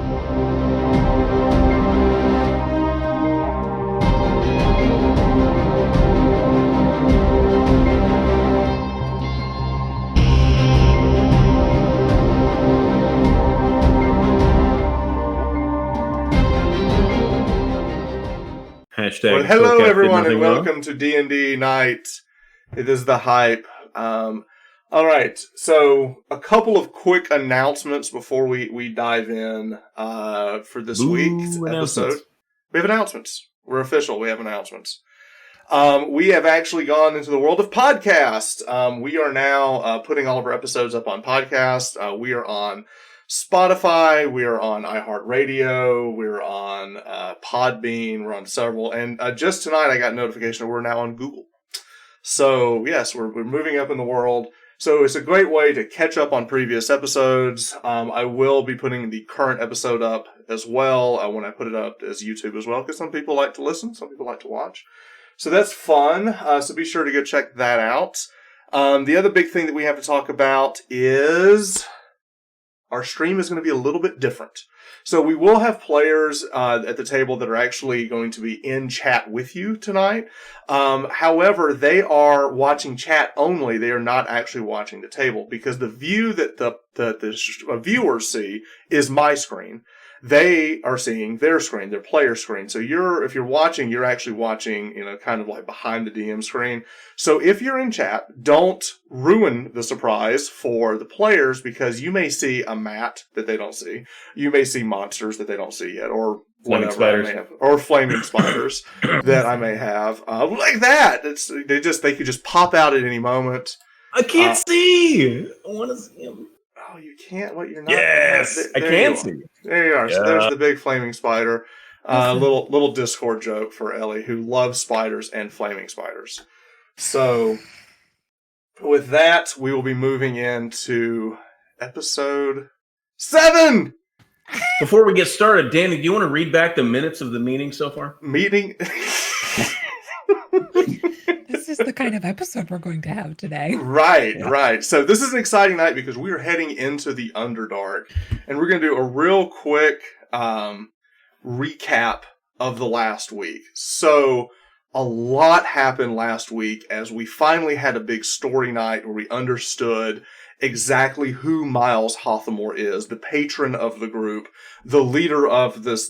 Well, hello everyone, and welcome to D&D Night. It is the hype. All right, so a couple of quick announcements before we dive in for this week's episode. We have announcements. We're official. We have announcements. We have actually gone into the world of podcast. We are now putting all of our episodes up on podcast. We are on Spotify, we are on iHeartRadio, we're on Podbean, we're on several, and just tonight I got notification that we're now on Google. So yes, we're moving up in the world. So it's a great way to catch up on previous episodes. I will be putting the current episode up as well when I put it up as YouTube as well, because some people like to listen, some people like to watch. So that's fun. So be sure to go check that out. The other big thing that we have to talk about is our stream is going to be a little bit different. So we will have players at the table that are actually going to be in chat with you tonight. However, they are watching chat only. They are not actually watching the table, because the view that the viewers see is my screen. They are seeing their screen, their player screen. So if you're watching, you're actually watching, kind of like behind the DM screen. So if you're in chat, don't ruin the surprise for the players, because you may see a mat that they don't see. You may see monsters that they don't see yet, or flaming spiders. I may have, or flaming spiders that I may have, like that. They could just pop out at any moment. I can't see. I want to see them. Oh, you can't? What, you're not? Yes, I can see. There you are. Yeah. So there's the big flaming spider. Little Discord joke for Ellie, who loves spiders and flaming spiders. So with that, we will be moving into episode 7. Before we get started, Danny, do you want to read back the minutes of the meeting so far? Meeting? This is the kind of episode we're going to have today. Right. So this is an exciting night because we are heading into the Underdark, and we're going to do a real quick recap of the last week. So a lot happened last week as we finally had a big story night where we understood exactly who Miles Hothamore is, the patron of the group, the leader of this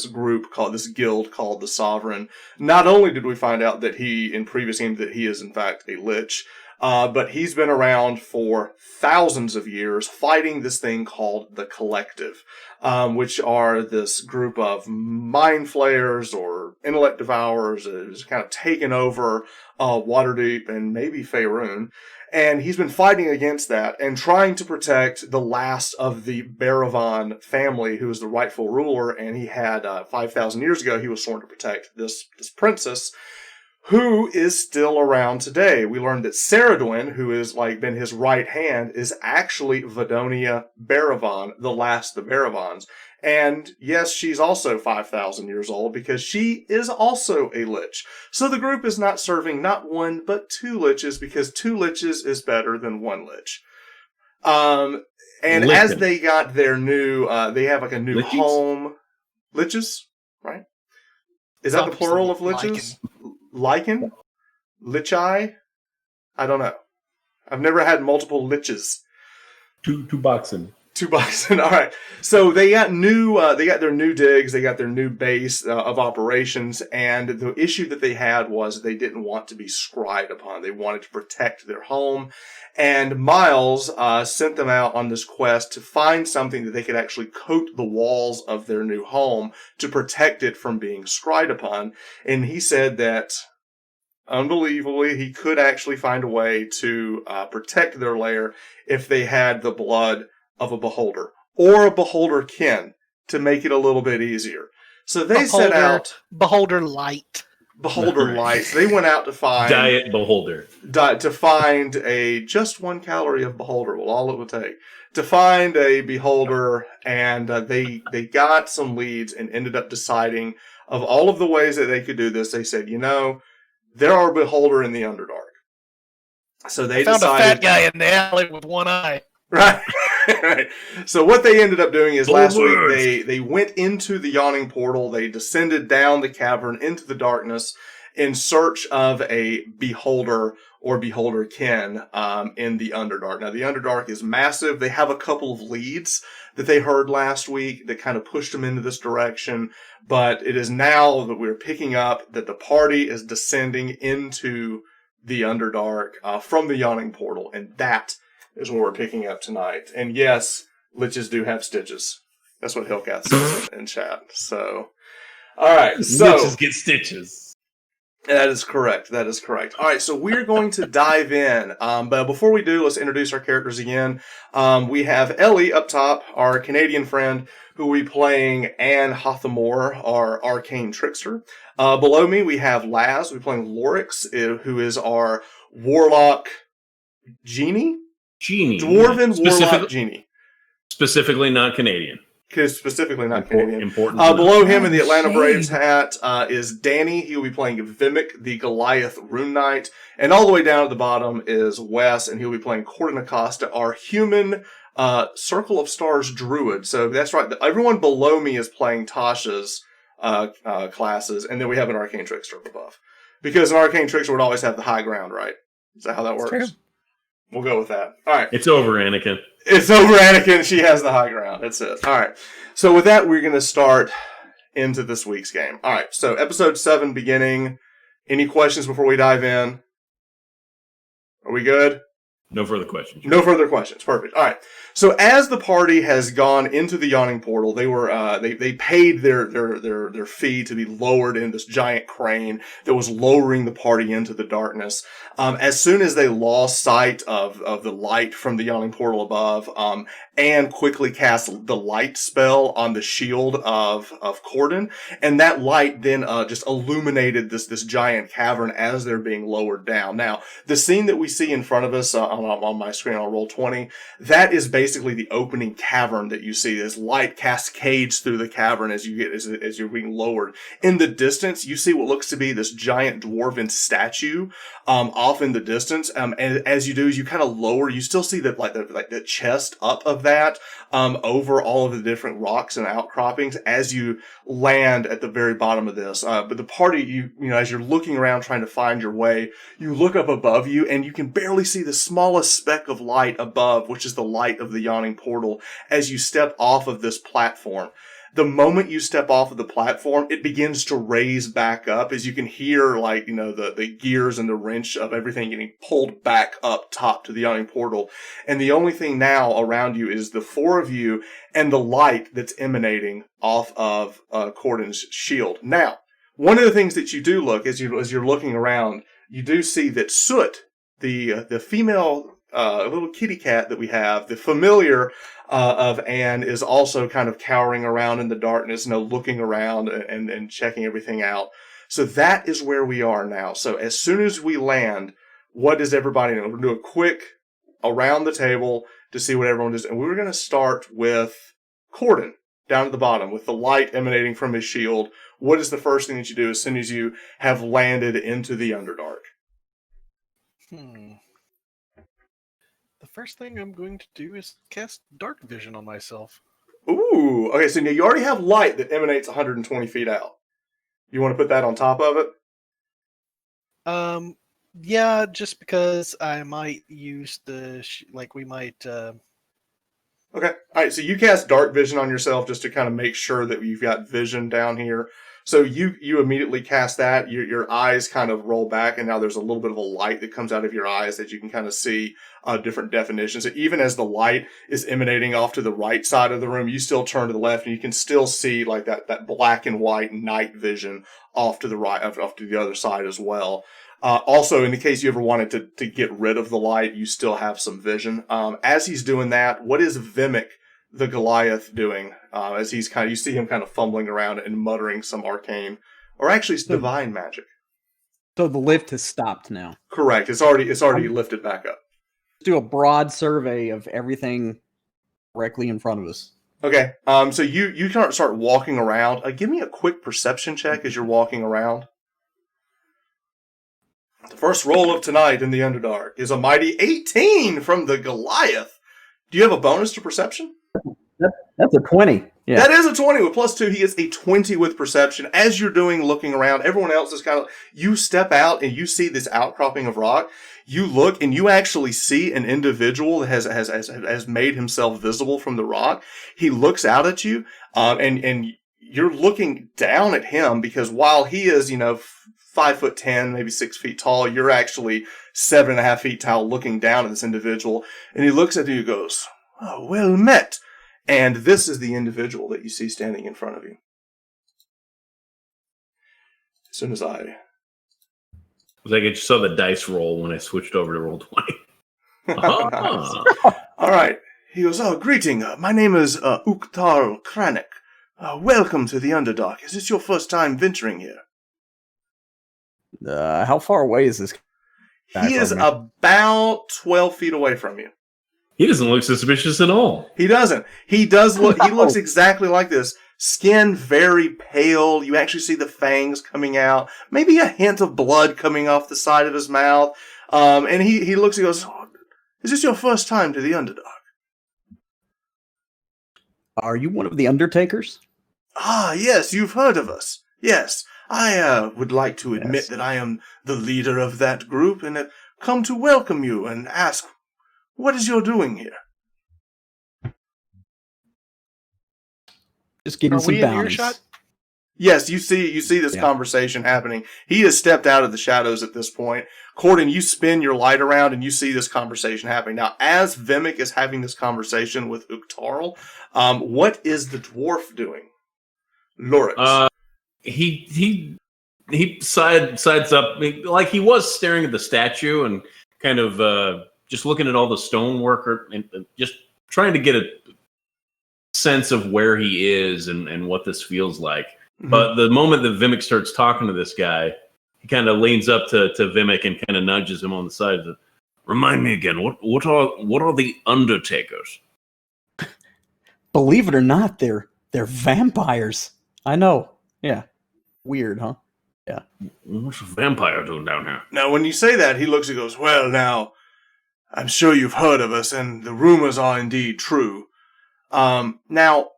group called, this guild called the Sovereign. Not only did we find out that in previous games that he is in fact a lich, but he's been around for thousands of years fighting this thing called the Collective, which are this group of mind flayers or intellect devourers that has kind of taken over Waterdeep and maybe Faerun. And he's been fighting against that and trying to protect the last of the Baravan family, who is the rightful ruler. And he had 5,000 years ago, he was sworn to protect this princess, who is still around today. We learned that Ceridwen, who is been his right hand, is actually Vadonia Baravan, the last of the Baravans. And yes, she's also 5,000 years old because she is also a lich. So the group is not serving not one, but 2 liches, because 2 liches is better than 1 lich. And as they got their new, they have like a new home. Liches, right? Is that the plural of liches? Lichen? Lichai? I don't know. I've never had multiple liches. Two boxing. All right. So they got their new digs, they got their new base of operations, and the issue that they had was they didn't want to be scryed upon. They wanted to protect their home, and Miles sent them out on this quest to find something that they could actually coat the walls of their new home to protect it from being scryed upon. And he said that, unbelievably, he could actually find a way to protect their lair if they had the blood of a beholder or a beholder kin to make it a little bit easier. So they set out beholder light. So they went out to find diet beholder. To find just 1 calorie of beholder. Well, all it would take to find a beholder, and they got some leads and ended up deciding of all of the ways that they could do this. They said, there are a beholder in the Underdark. So they found decided a fat guy in the alley with 1 eye. Right. Right. So what they ended up doing is last week words. they went into the yawning portal. They descended down the cavern into the darkness in search of a beholder or beholderkin in the Underdark. Now the Underdark is massive. They have a couple of leads that they heard last week that kind of pushed them into this direction. But it is now that we're picking up that the party is descending into the Underdark from the yawning portal, and that is what we're picking up tonight. And yes, liches do have stitches. That's what Hillcat says in chat. So, all right. So Liches get stitches. that is correct. That is correct. All right. So we're going to dive in. But before we do, let's introduce our characters again. We have Ellie up top, our Canadian friend, who will be playing Anne Hothamore, our arcane trickster. Below me, we have Laz, who will be playing Lorix, who is our warlock genie. Dwarven warlock genie. Specifically not Canadian. Specifically not Canadian. Important. Below him in the Atlanta Braves hat is Danny. He will be playing Vimic, the Goliath Rune Knight. And all the way down at the bottom is Wes, and he'll be playing Corden Acosta, our human Circle of Stars druid. So that's right. Everyone below me is playing Tasha's classes, and then we have an arcane trickster above. Because an arcane trickster would always have the high ground, right? Is that how that works? True. We'll go with that. All right. It's over, Anakin. It's over, Anakin. She has the high ground. That's it. All right. So with that, we're going to start into this week's game. All right. So episode 7 beginning. Any questions before we dive in? Are we good? No further questions. No further questions. Perfect. All right. So as the party has gone into the yawning portal, they were they paid their fee to be lowered in this giant crane that was lowering the party into the darkness. As soon as they lost sight of the light from the yawning portal above, Anne quickly cast the light spell on the shield of Corden, and that light then just illuminated this giant cavern as they're being lowered down. Now, the scene that we see in front of us on my screen on Roll20, that is basically the opening cavern that you see. This light cascades through the cavern as you're being lowered. In the distance, you see what looks to be this giant dwarven statue off in the distance. And as you do, as you kind of lower, you still see the chest up of that over all of the different rocks and outcroppings as you land at the very bottom of this. But the party, you know, as you're looking around trying to find your way, you look up above you and you can barely see the smallest speck of light above, which is the light of the yawning portal, as you step off of this platform. The moment you step off of the platform, it begins to raise back up as you can hear, like, you know, the gears and the wrench of everything getting pulled back up top to the yawning portal. And the only thing now around you is the four of you and the light that's emanating off of Corden's shield. Now, one of the things that you do look as you're looking around, you do see that Soot, the female little kitty cat that we have, the familiar of Anne, is also kind of cowering around in the darkness, you know, looking around and checking everything out. So that is where we are now. So as soon as we land, what does everybody know? We're going to do a quick around the table to see what everyone does. And we're going to start with Corden down at the bottom with the light emanating from his shield. What is the first thing that you do as soon as you have landed into the Underdark? The first thing I'm going to do is cast Dark Vision on myself. Ooh, okay, so now you already have light that emanates 120 feet out. You want to put that on top of it? Yeah, just because I might use we might... Okay, alright, so you cast Dark Vision on yourself just to kind of make sure that you've got vision down here. So you immediately cast that, your eyes kind of roll back, and now there's a little bit of a light that comes out of your eyes that you can kind of see different definitions. So even as the light is emanating off to the right side of the room, you still turn to the left, and you can still see like that black and white night vision off to the right, off to the other side as well. Also, in the case you ever wanted to get rid of the light, you still have some vision. As he's doing that, what is Vimic, the Goliath, doing as he's you see him kind of fumbling around and muttering some arcane, or actually it's divine magic. So the lift has stopped now. Correct. It's already lifted back up. Let's do a broad survey of everything directly in front of us. Okay. So you can start walking around. Give me a quick perception check as you're walking around. The first roll of tonight in the Underdark is a mighty 18 from the Goliath. Do you have a bonus to perception? That's a 20. Yeah. That is a 20 with +2. He gets a 20 with perception. As you're looking around, everyone else is kind of, you step out and you see this outcropping of rock. You look and you actually see an individual that has made himself visible from the rock. He looks out at you, and you're looking down at him because while he is, 5'10", maybe 6 feet tall, you're actually 7.5 feet tall looking down at this individual. And he looks at you and goes, "Oh, well met." And this is the individual that you see standing in front of you. As soon as I Like I just saw the dice roll when I switched over to roll 20. Nice. All right. He goes, "Oh, greeting. My name is Uktar Kranek. Welcome to the Underdark. Is this your first time venturing here?" How far away is this guy He from is me? about 12 feet away from you. He doesn't look suspicious at all. He doesn't. He does look. He looks exactly like this. Skin very pale. You actually see the fangs coming out. Maybe a hint of blood coming off the side of his mouth. And he looks and goes, "Oh, is this your first time to the Underdark?" Are you one of the Undertakers? "Ah, yes, you've heard of us. Yes, I would like to admit Yes. that I am the leader of that group and have come to welcome you and ask, what is you're doing here?" Just getting Are some we in bounties. earshot? Yes, you see this Yeah. conversation happening. He has stepped out of the shadows at this point. Corden, you spin your light around and you see this conversation happening. Now, as Vimic is having this conversation with Uktarl, what is the dwarf doing? Lorix. He sides up like he was staring at the statue and kind of just looking at all the stonework and just trying to get a sense of where he is and what this feels like. But the moment that Vimic starts talking to this guy, he kind of leans up to Vimic and kind of nudges him on the side. Remind me again, what are the Undertakers? Believe it or not, they're vampires. I know. Yeah. Weird, huh? What's a vampire doing down here? Now, when you say that, he looks and goes, "Well, now, I'm sure you've heard of us, and the rumors are indeed true." Now,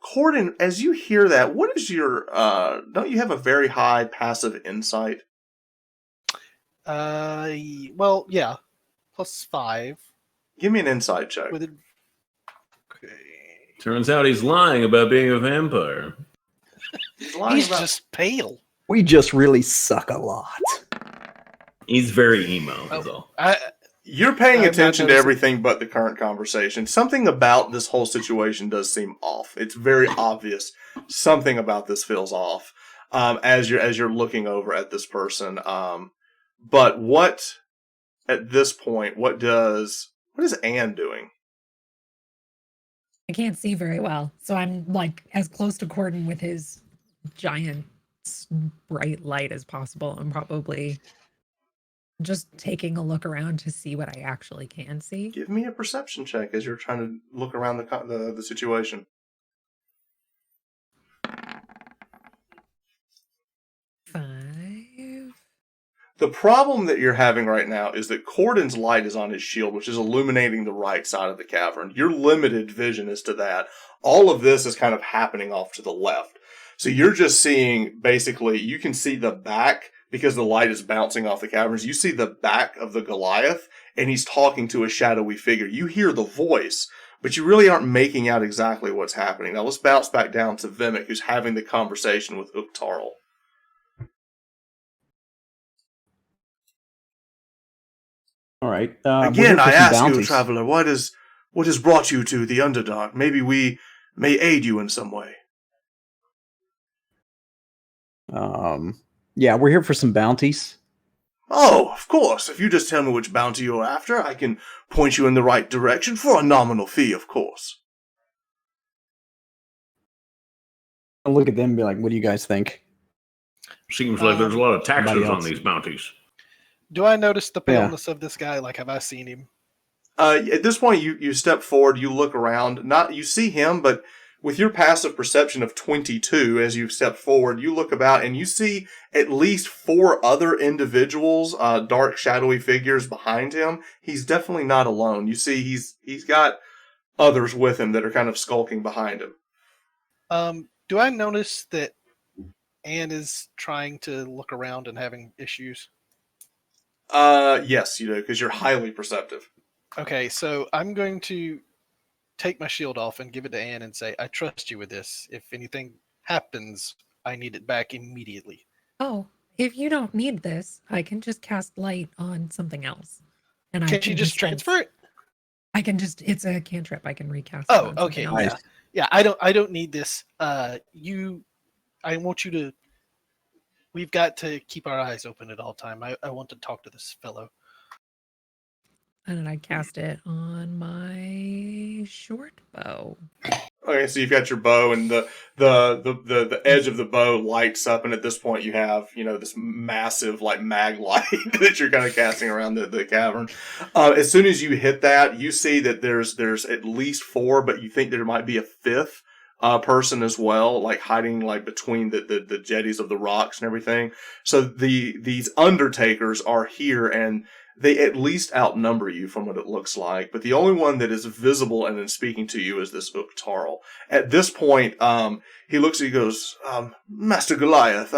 Corden, as you hear that, what is your, don't you have a very high passive insight? Well, yeah. +5. Give me an insight check. With it. Okay. Turns out he's lying about being a vampire. He's lying He's about- just pale. We just really suck a lot. He's very emo, is all. You're paying I'm not attention to noticing. everything but the current conversation. Something about this whole situation does seem off. It's very obvious. Something about this feels off as you're looking over at this person. But what at this point? What is Anne doing? I can't see very well, so I'm like as close to Corden with his giant bright light as possible. I'm probably just taking a look around to see what I actually can see. Give me a perception check as you're trying to look around the situation. 5. The problem that you're having right now is that Corden's light is on his shield, which is illuminating the right side of the cavern. Your limited vision is to that. All of this is kind of happening off to the left. So you're just seeing, basically, you can see the back, because the light is bouncing off the caverns. You see the back of the Goliath, and he's talking to a shadowy figure. You hear the voice, but you really aren't making out exactly what's happening. Now let's bounce back down to Vimic, who's having the conversation with Uktarl. All right. Again, I ask you, traveler, what has brought you to the Underdark? Maybe we may aid you in some way. Yeah, we're here for some bounties. Oh, of course. If you just tell me which bounty you're after, I can point you in the right direction for a nominal fee, of course. I'll look at them and be like, what do you guys think? Seems like there's a lot of taxes Somebody on else. these bounties. Do I notice the Yeah. paleness of this guy? Like, have I seen him? At this point, you step forward, you look around. You see him, but with your passive perception of 22, as you step forward, you look about and you see at least 4 other individuals, dark, shadowy figures behind him. He's definitely not alone. You see, he's got others with him that are kind of skulking behind him. Do I notice that Anne is trying to look around and having issues? Yes, you do, because you're highly perceptive. Okay, so I'm going to take my shield off and give it to Anne and say, I trust you with this. If anything happens, I need it back immediately. Oh, if you don't need this, I can just cast light on something else. And Can't you just transfer it? I can just, it's a cantrip. I can recast it. Oh, on okay. something else. Yeah. Yeah, I don't need this. I want you to, we've got to keep our eyes open at all time. I want to talk to this fellow. And then I cast it on my short bow. Okay, so you've got your bow, and the edge of the bow lights up, and at this point you have, this massive like mag light that you're kind of casting around the cavern. As soon as you hit that, you see that there's at least 4, but you think there might be a 5th person as well, like hiding like between the jetties of the rocks and everything. So these undertakers are here, and they at least outnumber you from what it looks like, but the only one that is visible and then speaking to you is this Uktarl. At this point, he looks at you and goes, Master Goliath,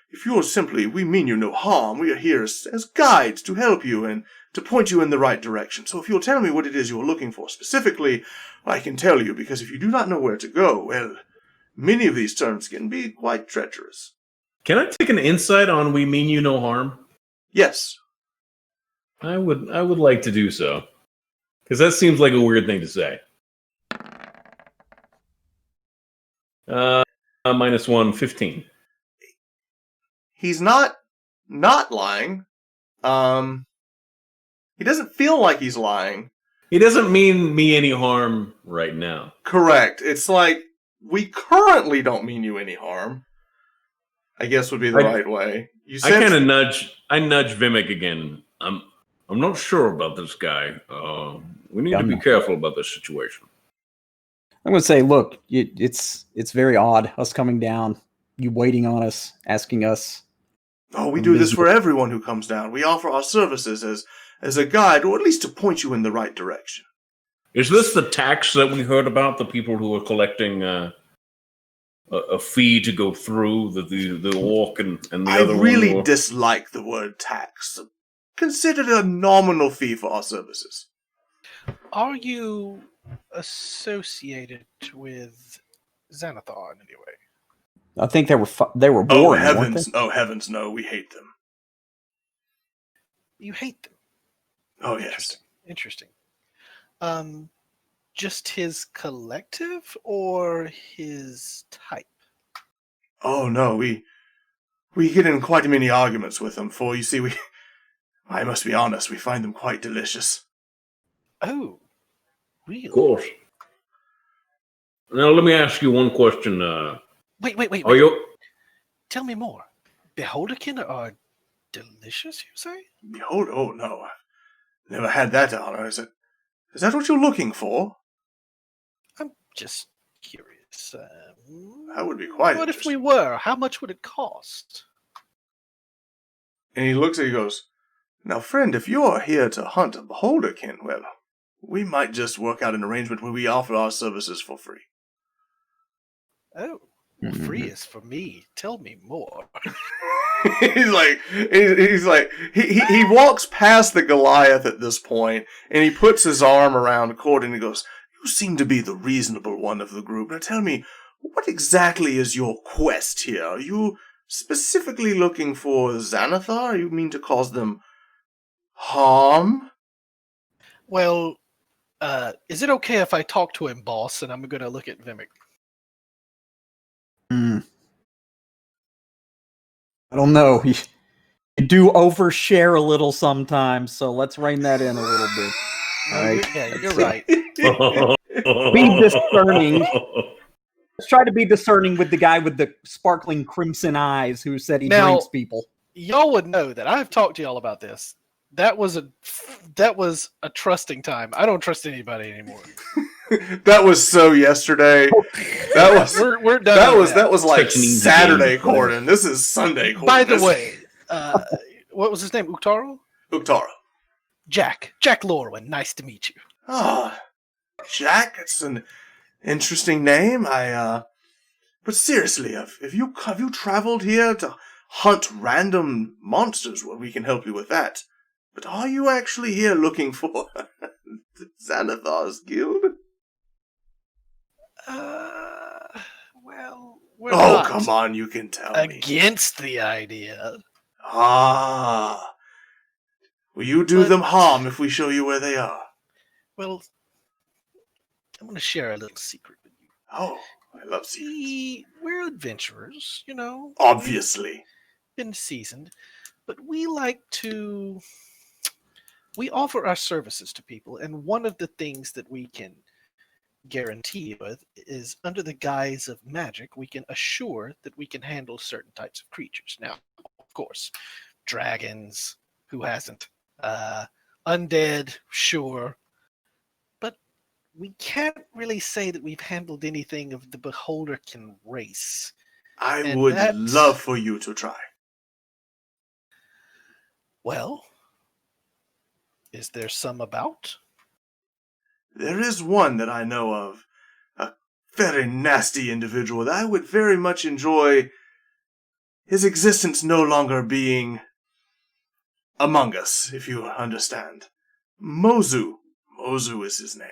if you are simply, we mean you no harm. We are here as guides to help you and to point you in the right direction. So if you'll tell me what it is you're looking for specifically, I can tell you, because if you do not know where to go, well, many of these terms can be quite treacherous. Can I take an insight on we mean you no harm? Yes. I would like to do so. Because that seems like a weird thing to say. -1, 15. He's not lying. He doesn't feel like he's lying. He doesn't mean me any harm right now. Correct. It's like, we currently don't mean you any harm, I guess would be the right way. I kind of nudge Vimic again. I'm not sure about this guy. We need to be careful about this situation. I'm going to say, look, it's very odd, us coming down, you waiting on us, asking us. Oh, we do this for everyone who comes down. We offer our services as a guide, or at least to point you in the right direction. Is this the tax that we heard about? The people who are collecting a fee to go through the orc and the other one? I really dislike the word tax. Consider it a nominal fee for our services. Are you associated with Xanathar in any way? I think they were born. Oh heavens! Oh heavens! No, we hate them. You hate them. Oh yes. Interesting. Just his collective or his type? Oh no, we get in quite many arguments with them. For you see, I must be honest, we find them quite delicious. Oh, really? Of course. Now let me ask you one question. Wait. Are you? Tell me more. Beholderkin are delicious, you say? Behold, oh no, I've never had that honor. Is that what you're looking for? I'm just curious. That would be quite What if we were? How much would it cost? And he looks at you and goes, now friend, if you're here to hunt a beholderkin, well, we might just work out an arrangement where we offer our services for free. Oh, free is for me. Tell me more. He walks past the Goliath at this point, and he puts his arm around Cord and he goes, you seem to be the reasonable one of the group. Now tell me, what exactly is your quest here? Are you specifically looking for Xanathar? You mean to cause them harm? Well, is it okay if I talk to him, boss? And I'm going to look at Vimic. I don't know. You do overshare a little sometimes, so let's rein that in a little bit. All right. Yeah, you're right. Be discerning. Let's try to be discerning with the guy with the sparkling crimson eyes who said he drinks people. Y'all would know that I've talked to y'all about this. That was a trusting time. I don't trust anybody anymore. That was so yesterday. That was we're done. That was like Saturday, Corden. This is Sunday, Corden. By the way, what was his name? Uktaro. Jack Lorwyn. Nice to meet you. Ah, Jack, it's an interesting name. But seriously, have you traveled here to hunt random monsters? Well, we can help you with that. But are you actually here looking for Xanathar's guild? Well, we're Oh, not come on, you can tell me. against the idea. Ah. Will you do them harm if we show you where they are? Well, I'm going to share a little secret with you. Oh, I love secrets. We're adventurers, you know. Obviously. We've been seasoned, but we offer our services to people, and one of the things that we can guarantee with is under the guise of magic, we can assure that we can handle certain types of creatures. Now, of course, dragons, who hasn't? Undead, sure. But we can't really say that we've handled anything of the Beholderkin race. I would love for you to try. Well, is there some about? There is one that I know of. A very nasty individual that I would very much enjoy his existence no longer being among us, if you understand. Mozu. Mozu is his name.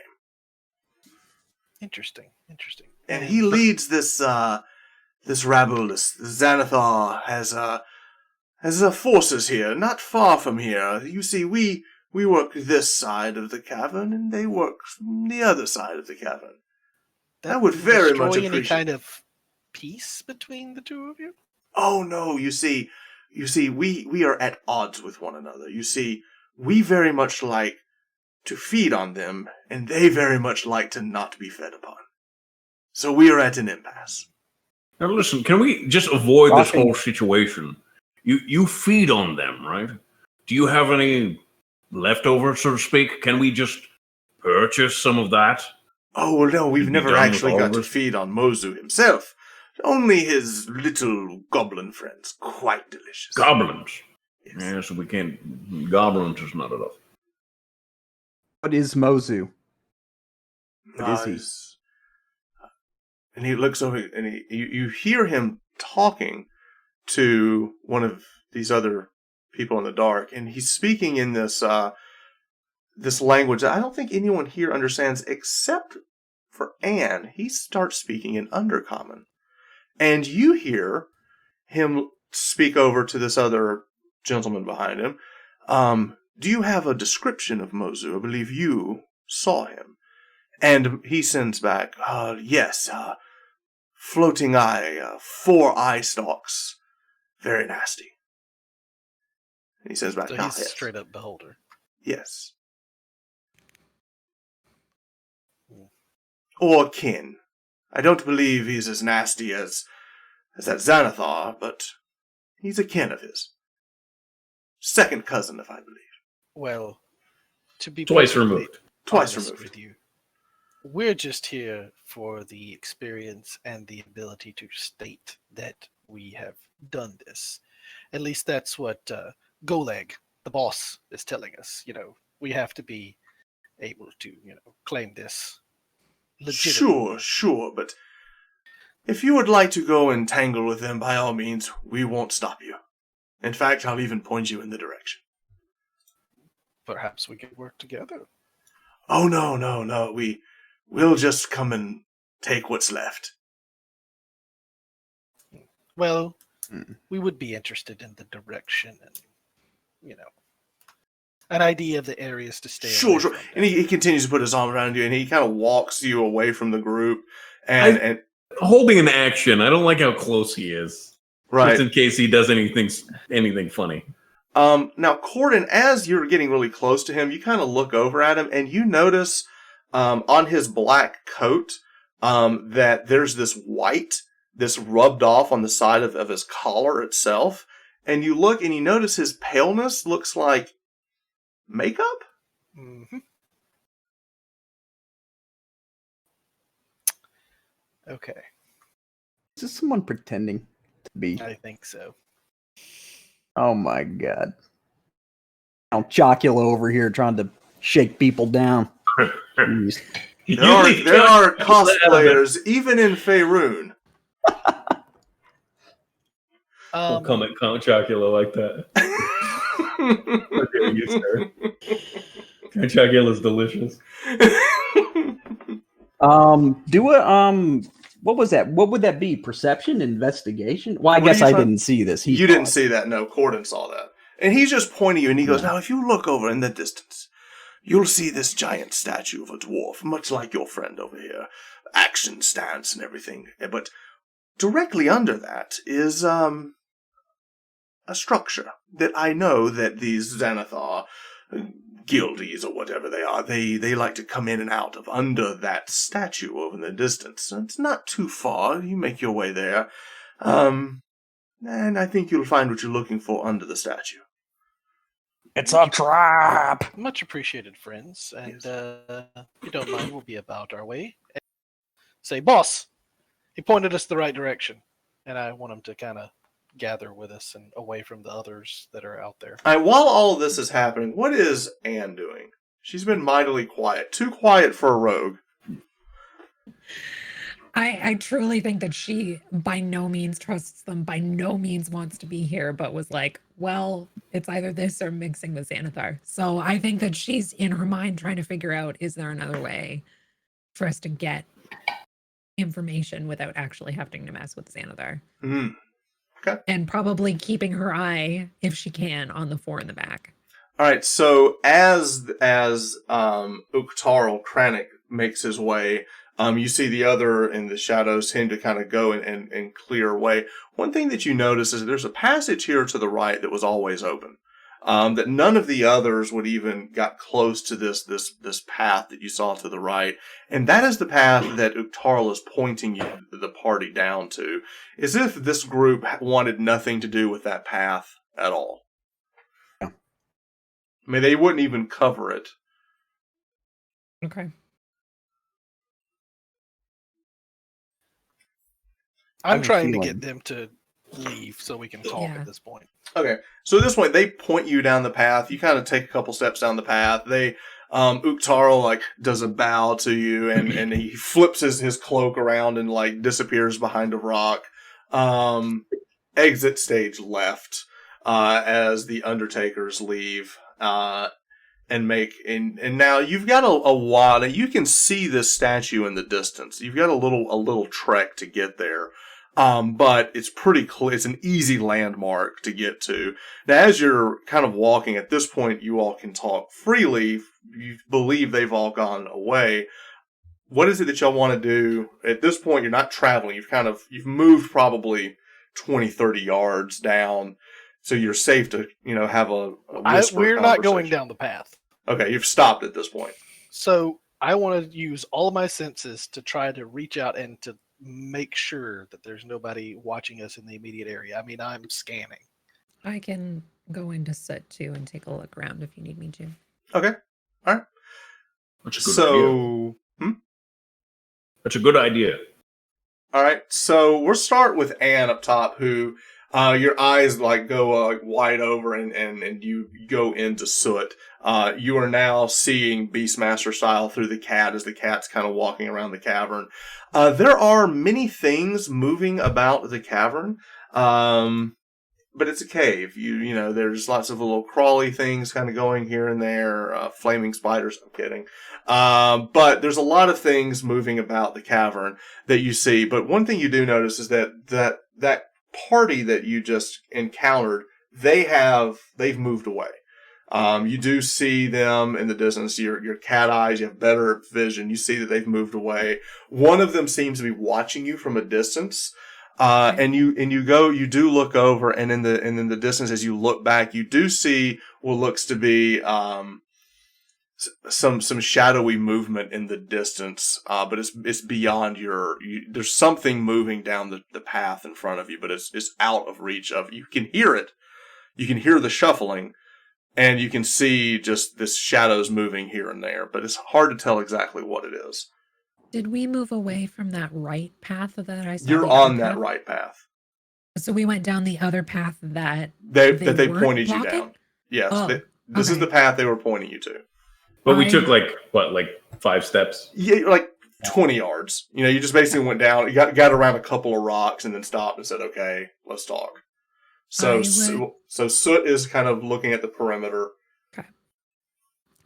Interesting. And he leads this rabble. This Xanathar has forces here, not far from here. You see, we work this side of the cavern, and they work the other side of the cavern. I would very much appreciate any kind of peace between the two of you. Oh no! You see, we are at odds with one another. You see, we very much like to feed on them, and they very much like to not be fed upon. So we are at an impasse. Now listen, can we just avoid this whole situation? You feed on them, right? Do you have any leftover, so to speak? Can we just purchase some of that? Oh, well, no, we've never actually got to feed on Mozu himself. Only his little goblin friends. Quite delicious. Goblins? Yes, we can't. Goblins is not enough. What is Mozu? What is he? And he looks over, and you hear him talking to one of these other people in the dark, and he's speaking in this this language that I don't think anyone here understands except for Anne. He starts speaking in Undercommon. And you hear him speak over to this other gentleman behind him. Do you have a description of Mozu? I believe you saw him. And he sends back, yes, floating eye, 4 eye stalks. Very nasty. And he says back, so he's straight up beholder. Yes. Or kin. I don't believe he's as nasty as that Xanathar, but he's a kin of his. Second cousin, if I believe. Well, to be twice removed. Twice removed with you. We're just here for the experience and the ability to state that we have done this. At least that's what Goleg, the boss, is telling us. You know, we have to be able to, claim this legitimately. Sure, but if you would like to go and tangle with them, by all means, we won't stop you. In fact, I'll even point you in the direction. Perhaps we could work together. Oh, no. We'll just come and take what's left. Well, we would be interested in the direction and, an idea of the areas to stay away from. And he continues to put his arm around you, and he kind of walks you away from the group. And holding an action, I don't like how close he is. Right. Just in case he does anything funny. Now, Corden, as you're getting really close to him, you kind of look over at him, and you notice on his black coat that there's this white that's rubbed off on the side of his collar itself. And you look and you notice his paleness looks like makeup? Mm-hmm. Okay. Is this someone pretending to be? I think so. Oh my god. Chocula over here trying to shake people down. There are cosplayers even in Faerun. Don't come at Count Chocula like that. How dare you, sir? Count Chocula is delicious. What was that? What would that be? Perception, investigation? Well, I What guess are you I trying- didn't see this. You didn't see that, no. Corden saw that. And he's just pointing you, and he goes, now if you look over in the distance, you'll see this giant statue of a dwarf, much like your friend over here. Action stance and everything. But directly under that is, a structure that I know that these Xanathar guildies or whatever they are, they like to come in and out of under that statue over in the distance. It's not too far. You make your way there. And I think you'll find what you're looking for under the statue. It's a trap. Much appreciated, friends. And if you don't mind, we'll be about our way. Say, boss, he pointed us the right direction. And I want him to kind of gather with us and away from the others that are out there. While all of this is happening, what is Anne doing? She's been mightily quiet. Too quiet for a rogue. I truly think that she by no means trusts them, by no means wants to be here, but was like, well, it's either this or mixing with Xanathar. So I think that she's in her mind trying to figure out, is there another way for us to get information without actually having to mess with Xanathar? Mm. Okay. And probably keeping her eye, if she can, on the 4 in the back. All right, so as Uktarl Kranich makes his way, you see the other in the shadows seem to kind of go and clear away. One thing that you notice is there's a passage here to the right that was always open. That none of the others would even got close to this path that you saw to the right. And that is the path that Uktarl is pointing you, the party down to. As if this group wanted nothing to do with that path at all. I mean, they wouldn't even cover it. Okay. I'm trying to get them to leave so we can talk Yeah. at this point. Okay, so at this point, they point you down the path. You kind of take a couple steps down the path. They, Uktarl, does a bow to you, and he flips his cloak around and, disappears behind a rock. Exit stage left, as the Undertakers leave, and now you've got a while. You can see this statue in the distance. You've got a little trek to get there. But it's pretty clear. It's an easy landmark to get to. Now, as you're kind of walking at this point, you all can talk freely. You believe they've all gone away. What is it that y'all want to do? At this point, you're not traveling. You've moved probably 20, 30 yards down. So you're safe to, have a we're not going down the path. Okay, you've stopped at this point. So I want to use all of my senses to try to reach out and to make sure that there's nobody watching us in the immediate area. I mean, I'm scanning. I can go into Soot too and take a look around if you need me to. Okay, all right. That's a good idea. That's a good idea. All right, so we'll start with Anne up top, who your eyes go wide over, and you go into Soot. You are now seeing Beastmaster style through the cat as the cat's kind of walking around the cavern. There are many things moving about the cavern, but it's a cave. There's lots of little crawly things kind of going here and there, flaming spiders. I'm kidding. But there's a lot of things moving about the cavern that you see. But one thing you do notice is that party that you just encountered, they've moved away. You do see them in the distance. Your cat eyes, you have better vision. You see that they've moved away. One of them seems to be watching you from a distance. And you do look over, and in the distance, as you look back, you do see what looks to be, some shadowy movement in the distance. But it's beyond there's something moving down the path in front of you, but it's out of reach of, you can hear it. You can hear the shuffling. And you can see just this shadows moving here and there, but it's hard to tell exactly what it is. Did we move away from that right path that I saw? You're on that right path. So we went down the other path that they weren't pointed blocking? you down. Yes, Oh, this is okay. the path they were pointing you to. But we took like 5 steps. Yeah, like 20 yards. You know, you just basically went down, you got around a couple of rocks, and then stopped and said, "Okay, let's talk." So Soot is kind of looking at the perimeter. Okay.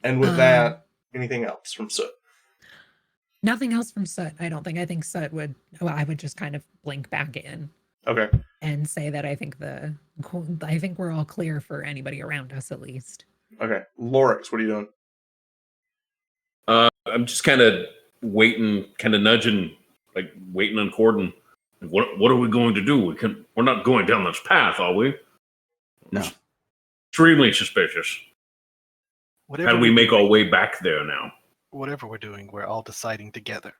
And with that, anything else from Soot? Nothing else from Soot, I don't think. I think Soot would, I would just kind of blink back in. Okay. And say that I think we're all clear for anybody around us, at least. Okay. Lorix, what are you doing? I'm just kind of waiting, kind of nudging, like waiting on Corden. What are we going to do? We're not going down this path, are we? No. Extremely suspicious. How do we make our way back there now? Whatever we're doing, we're all deciding together.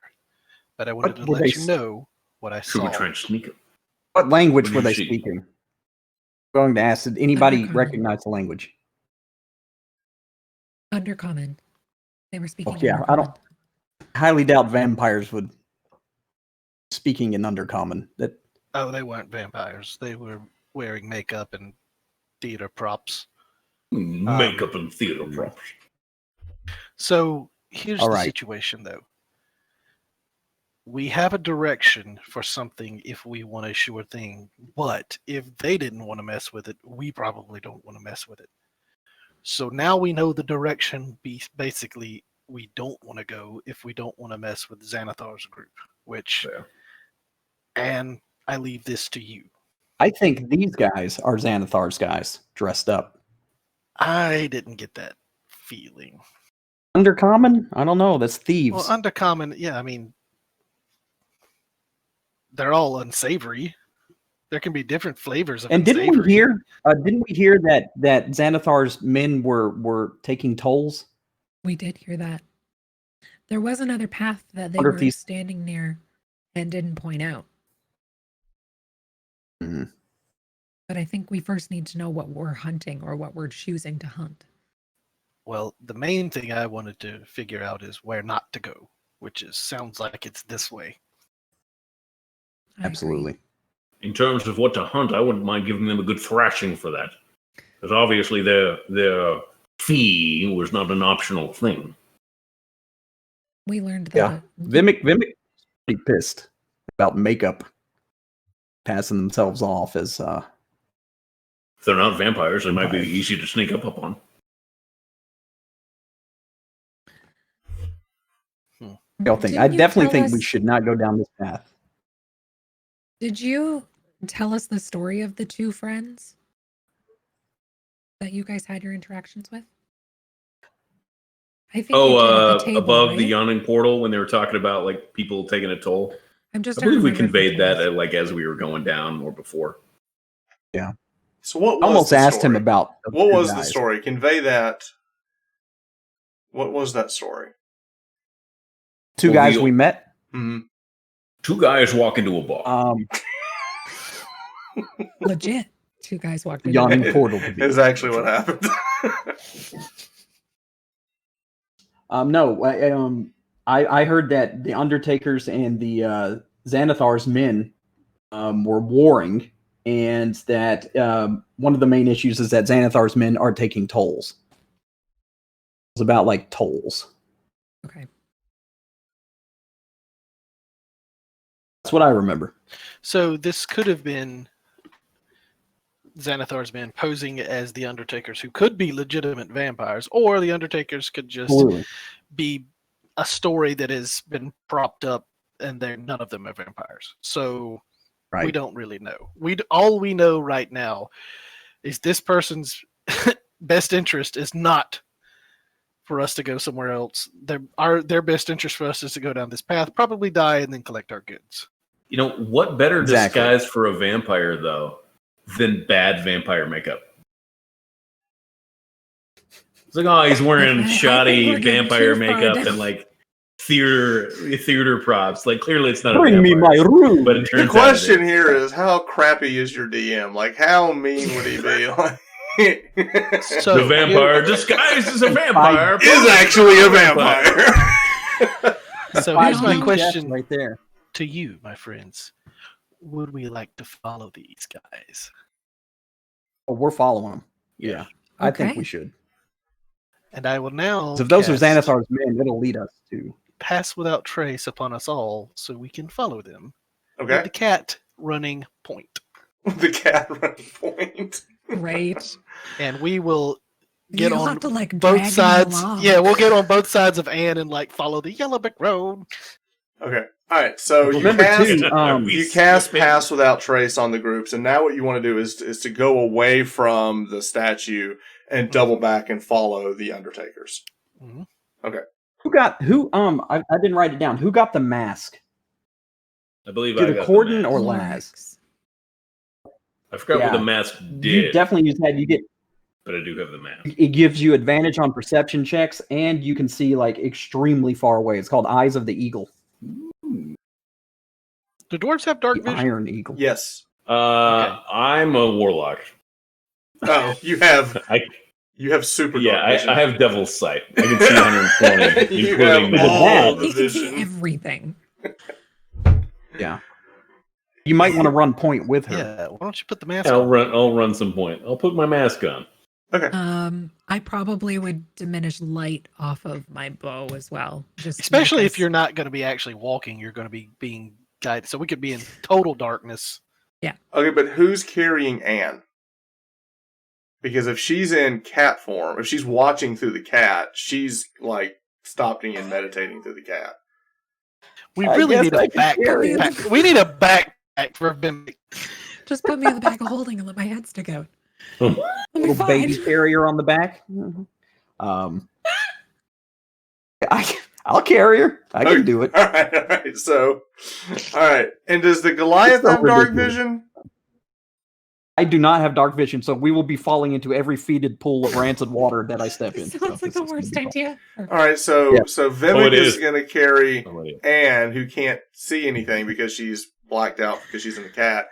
But I wanted to let you know what I saw. Should we try and sneak it? What language were they speaking? I'm going to ask, did anybody recognize the language? Undercommon. They were speaking. Yeah, I don't highly doubt vampires would speaking in Undercommon. Oh, they weren't vampires. They were wearing makeup and theater props. Makeup and theater props. So here's the situation, though. We have a direction for something if we want a sure thing, but if they didn't want to mess with it, we probably don't want to mess with it. So now we know the direction basically we don't want to go if we don't want to mess with Xanathar's group, and I leave this to you. I think these guys are Xanathar's guys dressed up. I didn't get that feeling. Undercommon? I don't know. That's thieves. Well, Undercommon, yeah, I mean, they're all unsavory. There can be different flavors of unsavory. Didn't we hear that Xanathar's men were taking tolls? We did hear that. There was another path that they were standing near and didn't point out. Mm-hmm. But I think we first need to know what we're hunting or what we're choosing to hunt. Well, the main thing I wanted to figure out is where not to go, which sounds like it's this way. Absolutely. In terms of what to hunt, I wouldn't mind giving them a good thrashing for that. Because obviously their fee was not an optional thing. We learned that. Yeah. Vimic pretty pissed about makeup passing themselves off as if they're not vampires, they might be easy to sneak up on. I definitely think we should not go down this path. Did you tell us the story of the 2 friends that you guys had your interactions with? I think above the yawning portal when they were talking about like people taking a toll. I believe we conveyed that as we were going down or before. Yeah. So what? Almost asked him about what was the story. Convey that. What was that story? 2 guys we met. Mm-hmm. 2 guys walk into a bar. Legit. 2 guys walked into yawning portal. Is actually what happened. No, I heard that the Undertakers and the Xanathar's men were warring, and that one of the main issues is that Xanathar's men are taking tolls. It was about like tolls. Okay. That's what I remember. So this could have been Xanathar's men posing as the Undertakers, who could be legitimate vampires, or the Undertakers could just be a story that has been propped up, and none of them are vampires. So we don't really know. All we know right now is this person's best interest is not for us to go somewhere else. Their best interest for us is to go down this path, probably die, and then collect our goods. You know, what better disguise for a vampire, though, than bad vampire makeup? It's like, oh, he's wearing shoddy vampire makeup and like theater props. Like, clearly it's not Bring a vampire. me my room. But it turns the question here is, how crappy is your DM? Like, how mean would he be? So the vampire disguised as a vampire is actually a vampire. So here's my question right there to you, my friends. Would we like to follow these guys? Oh, we're following them. Yeah. I think Okay. we should. And I will now So if those are cast Xanathar's men, it'll lead us to. Pass Without Trace upon us all so we can follow them. With Okay. the cat running point. The cat running point. Right. And we will get You'll on have to like both drag me sides. along. Yeah, we'll get on both sides of Anne and like follow the yellow brick road. Okay. All right. So you Remember cast, too, you cast Pass Without Trace on the groups, and now what you want to do is to go away from the statue and double back and follow the Undertakers. Mm-hmm. I didn't write it down. Who got the mask? I believe I Either got Corden the or mask. Laz? I forgot what Yeah. the mask You did, definitely use that. You get but I do have the mask. it gives you advantage on perception checks, and you can see like extremely far away. It's called Eyes of the Eagle. Do dwarves have dark The vision? Iron Eagle. Yes. I'm a warlock. Oh, you have super Yeah, dark vision. I have devil's sight. I can see 120, You including have all that. of the He can see vision. everything. Yeah. You might want to run point with her. Yeah, why don't you put the mask I'll on? run some point. I'll put my mask on. Okay. I probably would diminish light off of my bow as well. Just Especially if because- you're not going to be actually walking, you're going to be being guided. So we could be in total darkness. Okay, but who's carrying Anne? Because if she's in cat form, if she's watching through the cat, she's like stopping and meditating through the cat. We I really guess need I a can carry it. backpack. We need a backpack for a Bimbic. Just put me in the back of holding and let my head stick out. I'll be Little fine. baby carrier on the back. I'll carry her. I can do it. All right. So, all right. And does the Goliath It's so have dark ridiculous. vision? I do not have dark vision, so we will be falling into every fetid pool of rancid water that I step in. Sounds like the worst idea. All right. So, Yeah. so Vimic it is is. going to carry Oh, wait. Anne, who can't see anything because she's blacked out because she's in the cat.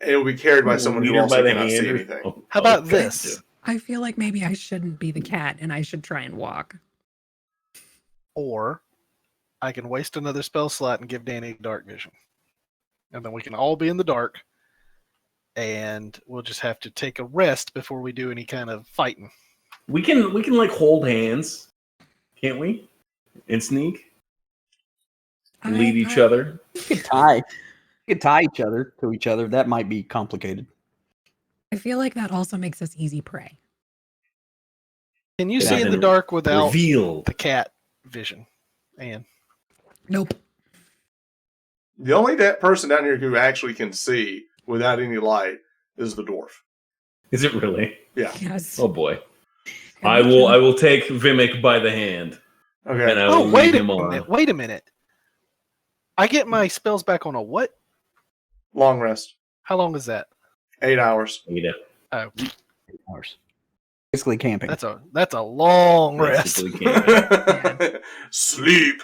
It will be carried by someone who Lead her also by the cannot see hand or- anything. Oh, How about okay. this? I feel like maybe I shouldn't be the cat and I should try and walk. Or I can waste another spell slot and give Danny dark vision. And then we can all be in the dark. And we'll just have to take a rest before we do any kind of fighting. We can like hold hands, can't we? And sneak, lead each other. You could tie each other to each other. That might be complicated. I feel like that also makes us easy prey. Can you Yeah, see in the then dark without Reveal. the cat vision? And Nope. The only person down here who actually can see without any light is the dwarf. Is it really? Yeah. Yes. Oh boy. I will take Vimic by the hand Okay. and I will wait lead a him minute. on. Wait a minute. I get my spells back on a what? Long rest. How long is that? 8 hours. Ada. Oh, 8 hours. Basically camping. that's a long rest. Basically can't. Sleep.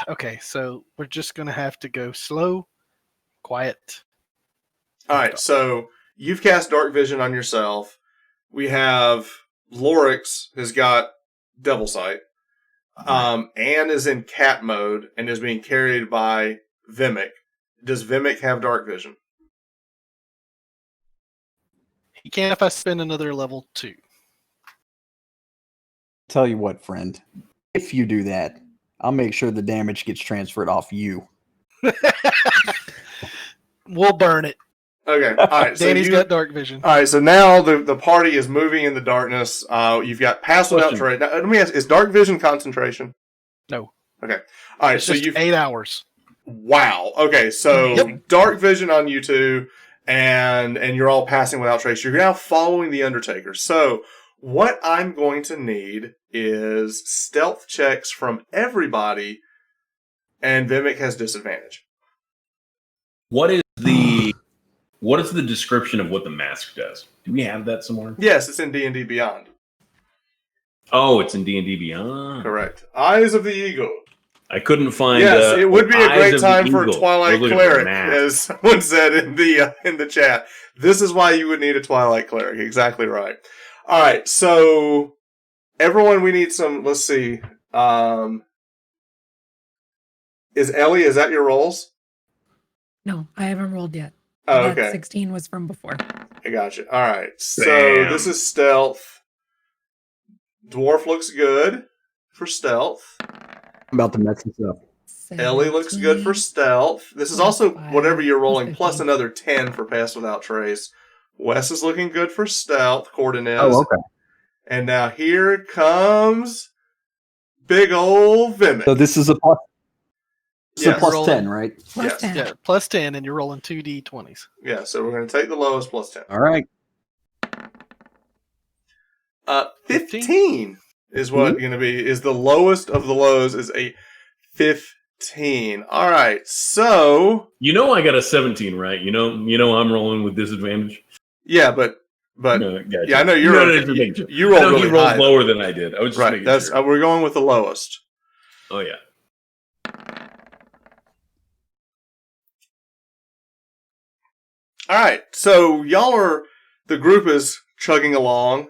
Okay, so we're just gonna have to go slow, quiet. All right, so you've cast dark vision on yourself. We have Lorix has got devil sight. Anne is in cat mode and is being carried by Vimic. Does Vimic have dark vision? He can if I spend another level 2. Tell you what, friend. If you do that, I'll make sure the damage gets transferred off you. We'll burn it. Okay, all right. So Danny's got dark vision. all right, so now the party is moving in the darkness. You've got Pass Without Question. Trace. Now, let me ask: is dark vision concentration? No. Okay. All right. It's So just you've 8 hours. Wow. Okay, so Yep. dark vision on you two, and you're all passing without trace. You're now following the Undertaker. So what I'm going to need is stealth checks from everybody, and Vimic has disadvantage. What is the description of what the mask does? Do we have that somewhere? Yes, it's in D&D Beyond. Oh, it's in D&D Beyond. Correct. Eyes of the Eagle. I couldn't find. Yes, it would be a Eyes great of the time for a Eagle. Twilight We're looking for Cleric, mask. as someone said in the chat. This is why you would need a Twilight Cleric. Exactly right. All right, so everyone, we need some. Let's see. Is Ellie? Is that your rolls? No, I haven't rolled yet. Oh, That okay. 16 was from before. I got you. All right. So Damn. this is stealth. Dwarf looks good for stealth. I'm about to mess this up. Ellie looks good for 17. stealth. This is Plus also 5, whatever you're plus rolling, plus 15. another 10 for Pass Without Trace. Wes is looking good for stealth. Corden is. Oh, okay. And now here comes big old Vimic. So this is a plus. It's Yes. a plus Rolling. 10, right? Plus Yes. 10. Yeah, plus 10, and you're rolling 2d20s. Yeah, so we're going to take the lowest plus 10. All right. 15 is what going to be, is the lowest of the lows, is a 15. All right, so. You know I got a 17, right? You know I'm rolling with disadvantage. Yeah, but No, gotcha. yeah, I know you're okay. You rolled really he rolled high, lower than I did. I was just right. making That's sure. we're going with the lowest. Oh yeah. All right, so the group is chugging along.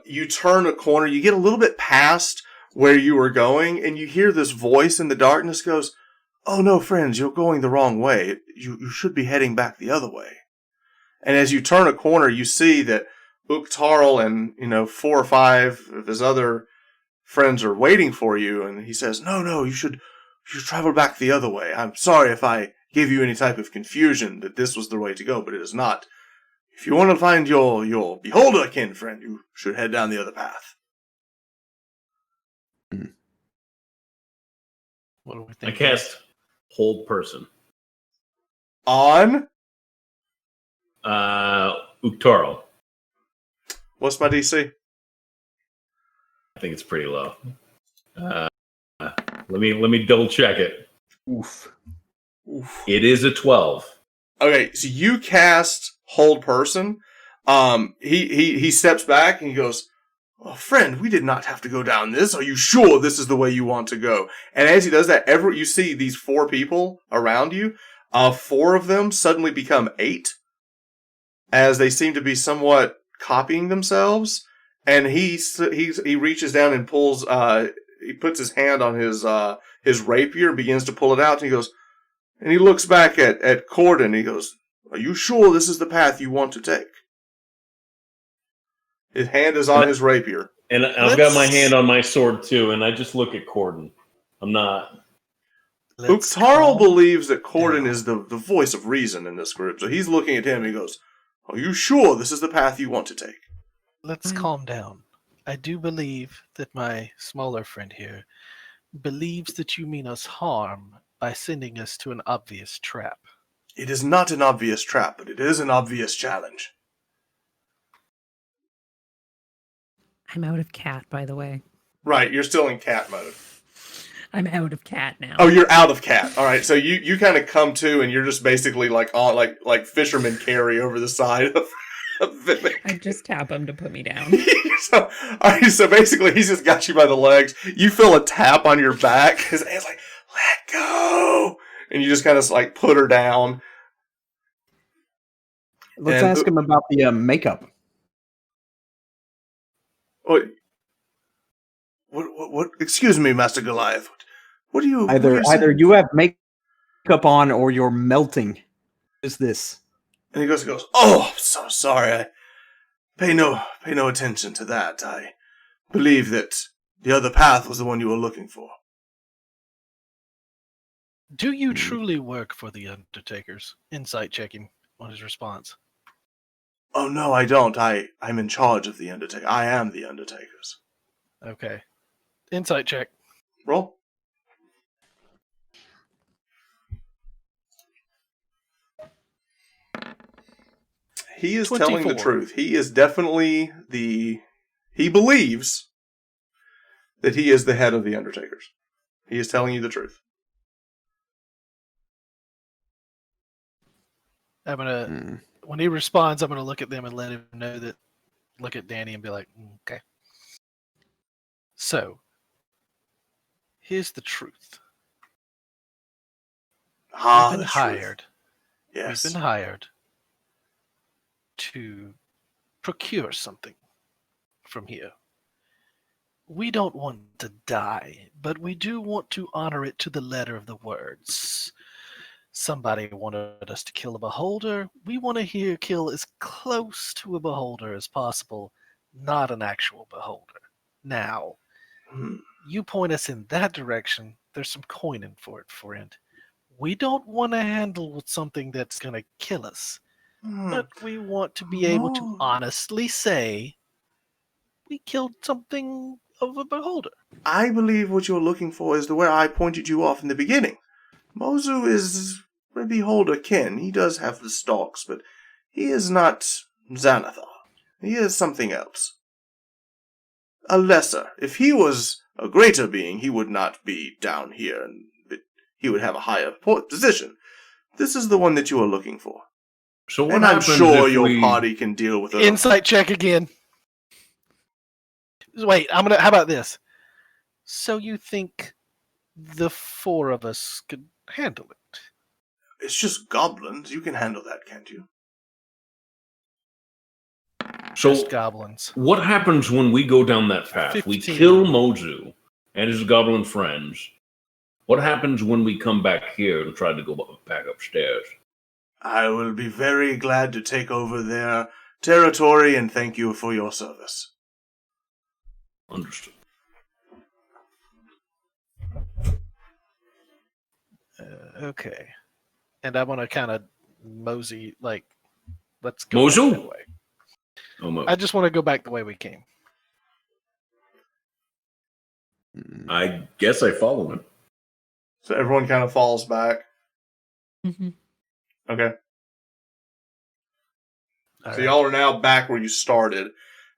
You turn a corner, you get a little bit past where you were going, and you hear this voice in the darkness goes, "Oh no, friends, you're going the wrong way. You should be heading back the other way." And as you turn a corner, you see that Uktarl and 4 or 5 of his other friends are waiting for you, and he says, "No, you should travel back the other way. I'm sorry if I gave you any type of confusion that this was the way to go, but it is not. If you want to find your beholder kin friend, you should head down the other path." What do we I think? cast hold person. On Uktaro. what's my DC? I think it's pretty low. Let me double check it. Oof. It is a 12. Okay, so you cast hold person. He steps back and he goes, "Oh, friend, we did not have to go down this. Are you sure this is the way you want to go?" And as he does that, you see these 4 people around you. 4 of them suddenly become 8, as they seem to be somewhat copying themselves. And he reaches down and pulls. He puts his hand on his rapier, begins to pull it out, and he goes. And he looks back at Corden and he goes, "Are you sure this is the path you want to take?" His hand is on his rapier. And I've got my hand on my sword too, and I just look at Corden. I'm not. Uktarl believes that Corden is the voice of reason in this group, so he's looking at him and he goes, "Are you sure this is the path you want to take?" Let's calm down. I do believe that my smaller friend here believes that you mean us harm by sending us to an obvious trap. It is not an obvious trap, but it is an obvious challenge. I'm out of cat, by the way. Right, you're still in cat mode. I'm out of cat now. Oh, you're out of cat. All right, so you kind of come to, and you're just basically like fisherman carry over the side of Vimic. I just tap him to put me down. So basically, he's just got you by the legs. You feel a tap on your back. His hand's like, "Let go," and you just kind of like put her down. Let's And- ask him about the makeup. What? Excuse me, Master Goliath. What do you? Either you have makeup on or you're melting. What is this? And he goes, "Oh, I'm so sorry. I pay no attention to that. I believe that the other path was the one you were looking for." Do you truly work for the Undertakers? Insight checking on his response. "Oh no, I don't. I'm in charge of the Undertaker. I am the Undertakers." Okay. Insight check. Roll. He is telling the 24. truth. He is definitely he believes that he is the head of the Undertakers. He is telling you the truth. I'm gonna when he responds, I'm gonna look at them and let him know that. Look at Danny and be like, "Okay." So, here's the truth. We've been the truth. hired. Yes. We've been hired to procure something from here. We don't want to die, but we do want to honor it to the letter of the words. Somebody wanted us to kill a beholder. We want to kill as close to a beholder as possible, not an actual beholder. Now, Hmm. you point us in that direction, there's some coining for it, friend. We don't want to handle with something that's going to kill us, but we want to be able to honestly say we killed something of a beholder. I believe what you're looking for is the where I pointed you off in the beginning. Mozu is a beholder kin. He does have the stalks, but he is not Xanathar. He is something else. A lesser. If he was a greater being, he would not be down here, and he would have a higher position. This is the one that you are looking for. So what And I'm happens sure if your we... party can deal with it. Insight check again. Wait, how about this? So you think the four of us could handle it? It's just goblins. You can handle that, can't you? So Just goblins. what happens when we go down that path? We 15. kill Mozu and his goblin friends. What happens when we come back here and try to go back upstairs? I will be very glad to take over their territory and thank you for your service. Understood. Okay. And I want to kind of mosey, like, let's go Mozu? back that way. Oh, Mo. I just want to go back the way we came. I guess I follow him. So everyone kind of falls back. Mm-hmm. Okay. All So right. y'all are now back where you started.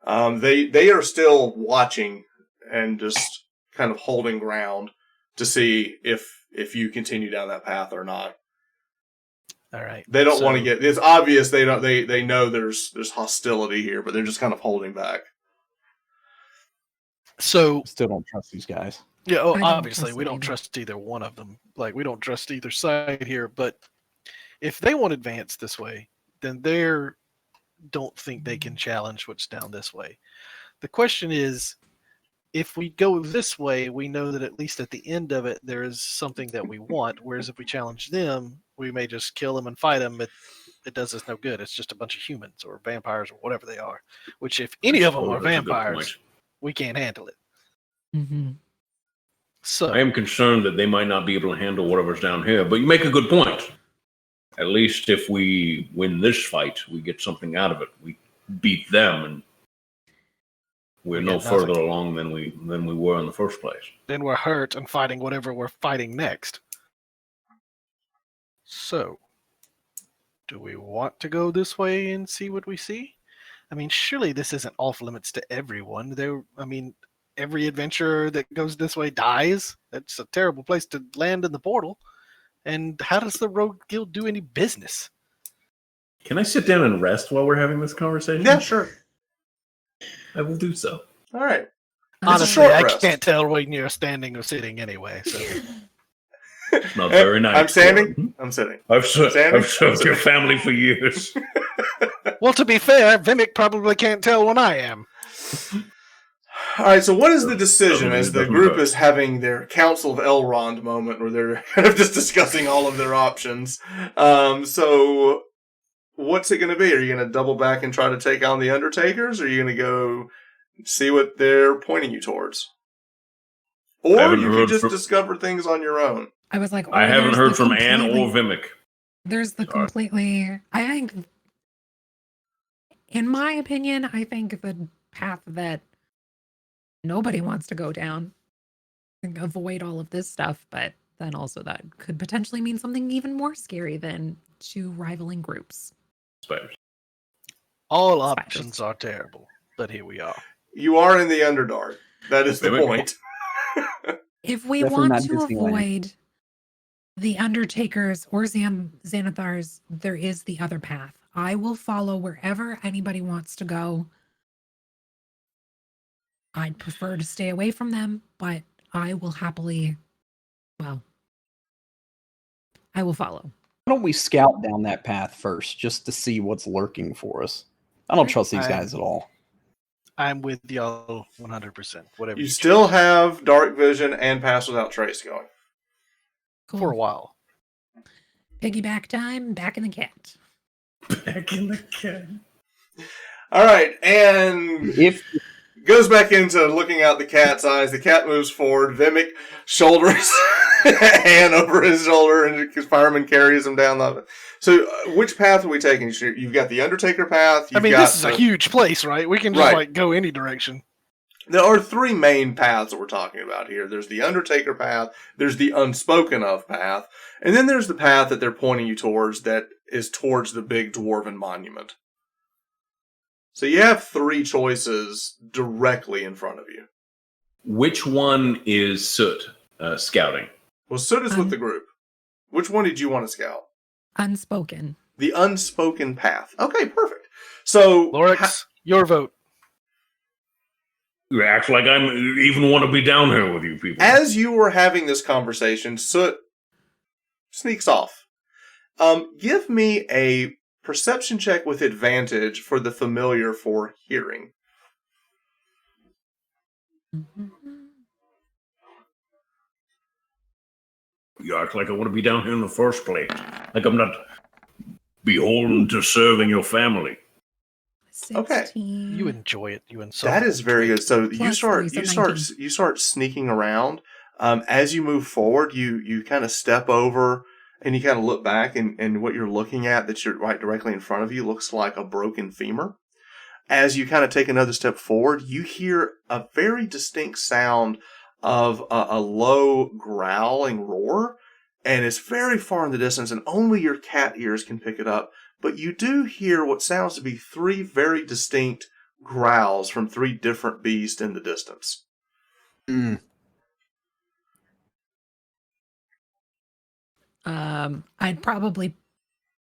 They are still watching and just kind of holding ground to see if you continue down that path or not. All right. They don't So- want to get. It's obvious they don't. They know there's hostility here, but they're just kind of holding back. So Still don't trust these guys. yeah, I don't obviously trust we them don't either. trust either one of them. Like we don't trust either side here. But if they want to advance this way, then they don't think they can challenge what's down this way. The question is, if we go this way, we know that at least at the end of it, there is something that we want. Whereas if we challenge them, we may just kill them and fight them. It does us no good. It's just a bunch of humans or vampires or whatever they are. Which, if any of them Oh, are that's a good vampires, point. we can't handle it. Mm-hmm. So I am concerned that they might not be able to handle whatever's down here, but you make a good point. At least if we win this fight, we get something out of it. We beat them, and we're We no get nothing. further along than we were in the first place. then we're hurt and fighting whatever we're fighting next. So, do we want to go this way and see what we see? I mean, surely this isn't off limits to everyone. Every adventurer that goes this way dies. That's a terrible place to land in the portal. And how does the Rogue Guild do any business? Can I sit down and rest while we're having this conversation? Yeah, sure. I will do so. All right. Honestly, short I rest. can't tell when you're standing or sitting anyway. So, Not very nice. I'm standing. Gordon. I'm sitting. I've Standing? served your family for years. well, to be fair, Vimic probably can't tell when I am. All right, so what is the decision as the Doesn't group hurt. is having their Council of Elrond moment where they're kind of just discussing all of their options? So what's it going to be? Are you going to double back and try to take on the Undertakers? Or are you going to go see what they're pointing you towards? Or haven't you heard could just from- discover things on your own. I was like, I haven't there's heard the from Anne or completely- Vimic. There's the Sorry. completely. I think, in my opinion, I think the path that nobody wants to go down, like, avoid all of this stuff, but then also that could potentially mean something even more scary than two rivaling groups. Spiders. All Spiders. options are terrible, but here we are. You are in the Underdark. That is the Vimic. point. If we Definitely want not to Disneyland. avoid the Undertakers or Xanathars, there is the other path. I will follow wherever anybody wants to go. I'd prefer to stay away from them, but I will happily, well, I will follow. Why don't we scout down that path first just to see what's lurking for us? I don't trust these guys at all. I'm with y'all 100%. Whatever You you still choose. have Dark Vision and Pass Without Trace going. Cool. For a while. Piggyback time, back in the cat. Back in the can. All right, and If goes back into looking out the cat's eyes. The cat moves forward. Vimic shoulders hand over his shoulder, and his fireman carries him down the. So, which path are we taking? You've got the Undertaker path. This is a huge place, right? We can just go any direction. There are three main paths that we're talking about here. There's the Undertaker path, there's the Unspoken Of path, and then there's the path that they're pointing you towards that is towards the big dwarven monument. So you have three choices directly in front of you. Which one is Soot scouting? Well, Soot is with the group. Which one did you want to scout? Unspoken. The Unspoken path. Okay, perfect. So, Lorix, your vote. You act like I even want to be down here with you people. As you were having this conversation, Soot sneaks off. Give me a perception check with advantage for the familiar for hearing. You act like I want to be down here in the first place. Like I'm not beholden to serving your family. 16. Okay. You enjoy it. You insult. That is very good. So you Plus start 3, so you start sneaking around. As you move forward, you kind of step over and you kind of look back, and what you're looking at that you're right directly in front of you looks like a broken femur. As you kind of take another step forward, you hear a very distinct sound of a low growling roar, and it's very far in the distance, and only your cat ears can pick it up. But you do hear what sounds to be three very distinct growls from three different beasts in the distance. I'd probably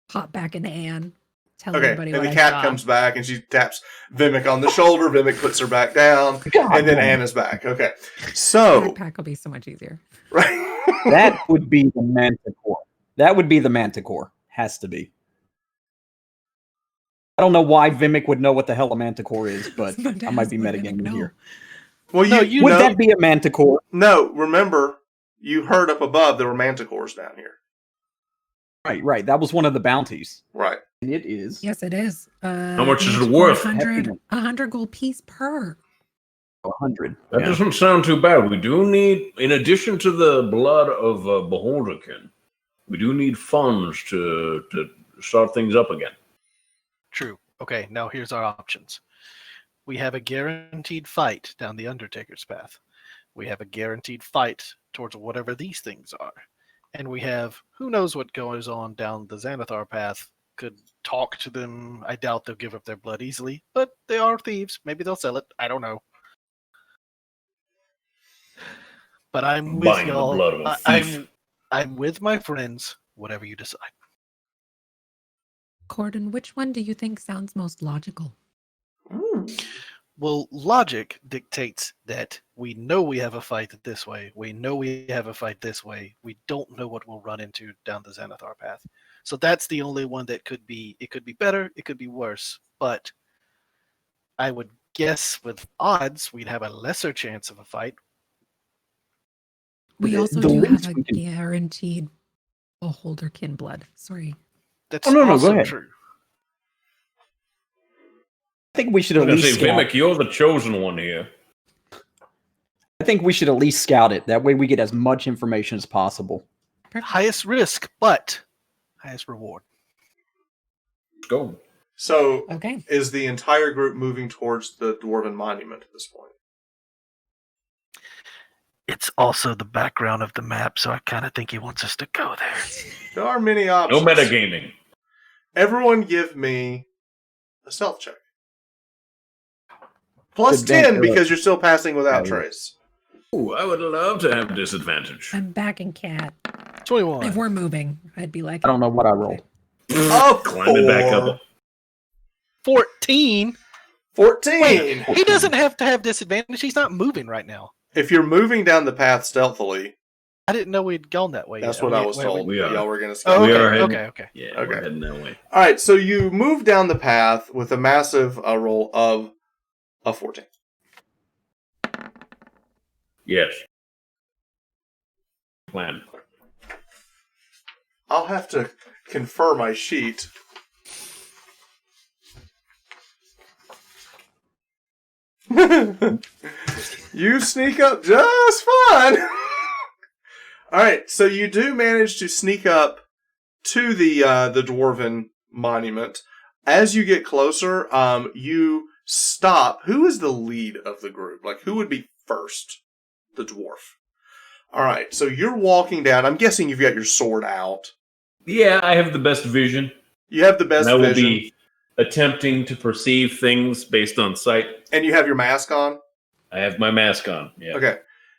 pop back into Anne, tell Okay, everybody and what the I cat saw. comes back, and she taps Vimic on the shoulder. Vimic puts her back down, and then Anna's back. Okay, so Backpack will be so much easier. right, That would be the Manticore. That would be the Manticore. Has to be. I don't know why Vimic would know what the hell a Manticore is, but I might be metagaming here. Well, No, Would that be a Manticore? No, remember, you heard up above there were manticores down here. Right. That was one of the bounties. Right. And it is. Yes, it is. How much is it worth? 100 gold piece per. 100. That doesn't sound too bad. We do need, in addition to the blood of Beholderkin, we do need funds to start things up again. True. Okay, now here's our options. We have a guaranteed fight down the Undertaker's path. We have a guaranteed fight towards whatever these things are. And we have, who knows what goes on down the Xanathar path. Could talk to them. I doubt they'll give up their blood easily, but they are thieves. Maybe they'll sell it. I don't know. But I'm with Buying y'all. the blood of a thief. I'm with my friends, whatever you decide. Corden, which one do you think sounds most logical? Well, logic dictates that we know we have a fight this way. We know we have a fight this way. We don't know what we'll run into down the Xanathar path. So that's the only one that could be, it could be better, it could be worse. But I would guess with odds, we'd have a lesser chance of a fight. We also the do least have a we can- guaranteed Beholderkin blood. Sorry. That's no, go also ahead. true. I think we should I'm at going to least say, scout. Vimic, you're the chosen one here. I think we should at least scout it. That way we get as much information as possible. Highest risk, but highest reward. Let's go. So, Okay. is the entire group moving towards the dwarven monument at this point? It's also the background of the map, so I kind of think he wants us to go there. There are many No options. metagaming. Everyone give me a stealth check. Plus Advantage- 10 because you're still passing without Yeah. trace. Ooh, I would love to have disadvantage. I'm backing cat. 21. If we're moving, I'd be like, I don't know what I rolled. Climbing back up. 14? 14! Wait, he doesn't have to have disadvantage. He's not moving right now. If you're moving down the path stealthily, I didn't know we'd gone that way. that's yet. what I was Wait, told. we are. Y'all were going to Oh, scout. We okay, are heading- okay. Yeah, Okay. we're heading that way. All right, so you move down the path with a massive roll of a 14. Yes. Plan. I'll have to confer my sheet. You sneak up just fine. All right, so you do manage to sneak up to the dwarven monument. As you get closer, you stop. Who is the lead of the group? Like, who would be first? The dwarf. All right, so you're walking down. I'm guessing you've got your sword out. Yeah, I have the best vision. You have the best and I will vision. be attempting to perceive things based on sight. And you have your mask on? I have my mask on, yeah. Okay.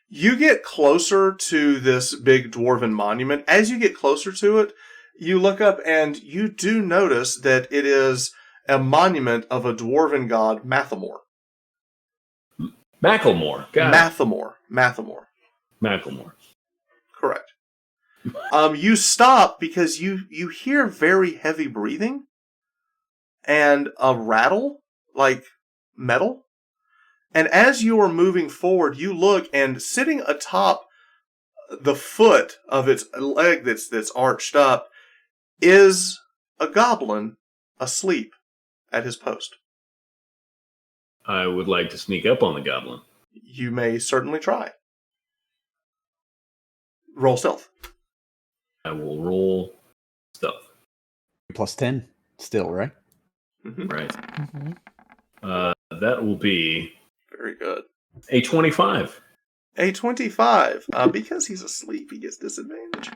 You get closer to this big dwarven monument. As you get closer to it, you look up and you do notice that it is a monument of a dwarven god, Mathamor. Macklemore. Mathamor. Macklemore. Correct. You stop because you hear very heavy breathing and a rattle, like metal. And as you are moving forward, you look, and sitting atop the foot of its leg that's arched up is a goblin asleep at his post. I would like to sneak up on the goblin. You may certainly try. Roll stealth. I will roll stealth. Plus 10 still, right? Mm-hmm. Right. Mm-hmm. That will be Very good. a 25. A 25. Because he's asleep, he gets disadvantage.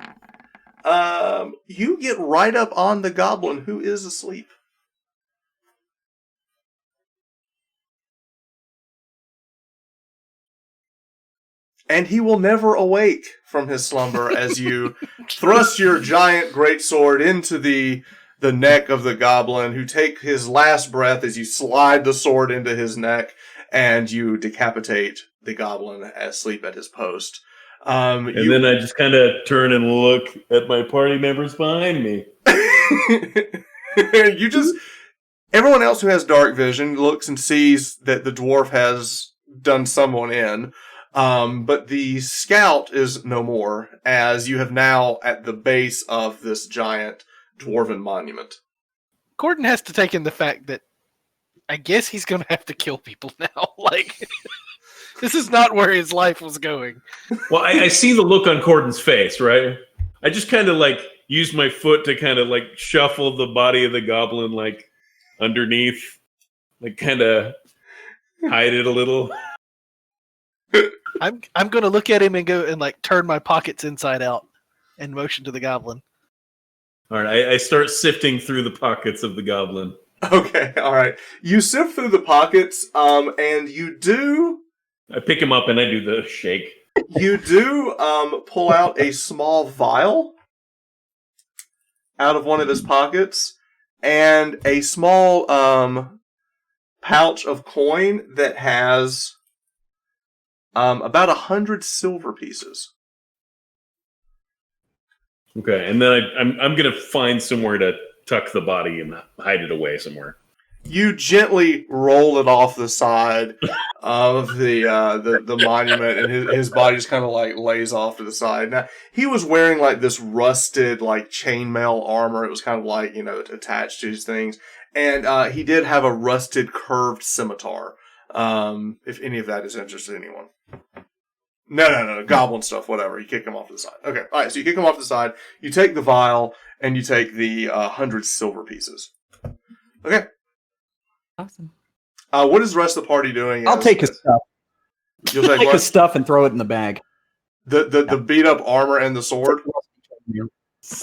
You get right up on the goblin who is asleep. And he will never awake from his slumber as you thrust your giant greatsword into the neck of the goblin, who take his last breath as you slide the sword into his neck, and you decapitate the goblin asleep at his post. And then I just kind of turn and look at my party members behind me. Everyone else who has dark vision looks and sees that the dwarf has done someone in. But the scout is no more, as you have now at the base of this giant dwarven monument. Gordon has to take in the fact that I guess he's going to have to kill people now. Like, this is not where his life was going. Well, I see the look on Cordon's face, right? I just kind of like use my foot to kind of like shuffle the body of the goblin like underneath, like kind of hide it a little. I'm going to look at him and go and like turn my pockets inside out and motion to the goblin. All right, I start sifting through the pockets of the goblin. Okay, all right. You sift through the pockets, and you do. I pick him up and I do the shake. You do pull out a small vial out of one of his pockets, and a small pouch of coin that has about 100 silver pieces. Okay, and then I'm gonna find somewhere to tuck the body and hide it away somewhere. You gently roll it off the side of the monument, and his body just kind of like lays off to the side. Now, he was wearing like this rusted like chainmail armor. It was kind of like, attached to his things, and he did have a rusted curved scimitar. If any of that is interested in anyone. No, goblin stuff, whatever. You kick him off to the side. Okay, all right. So you kick him off to the side. You take the vial and you take the 100 silver pieces. Okay. Awesome. What is the rest of the party doing? I'll take his stuff. You'll take Take what? his stuff and throw it in the bag. The beat up armor and the sword. All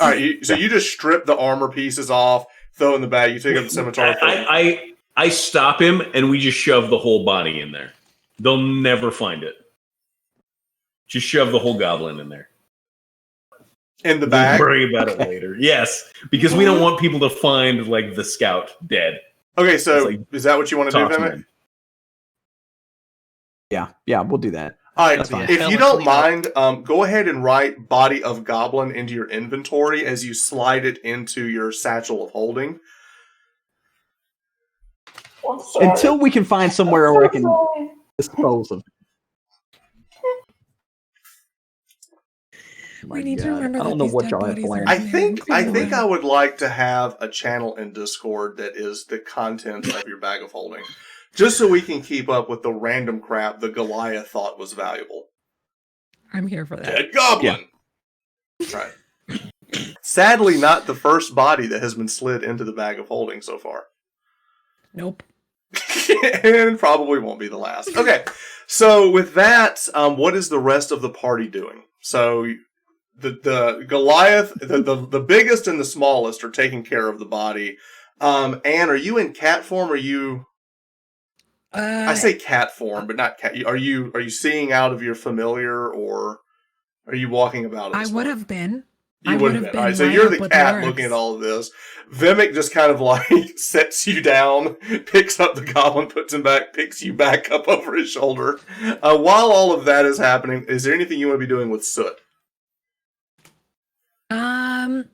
right. So you just strip the armor pieces off, throw it in the bag. You take up the scimitar. I stop him and we just shove the whole body in there. They'll never find it. Just shove the whole goblin in there. In the bag? We'll worry about it later. Yes, because we don't want people to find like the scout dead. Okay, so like, is that what you want to do, Vimic? Yeah, we'll do that. All right, That's fine. if you don't mind, go ahead and write body of goblin into your inventory as you slide it into your satchel of holding. Until we can find somewhere where I can dispose of it. We need to remember I that don't know these what dead y'all have bodies planned. are I think very I would like to have a channel in Discord that is the content of your bag of holding. Just so we can keep up with the random crap the Goliath thought was valuable. I'm here for that. Dead goblin! Right. Sadly, not the first body that has been slid into the bag of holding so far. Nope. And probably won't be the last. Okay, so with that, what is the rest of the party doing? So the Goliath, the biggest and the smallest are taking care of the body. Anne, are you in cat form? Or are you? I say cat form, but not cat. Are you seeing out of your familiar, or are you walking about? I would have been. You would have been. All right, so you're the cat looking at all of this. Vimic just kind of like sets you down, picks up the goblin, puts him back, picks you back up over his shoulder. While all of that is happening, is there anything you want to be doing with Soot?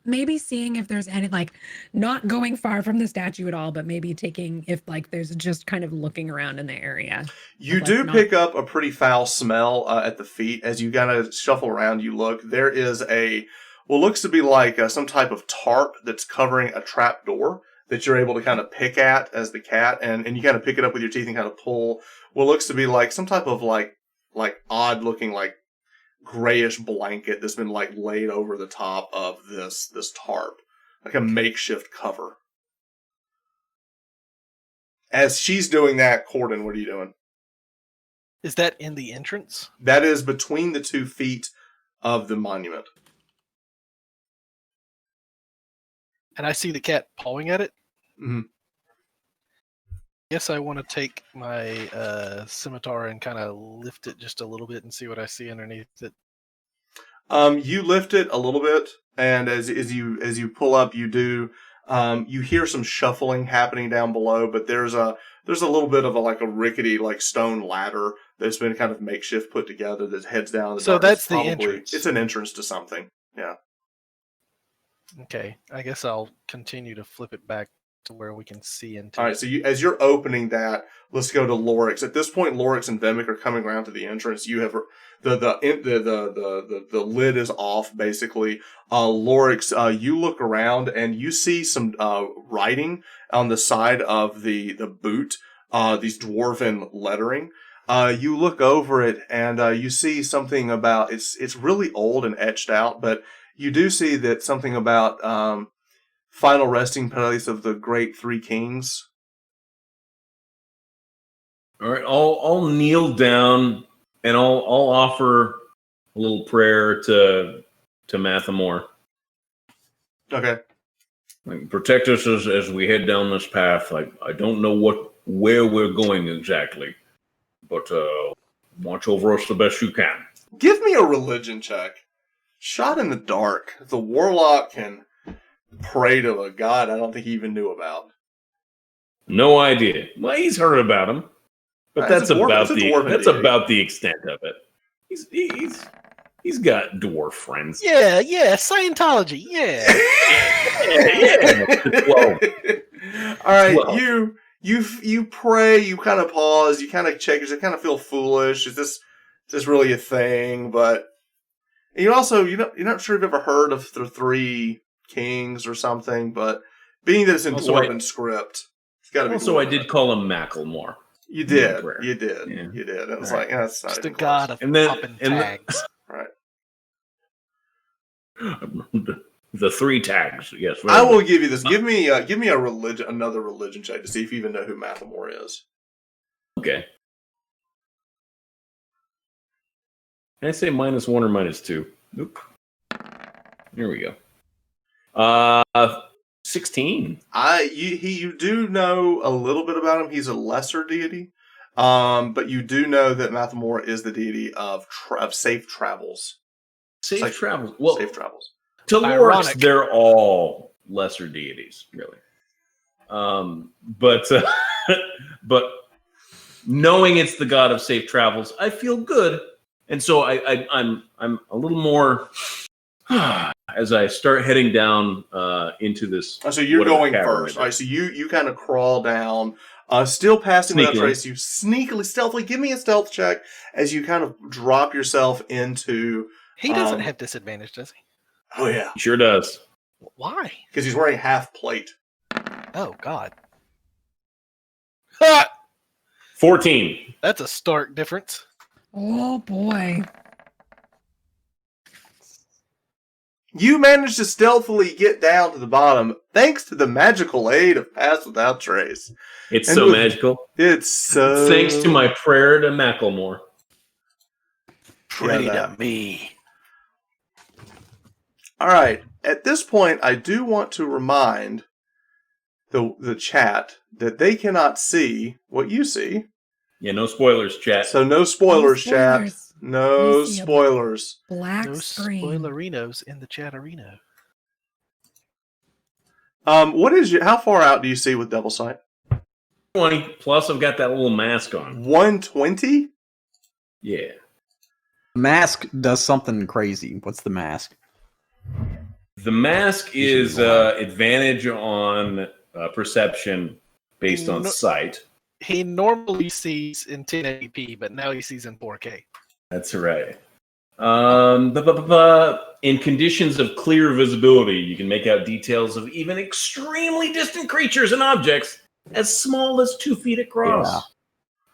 Maybe seeing if there's any, like, not going far from the statue at all, but maybe taking, if like there's just kind of looking around in the area. You do pick up a pretty foul smell at the feet as you kind of shuffle around. You look. There is what looks to be like some type of tarp that's covering a trap door that you're able to kind of pick at as the cat, and you kind of pick it up with your teeth and kind of pull what looks to be like some type of like odd looking like grayish blanket that's been like laid over the top of this tarp, like a makeshift cover. As she's doing that, Corden, what are you doing? Is that in the entrance? That is between the 2 feet of the monument. And I see the cat pawing at it? Mm-hmm. Guess I want to take my scimitar and kind of lift it just a little bit and see what I see underneath it. You lift it a little bit, and as you pull up, you do. You hear some shuffling happening down below, but there's a little bit of a rickety stone ladder that's been kind of makeshift put together that heads down. So that's the entrance. It's an entrance to something. Yeah. Okay, I guess I'll continue to flip it back to where we can see into. All right, so as you're opening that, let's go to Lorix. At this point, Lorix and Vimic are coming around to the entrance. You have the lid is off basically. Lorix, you look around and you see some writing on the side of the boot. These dwarven lettering. You look over it and you see something about it's really old and etched out, but you do see that something about final resting place of the great 3 kings. All right, I'll kneel down and I'll offer a little prayer to Mathamore. Okay. Protect us as we head down this path. I don't know where we're going exactly, but watch over us the best you can. Give me a religion check. Shot in the dark. The warlock can pray to a god I don't think he even knew about. No idea. Well, he's heard about him, but that's about the extent of it. He's got dwarf friends. Yeah, Scientology. Yeah. Yeah. All right, 12. You pray. You kind of pause. You kind of check. You kind of feel foolish. Is this really a thing? But you also you're not sure if you've ever heard of the 3 kings or something. But being that it's in dwarven script, it's got to be. Also, I did call him Macklemore. You did. You did. Yeah. You did. It was that's not just even the god of popping tags. Right. The 3 tags. Yes. I will give you this. Give me another religion check to see if you even know who Mathamore is. Okay. Can I say -1 or -2? Nope. Here we go. 16. You do know a little bit about him. He's a lesser deity, but you do know that Mathamore is the deity of safe travels. Safe travels. Well, safe travels. To Lorix, they're all lesser deities, really. But knowing it's the god of safe travels, I feel good, and so I'm a little more as I start heading down into this. So you're going first. All right, so you kind of crawl down, still passing that trace. You sneakily, stealthily, give me a stealth check as you kind of drop yourself into. He doesn't have disadvantage, does he? Oh yeah, he sure does. Why? Because he's wearing half plate. Oh God. 14. That's a stark difference. Oh boy. You managed to stealthily get down to the bottom thanks to the magical aid of Pass Without Trace. It's And so with- magical. It's so... Thanks to my prayer to Macklemore. Pray Yeah, to me. All right. At this point, I do want to remind the chat that they cannot see what you see. Yeah, no spoilers, chat. So no spoilers, chat. spoilers. No We see a spoilers. Black No screen. spoilerinos in the chat-arena. What is how far out do you see with Devil Sight? 20. Plus, I've got that little mask on. 120? Yeah. Mask does something crazy. What's the mask? The mask is advantage on perception based on sight. He normally sees in 1080p, but now he sees in 4K. That's right. In conditions of clear visibility, you can make out details of even extremely distant creatures and objects as small as 2 feet across. Yeah.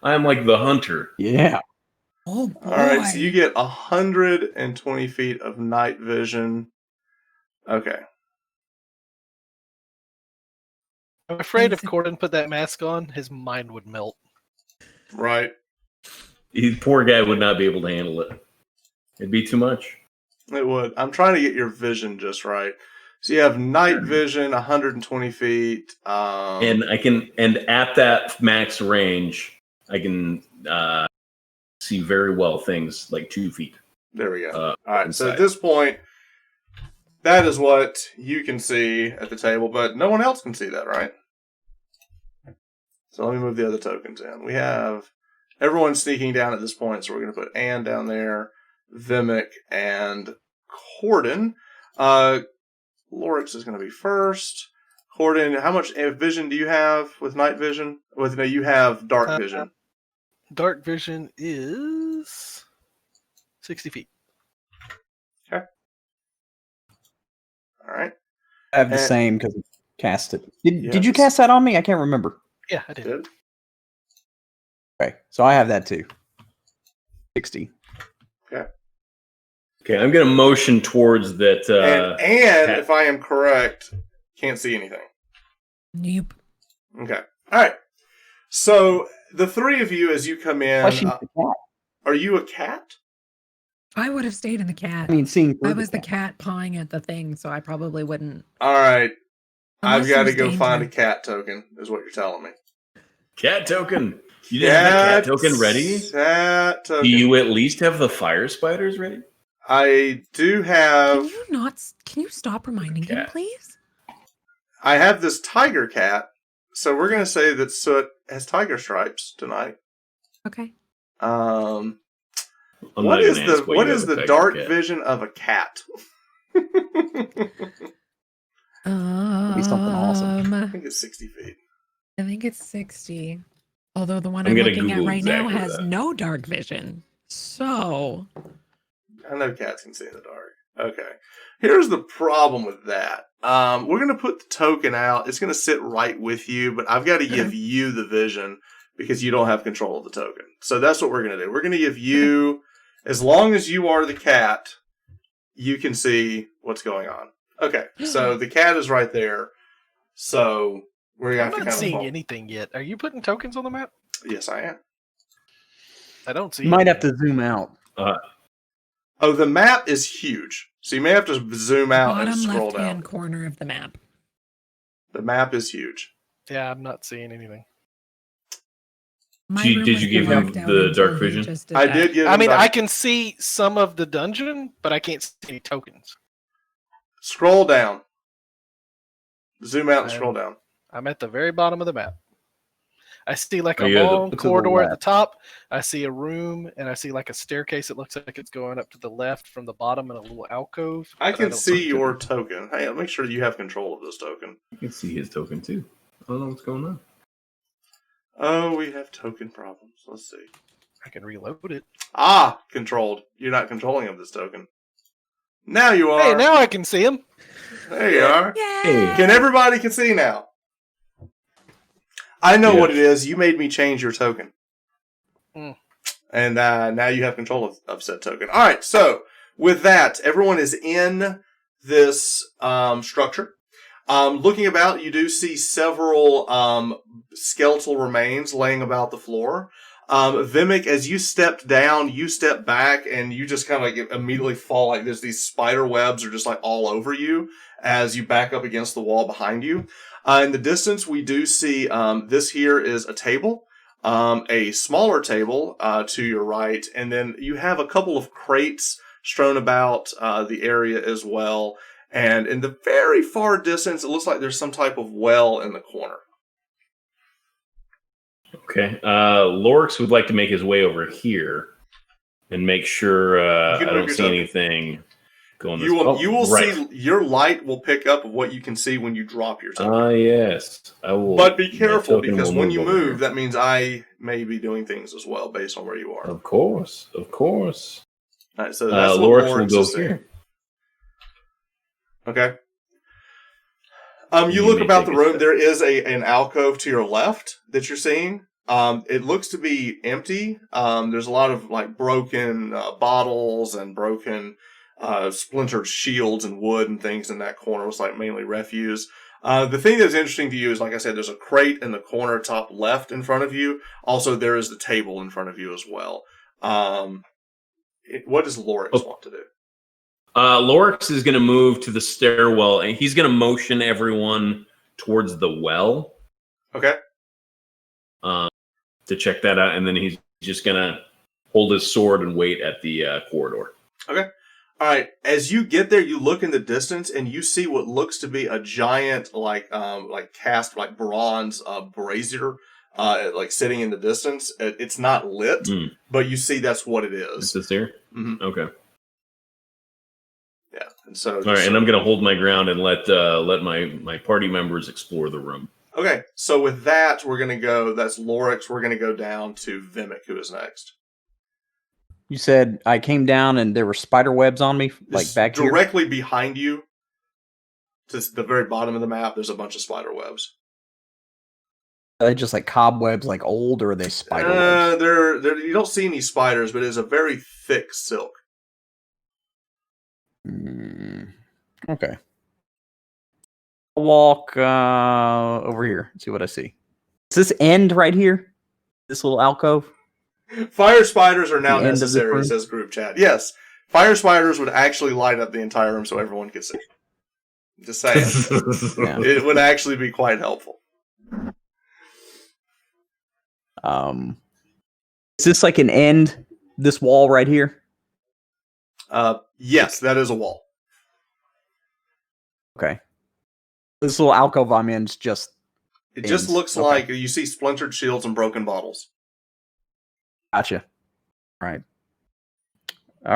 I'm like the hunter. Yeah. Oh boy. All right, so you get 120 feet of night vision. Okay. I'm afraid if Amazing. Corden put that mask on, his mind would melt. Right. Poor guy would not be able to handle it. It'd be too much. It would. I'm trying to get your vision just right. So you have night vision, 120 feet. And at that max range, I can see very well things like 2 feet. There we go. All right. So inside. at this point, that is what you can see at the table, but no one else can see that, right? So let me move the other tokens in. We have everyone sneaking down at this point, so we're going to put Anne down there, Vimic, and Corden. Lorix is going to be first. Corden, how much vision do you have with night vision? You have dark vision. Dark vision is 60 feet. Okay. All right. I have the And- same because I cast it. Did Yeah, you it's- cast that on me? I can't remember. Yeah, I did. Good. Okay, so I have that too. 60. Okay, I'm going to motion towards that. And if I am correct, can't see anything. Nope. Okay. All right. So the three of you, as you come in, Why she's the cat? are you a cat? I would have stayed in the cat. I mean, seeing through I was the cat pawing at the thing, so I probably wouldn't. All right. I've Unless got to there's go find a danger. cat token, is what you're telling me. cat token. You didn't have the cat token ready? Cat token. Do you at least have the fire spiders ready? I do have. Can you not? Can you stop reminding him, Cat. please? I have this tiger cat. So we're going to say that Soot has tiger stripes tonight. Okay. I'm What not is gonna ask why what you is have a the tiger dark cat. vision of a cat? be something awesome. I think it's 60 feet. I think it's 60. Although the one I'm I'm gonna looking at Google right now exactly has that. no dark vision. So I know cats can see in the dark. Okay. Here's the problem with that. We're going to put the token out. It's going to sit right with you, but I've got to give you the vision because you don't have control of the token. So that's what we're going to do. We're going to give you, as long as you are the cat, you can see what's going on. Okay. So the cat is right there. So we're going I'm to have to not kind seeing of. anything yet. Are you putting tokens on the map? Yes, I am. I don't see. You might have anything. to zoom out. Oh, the map is huge. So you may have to zoom out and bottom scroll left-hand down. corner of the map. The map is huge. Yeah, I'm not seeing anything. My Did you- room did was you give him blacked out the until dark he vision? just I that. did give I him mean, dark- I can see some of the dungeon, but I can't see any tokens. Scroll down. Zoom out and scroll down. I'm at the very bottom of the map. I see like Oh, a yeah, the- long to the corridor at the left. top. I see a room, and I see like a staircase. It looks like it's going up to the left from the bottom in a little alcove. I but can don't see your token. Hey, I'll make sure you have control of this token. You can see his token too. I don't know what's going on. Oh, we have token problems. Let's see. I can reload it. Ah, controlled. You're not controlling of this token. Now you are. Hey, now I can see him. There you are. Yay! Can everybody can see now? I know what it Yes. is. You made me change your token. And now you have control of said token. All right, so with that, everyone is in this structure. Looking about, you do see several skeletal remains laying about the floor. Vimic, as you stepped down, you step back, and you just kind of like immediately fall. Like there's these spider webs are just like all over you as you back up against the wall behind you. In the distance, we do see this here is a table, a smaller table to your right, and then you have a couple of crates strewn about the area as well. And in the very far distance, it looks like there's some type of well in the corner. Okay. Lorix would like to make his way over here and make sure I don't see anything going this way. You will see, your light will pick up of what you can see when you drop your token. Yes. I will. But be careful, because when you move, that means I may be doing things as well based on where you are. Of course. All right, so that's Lorix will go here. Okay. You look about the room. There is an alcove to your left that you're seeing. It looks to be empty. There's a lot of like broken bottles and broken splintered shields and wood and things in that corner. It's like mainly refuse. The thing that's interesting to you is, like I said, there's a crate in the corner top left in front of you. Also, there is the table in front of you as well. What does Lorix want to do? Lorix is going to move to the stairwell, and he's going to motion everyone towards the well. Okay. To check that out, and then he's just going to hold his sword and wait at the corridor. Okay. All right. As you get there, you look in the distance, and you see what looks to be a giant, like cast like bronze brazier, like sitting in the distance. It's not lit, but you see that's what it is. Is this here? Mm-hmm. Okay. Yeah, and so all right, and I'm going to hold my ground and let my party members explore the room. Okay, so with that, we're going to go. That's Lorix. We're going to go down to Vimic, who is next. You said I came down and there were spider webs on me, like back here? Directly behind you, to the very bottom of the map, there's a bunch of spider webs. Are they just like cobwebs, like old, or are they spider webs? You don't see any spiders, but it's a very thick silk. Okay. I'll walk over here and see what I see. Does this end right here? This little alcove? Fire spiders are now necessary, says group chat. Yes, fire spiders would actually light up the entire room so everyone could see. Just saying. Yeah. It would actually be quite helpful. Is this like an end, this wall right here? Yes, that is a wall. Okay. This little alcove I'm in is just... It just looks like you see splintered shields and broken bottles. Gotcha. All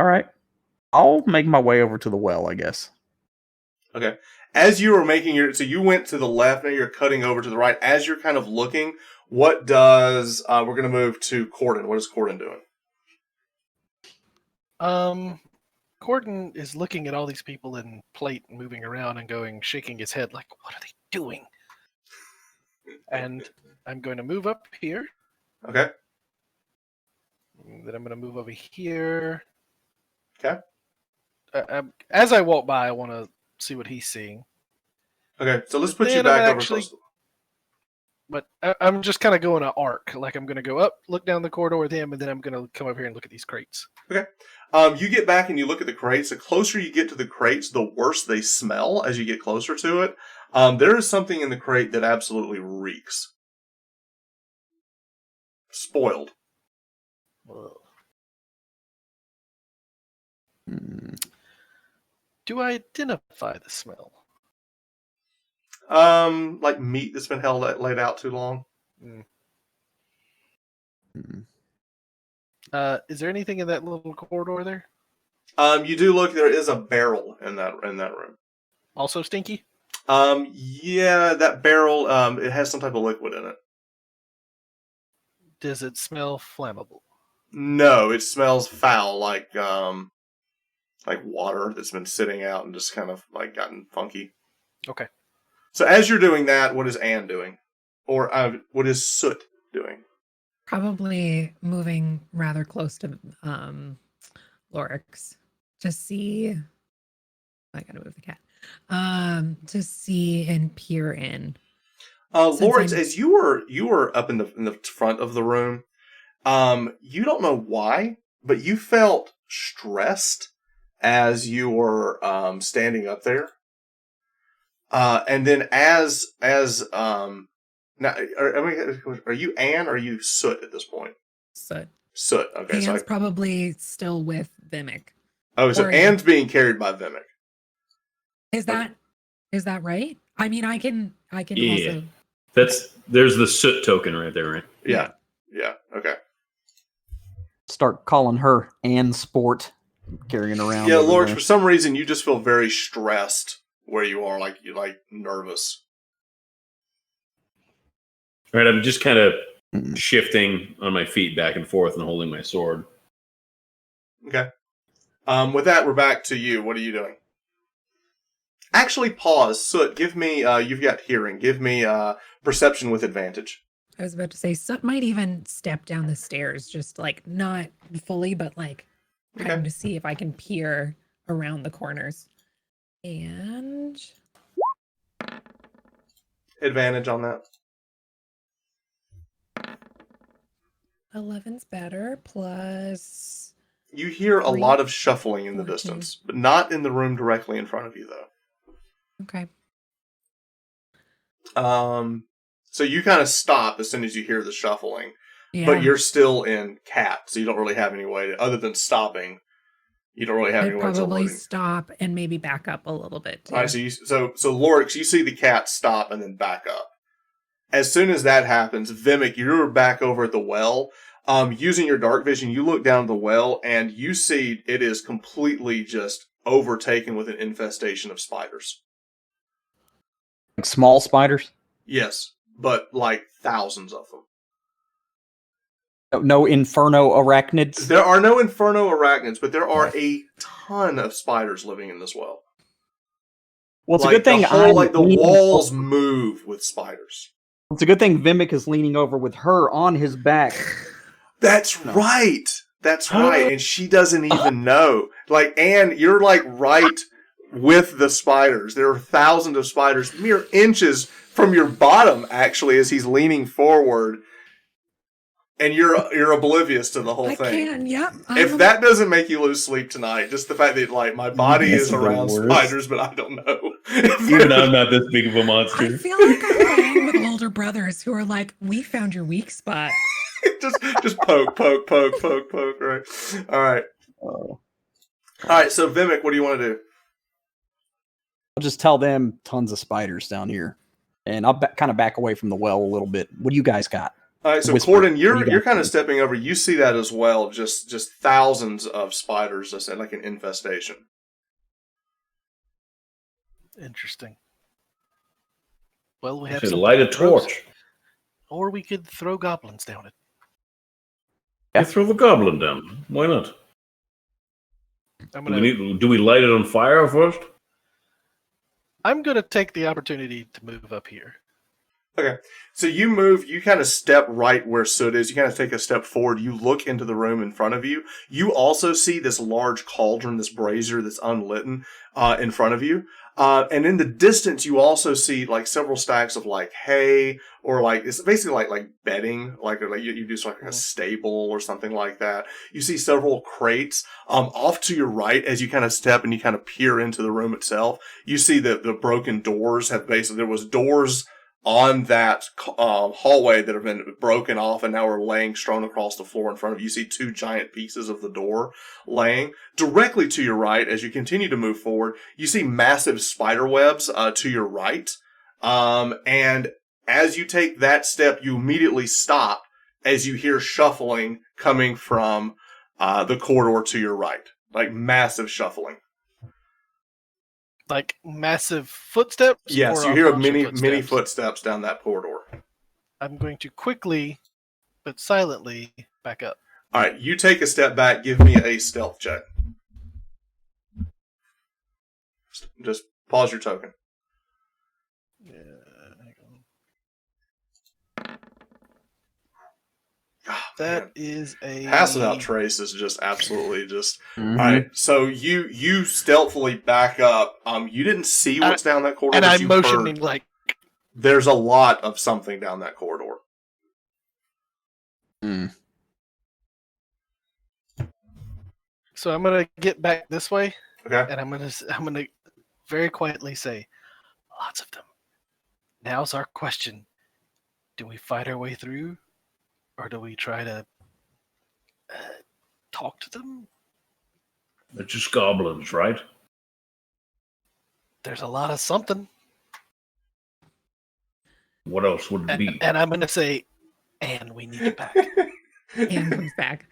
right. I'll make my way over to the well, I guess. Okay. As you were making so you went to the left, now you're cutting over to the right. As you're kind of looking, what does, we're going to move to Corden. What is Corden doing? Corden is looking at all these people in plate moving around and shaking his head like, what are they doing? And I'm going to move up here. Okay. And then I'm going to move over here. Okay. As I walk by, I want to see what he's seeing. Okay, so let's put you back over close. But I'm just kind of going an arc. Like I'm going to go up, look down the corridor with him, and then I'm going to come over here and look at these crates. Okay. You get back and you look at the crates. The closer you get to the crates, the worse they smell as you get closer to it. There is something in the crate that absolutely reeks. Spoiled. Do I identify the smell? Like meat that's been laid out too long. Is there anything in that little corridor there? You do look. There is a barrel in that room. Also stinky? Yeah, that barrel. It has some type of liquid in it. Does it smell flammable? No, it smells foul, like water that's been sitting out and just kind of like gotten funky. Okay. So as you're doing that, what is Anne doing? Or what is Soot doing? Probably moving rather close to Lorix to see. I gotta move the cat. To see and peer in. Lawrence, as you were up in the front of the room, you don't know why, but you felt stressed as you were standing up there. And then now, are you Anne or are you Soot at this point? Soot. Soot. Okay, Anne's probably still with Vimic. Oh, so Anne's being carried by Vimic. Is that right? I mean, I can Yeah. also. There's the Soot token right there, right? Yeah. Okay. Start calling her Ann Sport, carrying around. Yeah, Lord, for some reason you just feel very stressed where you are, like you're like nervous. All right, I'm just kind of shifting on my feet back and forth and holding my sword. Okay. With that, we're back to you. What are you doing? Actually, pause. Soot, give me, you've got hearing. Give me perception with advantage. I was about to say, Soot might even step down the stairs, just like not fully, but like trying to see if I can peer around the corners. And advantage on that. 11's better, plus... You hear a lot of shuffling in the distance, but not in the room directly in front of you, though. Okay. So you kind of stop as soon as you hear the shuffling, Yeah. but you're still in cat, so you don't really have any way to, other than stopping. You don't really have any way to probably stop and maybe back up a little bit too. All right, so Lorix, you see the cat stop and then back up. As soon as that happens, Vimic, you're back over at the well. Using your dark vision, you look down the well and you see it is completely just overtaken with an infestation of spiders. Like small spiders? Yes, but like thousands of them. No inferno arachnids? There are no inferno arachnids, but there are a ton of spiders living in this well. Well, it's a good thing the walls move with spiders. It's a good thing Vimic is leaning over with her on his back. That's right. That's right. And she doesn't even know. Like, Anne, you're like right with the spiders. There are thousands of spiders, mere inches from your bottom, actually, as he's leaning forward. And you're oblivious to the whole thing. Yep. If that doesn't make you lose sleep tonight, just the fact that like my body is around spiders, but I don't know. Even I'm not this big of a monster. I feel like I'm playing with older brothers who are like, "We found your weak spot." just poke, right? All right. All right, so Vimic, what do you want to do? I'll just tell them tons of spiders down here. And I'll kind of back away from the well a little bit. What do you guys got? All right, so Corden, you're kind of stepping over. You see that as well, just thousands of spiders, just like an infestation. Interesting. Well, we have to light a torch. Or we could throw goblins down it. Yeah, throw the goblin down. Why not? Do we light it on fire first? I'm going to take the opportunity to move up here. Okay, so you move, you kind of step right where Soot is. You kind of take a step forward. You look into the room in front of you. You also see this large cauldron, this brazier that's unlit in front of you. And in the distance, you also see like several stacks of like hay or like, it's basically like bedding, like you do like a stable or something like that. You see several crates. Off to your right, as you kind of step and you kind of peer into the room itself, you see that the broken doors have there was doors on that hallway that have been broken off and now are laying strewn across the floor in front of you. You see two giant pieces of the door laying. Directly to your right, as you continue to move forward, you see massive spider webs to your right. And as you take that step, you immediately stop as you hear shuffling coming from the corridor to your right. Like massive shuffling. Like massive footsteps? Yes, you hear many footsteps down that corridor. I'm going to quickly, but silently, back up. All right, you take a step back. Give me a stealth check. Just pause your token. Yeah, hang on. That is a Pass without trace is just absolutely just. Mhm. All right, so you stealthily back up. You didn't see what's down that corridor, and but I'm you motioning heard like there's a lot of something down that corridor. Mm. so. I'm gonna get back this way, Okay. and I'm gonna very quietly say, "Lots of them." Now's our question: do we fight our way through, or do we try to talk to them? They're just goblins, right? There's a lot of something, What else would it be? and I'm gonna say, "And we need you back." Anne comes back.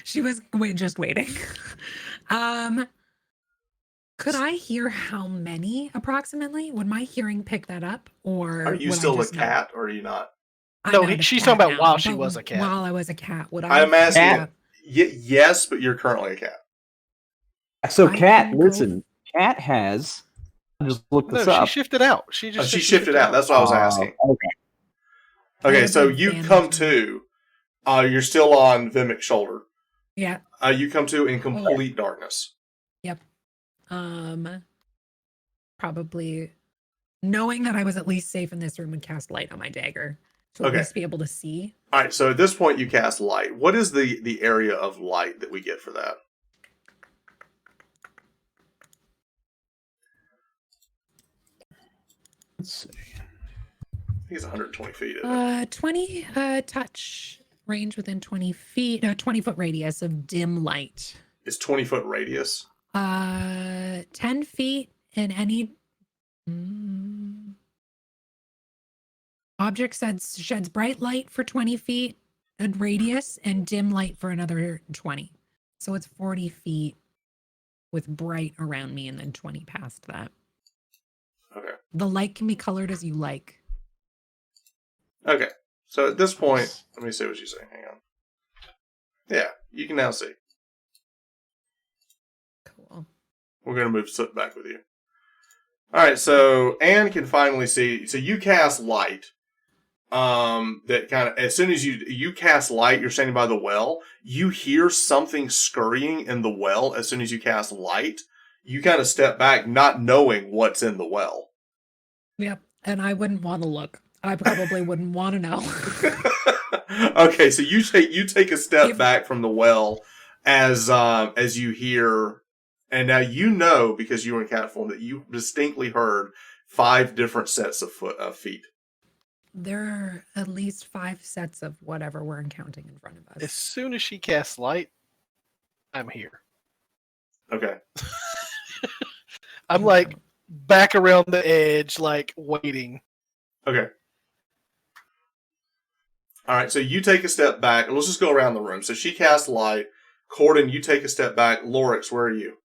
She was just waiting. Could I hear how many approximately? Would my hearing pick that up, or Are you would I still a just know? cat, or are you not? I'm No, not a she's cat talking about now, while she but was a cat. While I was a cat, would I'm I? asking. Cat. Yes, but you're currently a cat. So, I Cat, can go listen. Cat has. I just looked No, this she up. shifted out. She Oh, just she said shifted out. That's what I was asking. Okay. I Okay, have so the you bandage come on. to. You're still on Vimic's shoulder. Yeah. You come to in complete darkness. Yep. Probably knowing that I was at least safe in this room would cast light on my dagger to at Okay. least be able to see. All right, so at this point you cast light. What is the area of light that we get for that? Let's see. I think it's 120 feet. Isn't it? 20 touch range within 20 feet, 20-foot radius of dim light. It's 20-foot radius. 10 feet in any mm, object sheds bright light for 20 feet in radius and dim light for another 20. So it's 40 feet with bright around me and then 20 past that. Okay. The light can be colored as you like. Okay. So at this point, let me see what you say. Hang on. Yeah, you can now see. Cool. We're going to move Soot back with you. All right, so Anne can finally see. So you cast light. That kind of, as soon as you cast light, you're standing by the well. You hear something scurrying in the well. As soon as you cast light, you kind of step back, not knowing what's in the well. Yep. And I wouldn't want to look. I probably wouldn't want to know. Okay, so you take a step back from the well as you hear, and now you know because you were in cat form that you distinctly heard 5 different sets of feet. There are at least 5 sets of whatever we're encountering in front of us. As soon as she casts light, I'm here. Okay. I'm like back around the edge, like waiting. Okay. All right, so you take a step back. Let's just go around the room. So she casts light. Corden, you take a step back. Lorix, where are you?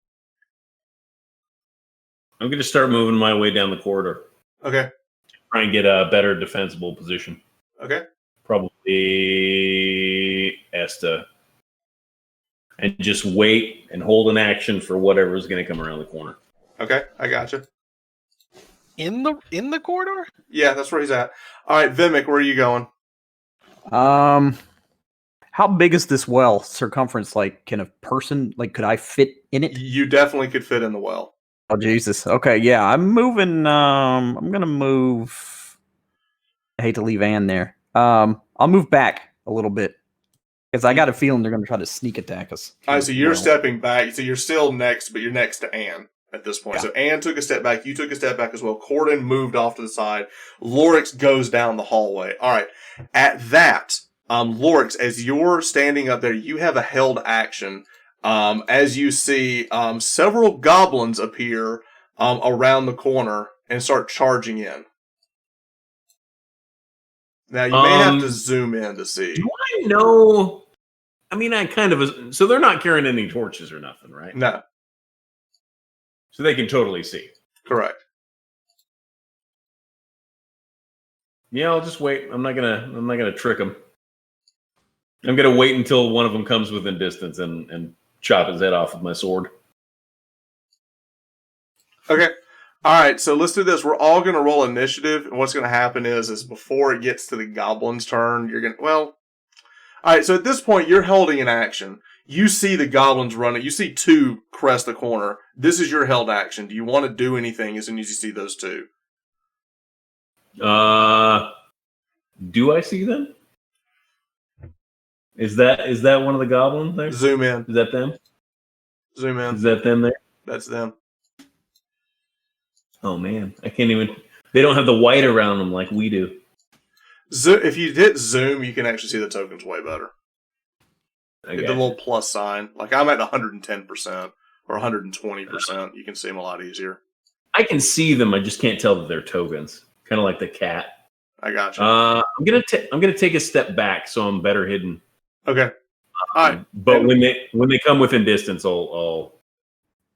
I'm going to start moving my way down the corridor. Okay. Try and get a better defensible position. Okay. Probably Esta. And just wait and hold an action for whatever is going to come around the corner. Okay, I gotcha. In the corridor? Yeah, that's where he's at. All right, Vimic, where are you going? How big is this well? Circumference, like, can a person, like, could I fit in it? You definitely could fit in the well. Oh, Jesus. Okay, yeah, I'm moving, I'm gonna move. I hate to leave Anne there. I'll move back a little bit. Because I got a feeling they're gonna try to sneak attack us. All right, so you're Well, stepping back. So you're still next, but you're next to Anne at this point. Yeah. So Anne took a step back. You took a step back as well. Corden moved off to the side. Lorix goes down the hallway. All right. At that, Lorix, as you're standing up there, you have a held action. As you see several goblins appear around the corner and start charging in. Now, you may have to zoom in to see. Do I know? I mean, I kind of. So they're not carrying any torches or nothing, right? No, So they can totally see. correct. Yeah, I'll just wait. I'm not gonna trick them. I'm gonna wait until one of them comes within distance and chop his head off with my sword. Okay. All right, so let's do this. We're all going to roll initiative, and what's going to happen is before it gets to the goblin's turn, you're going to, well, all All right, so at this point, you're holding an action. You see the goblins running. You see two crest the corner. This is your held action. Do you want to do anything as soon as you see those two? Do I see them? Is that one of the goblins there? Zoom in. Is that them? Zoom in. Is that them there? That's them. Oh man, I can't even. They don't have the white around them like we do. If you hit zoom, you can actually see the tokens way better. I The got little plus sign. Like I'm at 110% or 120%. You can see them a lot easier. I can see them. I just can't tell that they're tokens. Kind of like the cat. I got you. I'm gonna take a step back so I'm better hidden. Okay. All right. But when they come within distance, I'll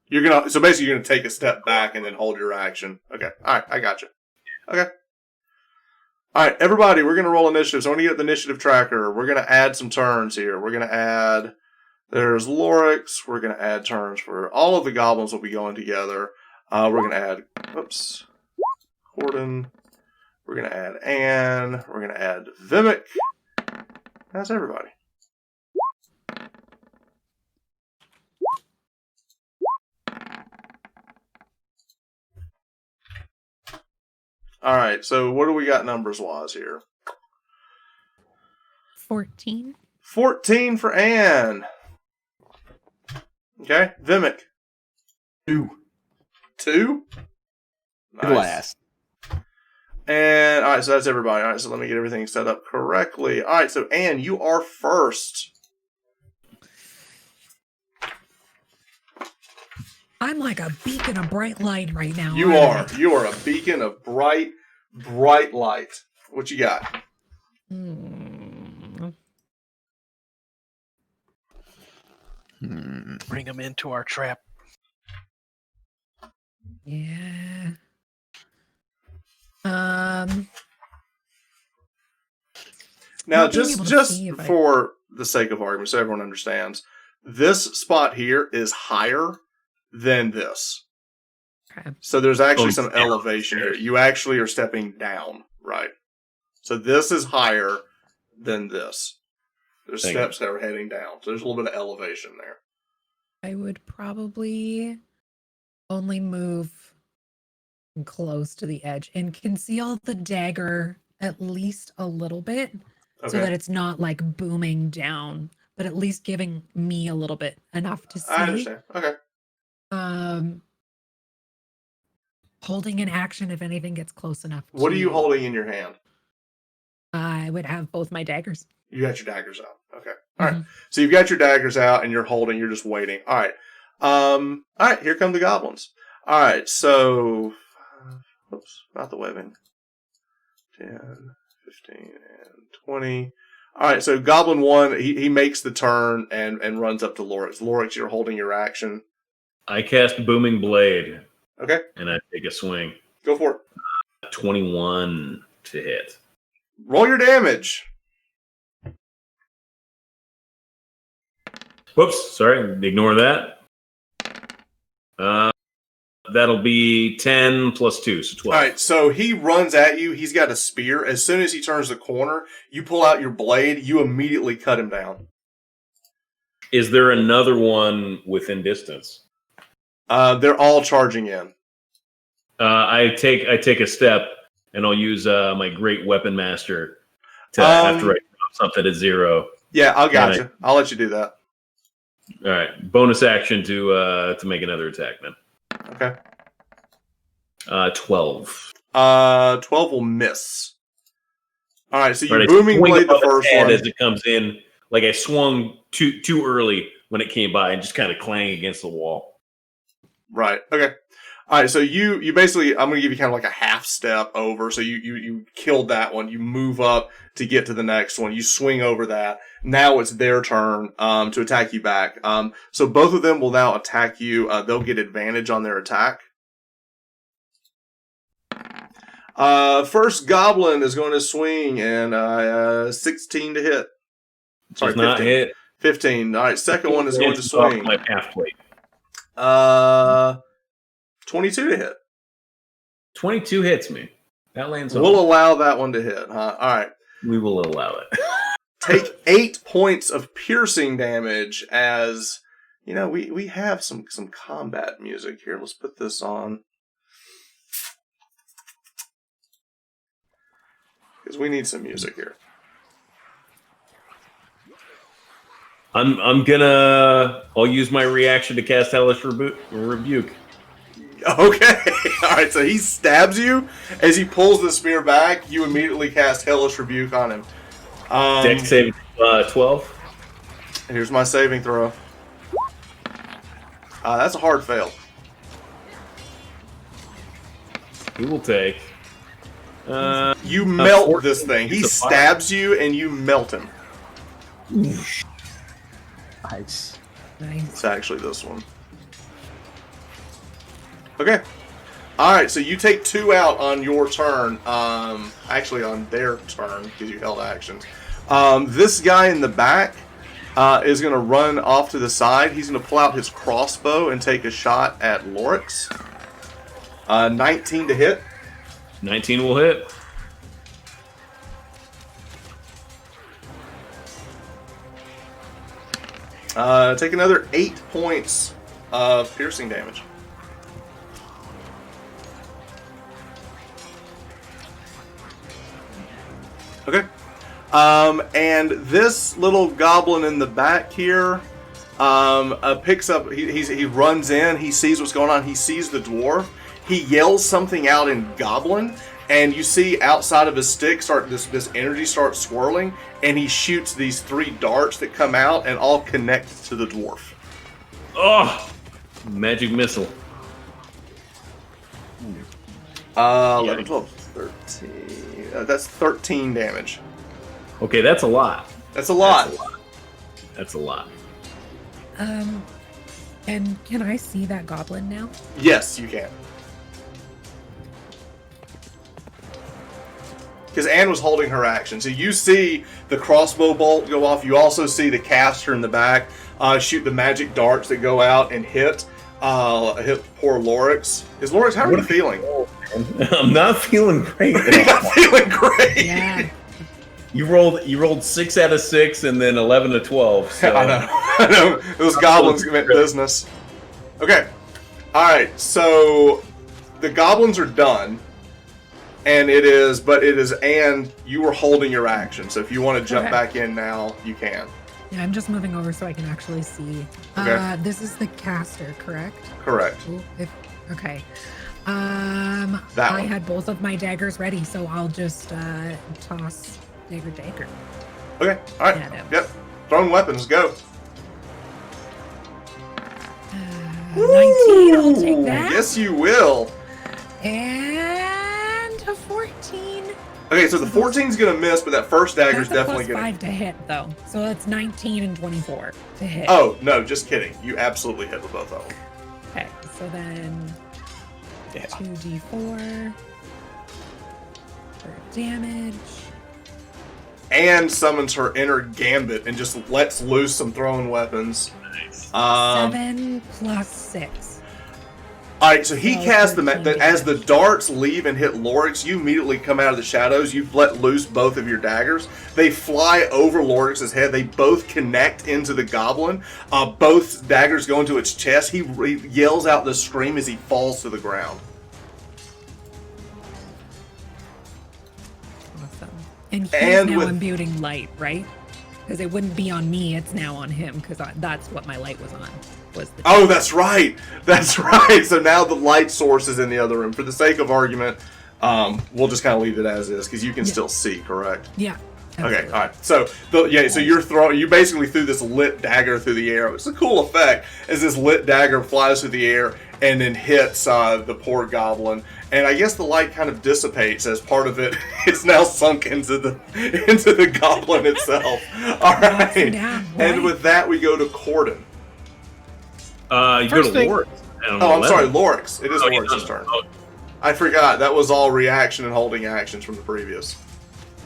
So basically you're gonna take a step back and then hold your action. Okay. All right. I got you. Okay. All right, everybody. We're gonna roll initiative. So I want to get the initiative tracker. We're gonna add some turns here. We're gonna add. There's Lorix. We're gonna add turns for all of the goblins. Will be going together. We're gonna add. Oops. Gordon. We're gonna add Anne. We're gonna add Vimic. That's everybody. All right, so what do we got numbers-wise here? 14. 14 for Anne. Okay, Vimic. 2. 2? Glass. And, all right, so that's everybody. All right, so let me get everything set up correctly. All right, so Anne, you are first. I'm like a beacon of bright light right now. You are. You are a beacon of bright, bright light. What you got? Bring them into our trap. Yeah. Now, Not being just able to see if for the sake of argument, so everyone understands, this spot here is higher than this. Okay. So there's actually some down. elevation here. You actually are stepping down, right? So this is higher than this. There's steps that are heading down. So there's a little bit of elevation there. I would probably only move close to the edge and conceal the dagger at least a little bit so that it's not like booming down, but at least giving me a little bit enough to see. I understand. Okay. Holding an action if anything gets close enough. What are you holding in your hand? I would have both my daggers. You got your daggers out. Okay. All right. So you've got your daggers out and you're holding, you're just waiting. All right. All right, here come the goblins. All right, so oops, not the webbing. 10, 15, and 20. All right, so Goblin 1, he makes the turn and runs up to Lorix. Lorix, you're holding your action. I cast Booming Blade. Okay. And I take a swing. Go for it. 21 to hit. Roll your damage. Whoops, sorry, ignore that. That'll be 10 plus 2, so 12. All right, so he runs at you. He's got a spear. As soon as he turns the corner, you pull out your blade. You immediately cut him down. Is there another one within distance? They're all charging in. I take a step, and I'll use my Great Weapon Master to after I drop something at 0. Yeah, I got you. I'll let you do that. All right, bonus action to make another attack, then. Okay. 12. 12 will miss. All right, so you booming blade the first one as it comes in. Like I swung too early when it came by and just kind of clang against the wall. Right. Okay. All right. So you basically, I'm going to give you kind of like a half step over. So you killed that one. You move up to get to the next one. You swing over that. Now it's their turn to attack you back. So both of them will now attack you. They'll get advantage on their attack. First goblin is going to swing and 16 to hit. Sorry, not hit. 15. All right. Second one is going to swing. My half plate. 22 to hit. 22 hits me. That lands on. We'll allow that one to hit, huh? All right. We will allow it. take 8 points of piercing damage as, you know, we have some combat music here. Let's put this on. Because we need some music here. I'll use my reaction to cast Hellish Rebuke. Okay. Alright, so he stabs you. As he pulls the spear back, you immediately cast Hellish Rebuke on him. Dex save 12. Here's my saving throw. That's a hard fail. He will take. You melt 14. this thing. He It's a fire. stabs you and you melt him. Nice. Nice. It's actually this one. Okay. Alright, so you take 2 out on your turn. Actually on their turn, because you held actions. This guy in the back is going to run off to the side. He's going to pull out his crossbow and take a shot at Lorix. 19 to hit. 19 will hit. Take another 8 points of piercing damage. Okay. And this little goblin in the back here picks up. He runs in. He sees what's going on. He sees the dwarf. He yells something out in Goblin, and you see outside of his stick this energy starts swirling, and he shoots these 3 darts that come out and all connect to the dwarf. Oh, magic missile. 11, 12, 13. That's 13 damage. Okay, that's a lot. That's a lot. That's a lot. And can I see that goblin now? Yes, you can. Because Anne was holding her action. So you see the crossbow bolt go off. You also see the caster in the back shoot the magic darts that go out and hit poor Lorix. Is Lorix, how are you feeling? I'm not feeling great. You're not feeling great. Yeah. You rolled 6 out of 6 and then 11 to 12. So. I know. Those goblins meant business. Okay. Alright, so the goblins are done. And and you were holding your action. So if you want to jump back in now, you can. Yeah, I'm just moving over so I can actually see. Okay. This is the caster, correct? Correct. Ooh, okay. That I one. had both of my daggers ready, so I'll just toss dagger. Okay. Alright. Yeah, no. Yep. Throwing weapons, go. 19, I'll take that. Yes, you will. And a 14. Okay, so the 14's gonna miss, but that first dagger's That's a definitely plus gonna. 5 to hit, though. So that's 19 and 24 to hit. Oh no, just kidding. You absolutely hit with both of them. Okay, so then Yeah. 2d4 for damage. Anne summons her inner gambit and just lets loose some thrown weapons. Nice. 7 plus 6. Alright, so he So casts 13 as the damage. darts leave and hit Lorix, you immediately come out of the shadows, you've let loose both of your daggers. They fly over Lorix's head, they both connect into the goblin. Both daggers go into its chest. He yells out the scream as he falls to the ground. Awesome. And he's And now with- imbuing light, right? Because it wouldn't be on me, it's now on him, because that's what my light was on. Was the Oh, that's right. That's right. So now the light source is in the other room. For the sake of argument, we'll just kind of leave it as is because you can still see, correct? Yeah. Okay, absolutely. all right. So you basically threw this lit dagger through the air. It's a cool effect as this lit dagger flies through the air and then hits the poor goblin. And I guess the light kind of dissipates as part of it. It's now sunk into the goblin itself. All Knocks him right. down, And right. with that, we go to Corden. You go First to thing- Lorix. Oh, I'm sorry, Lorix. It is Oh, Lorix's turn. Oh, I forgot. That was all reaction and holding actions from the previous.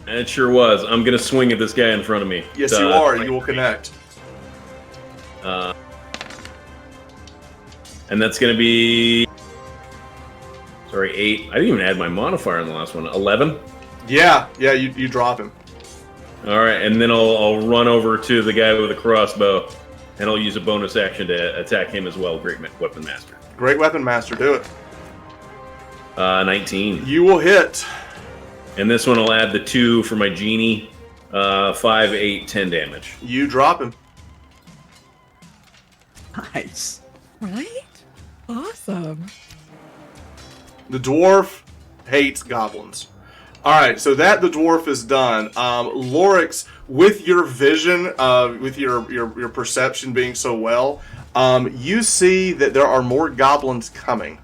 it sure was. I'm gonna swing at this guy in front of me. Yes, you are. You will connect. And that's gonna be 8. I didn't even add my modifier in the last one. 11. Yeah, you drop him. All right, and then I'll run over to the guy with the crossbow, and I'll use a bonus action to attack him as well. Great Weapon Master. Great Weapon Master, do it. 19. You will hit. And this one I'll add the 2 for my genie. 5, 8, 10 damage. You drop him. Nice. Right? Awesome. The dwarf hates goblins. All right, so that the dwarf is done. Lorix, with your vision, with your perception being so well, you see that there are more goblins coming.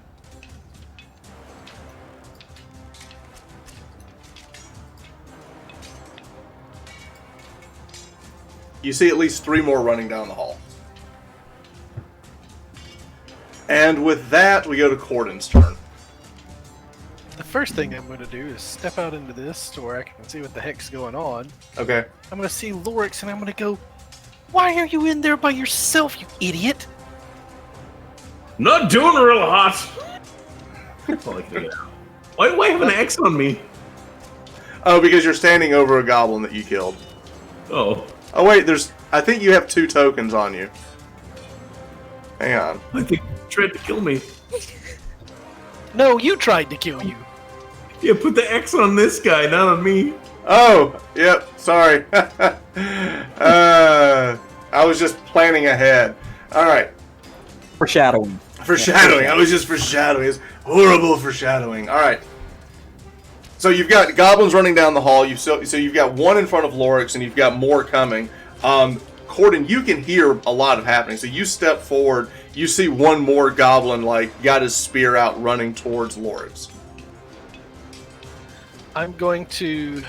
You see at least 3 more running down the hall. And with that, we go to Corden's turn. The first thing I'm going to do is step out into this so I can see what the heck's going on. Okay. I'm going to see Lorix and I'm going to go, "Why are you in there by yourself, you idiot?" Not doing real hot. Why do I have an X on me? Oh, because you're standing over a goblin that you killed. Oh. Oh wait, I think you have 2 tokens on you. Hang on. I think you tried to kill me. No, you tried to kill you. Yeah, put the X on this guy, not on me. Oh, yep, sorry. I was just planning ahead. Alright. Foreshadowing. Foreshadowing. I was just foreshadowing. It's horrible foreshadowing. Alright. So you've got goblins running down the hall. So you've got 1 in front of Lorix, and you've got more coming. Corden, you can hear a lot of happening. So you step forward. You see 1 more goblin, got his spear out, running towards Lorix. I'm going to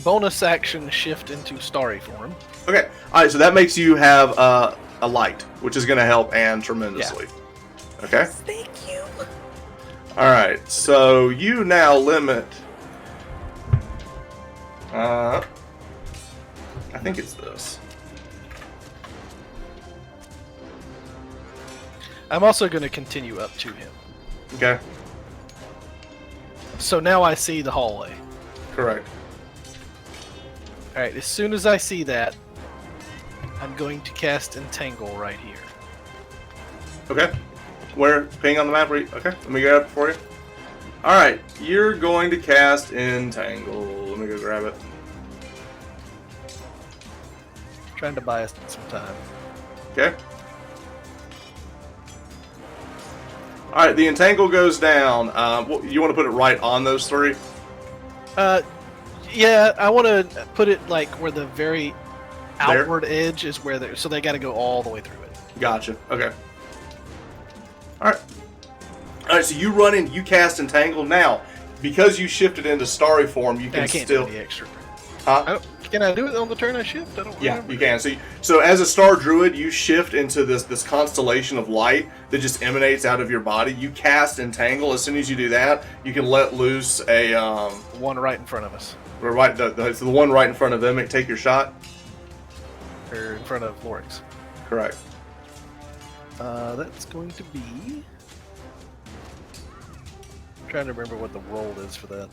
bonus action shift into starry form. Okay. All right. So that makes you have a light, which is going to help Anne tremendously. Yeah. Okay. Thank you. All right. So you now limit. I think it's this. I'm also going to continue up to him. Okay. So now I see the hallway. Correct. Alright, as soon as I see that, I'm going to cast Entangle right here. Okay. Where? Ping on the map? Okay. Let me grab it for you. All right. You're going to cast Entangle. Let me go grab it. Trying to buy us some time. Okay. All right. The Entangle goes down. You want to put it right on those 3? Yeah, I want to put it where the very outward edge is where so they got to go all the way through it. Gotcha. Okay. All right. All right. So you run in. You cast Entangle now. Because you shifted into starry form, you can I can't still. do any extra. Huh? Can I do it on the turn I shift? I don't remember. You can. So as a star druid, you shift into this constellation of light that just emanates out of your body. You cast Entangle. As soon as you do that, you can let loose a one right in front of us. Right, the one right in front of them. Take your shot. Or in front of Lorix. Correct. That's going to be. I'm trying to remember what the roll is for that.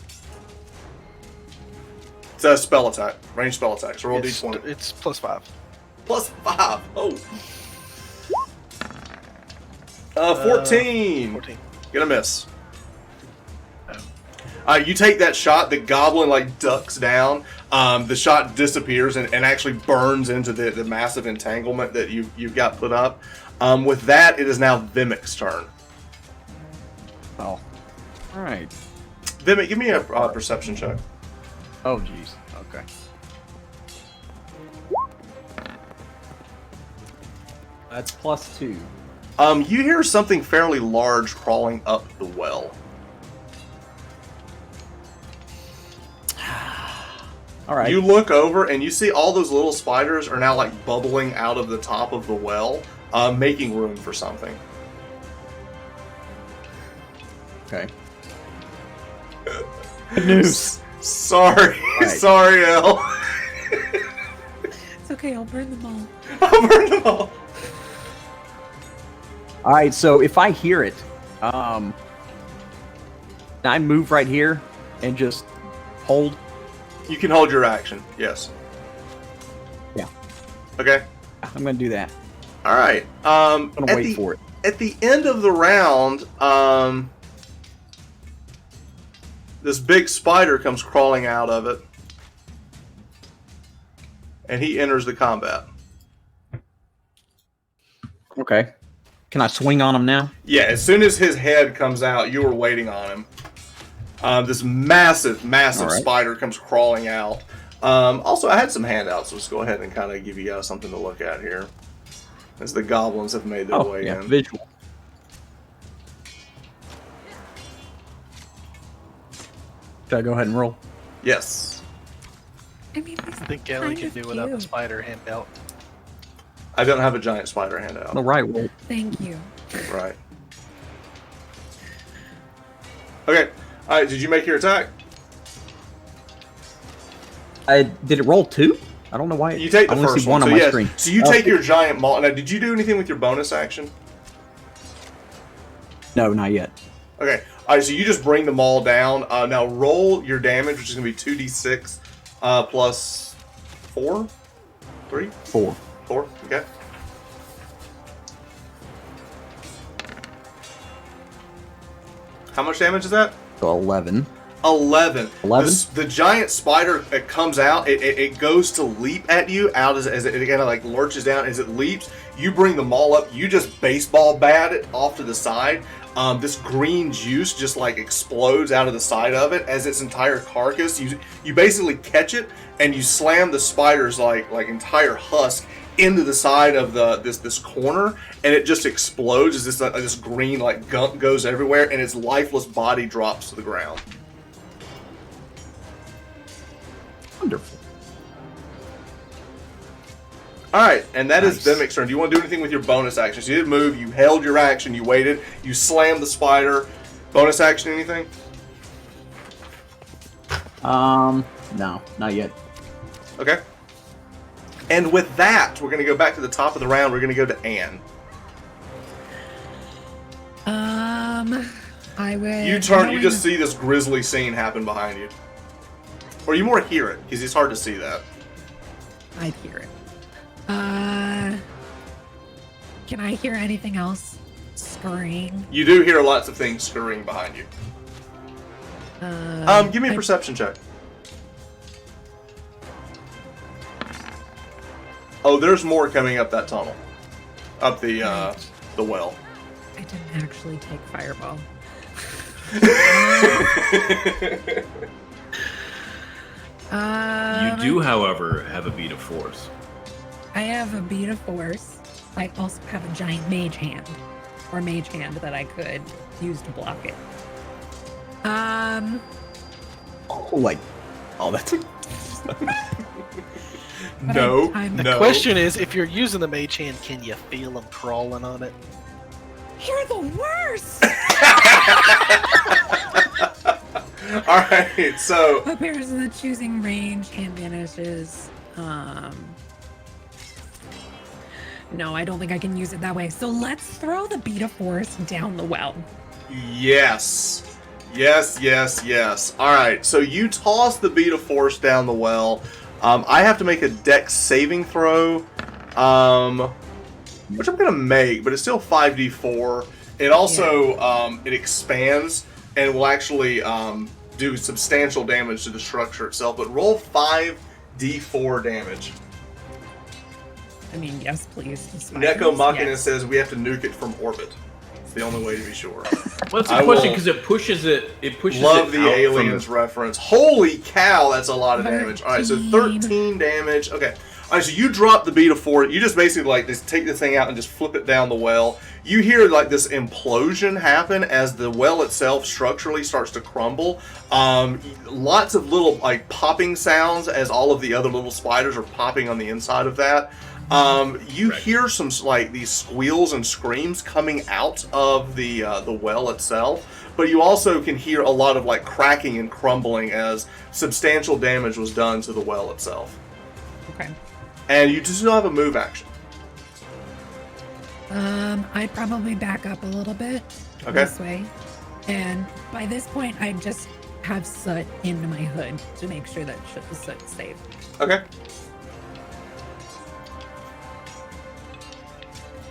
It's a spell attack, range spell attack. So roll It's d20. It's +5. +5. Oh. 14. 14. Gonna miss. You take that shot. The goblin ducks down. The shot disappears and actually burns into the massive entanglement that you've got put up. With that, it is now Vimic's turn. Oh. All right. Vimic, give me a perception check. Oh, jeez. Okay. That's +2. You hear something fairly large crawling up the well. All right. You look over and you see all those little spiders are now bubbling out of the top of the well, making room for something. Okay. Good news. Sorry, Right. Sorry, Elle. It's okay. I'll burn them all. I'll burn them all. All right. So if I hear it, I move right here and just hold. You can hold your action. Yes. Okay. I'm gonna do that. All right. I'm gonna wait for it. At the end of the round, this big spider comes crawling out of it, and he enters the combat. Okay. Can I swing on him now? Yeah, as soon as his head comes out, you were waiting on him. This massive spider comes crawling out. Also, I had some handouts, so let's go ahead and kind of give you guys something to look at here. As the goblins have made their way in. Visual. Should I go ahead and roll? Yes. I mean, I think Ellie can do without the spider handout. I don't have a giant spider handout. No, right. Well, thank you. Right. Okay. All right. Did you make your attack? did it roll 2? I don't know why. You take the I only first see one one. on So, my screen. So you take your giant maul. Now, did you do anything with your bonus action? No, not yet. Okay. All right. So you just bring the maul down. Now roll your damage, which is going to be 2d6 plus 4, 3, 4. 4. Okay. How much damage is that? So 11. 11. 11? The giant spider, it comes out, it goes to leap at you out as it kind of like lurches down. As it leaps, you bring the maul up, you just baseball bat it off to the side. This green juice just like explodes out of the side of it as its entire carcass. You basically catch it and you slam the spider's like entire husk into the side of this corner, and it just explodes as this green like gunk goes everywhere, and its lifeless body drops to the ground. Wonderful. All right, and that is Nice. Vimic's turn. Do you want to do anything with your bonus action? So you didn't move, you held your action, you waited, you slammed the spider. Bonus action, anything? No, not yet. Okay. And with that, we're going to go back to the top of the round. We're going to go to Anne. I would. You turn, you just see this grisly scene happen behind you. Or you more hear it, because it's hard to see that. I'd hear it. Can I hear anything else scurrying? You do hear lots of things scurrying behind you. Give me a perception check. Oh, there's more coming up that tunnel. Up the well. I didn't actually take fireball. You do, however, have a beat of force. I have a beat of force. I also have a giant mage hand. Or mage hand that I could use to block it. That's No, The question is, if you're using the mage hand, can you feel them crawling on it? You're the worst! Alright, so... Appears in the choosing range, hand vanishes. No, I don't think I can use it that way. So let's throw the beat of force down the well. Yes. Yes. Alright, so you toss the beat of force down the well. I have to make a dex saving throw, which I'm going to make, but it's still 5d4. It also, it expands and will actually do substantial damage to the structure itself, but roll 5d4 damage. I mean, yes, please. Neko Machina yes. says we have to nuke it from orbit. It's the only way to be sure. Well, that's a question because it pushes it. It pushes Love it the out aliens from reference. Holy cow, that's a lot of damage. All right, so 13 damage. Okay. All right, so you drop the beat of force. You just basically like just take the thing out and just flip it down the well. You hear like this implosion happen as the well itself structurally starts to crumble. Lots of little like popping sounds as all of the other little spiders are popping on the inside of that. You hear some like these squeals and screams coming out of the well itself, but you also can hear a lot of like cracking and crumbling as substantial damage was done to the well itself. Okay. And you just don't have a move action. I'd probably back up a little bit this way, and by this point, I'd just have soot into my hood to make sure that the soot's safe. Okay.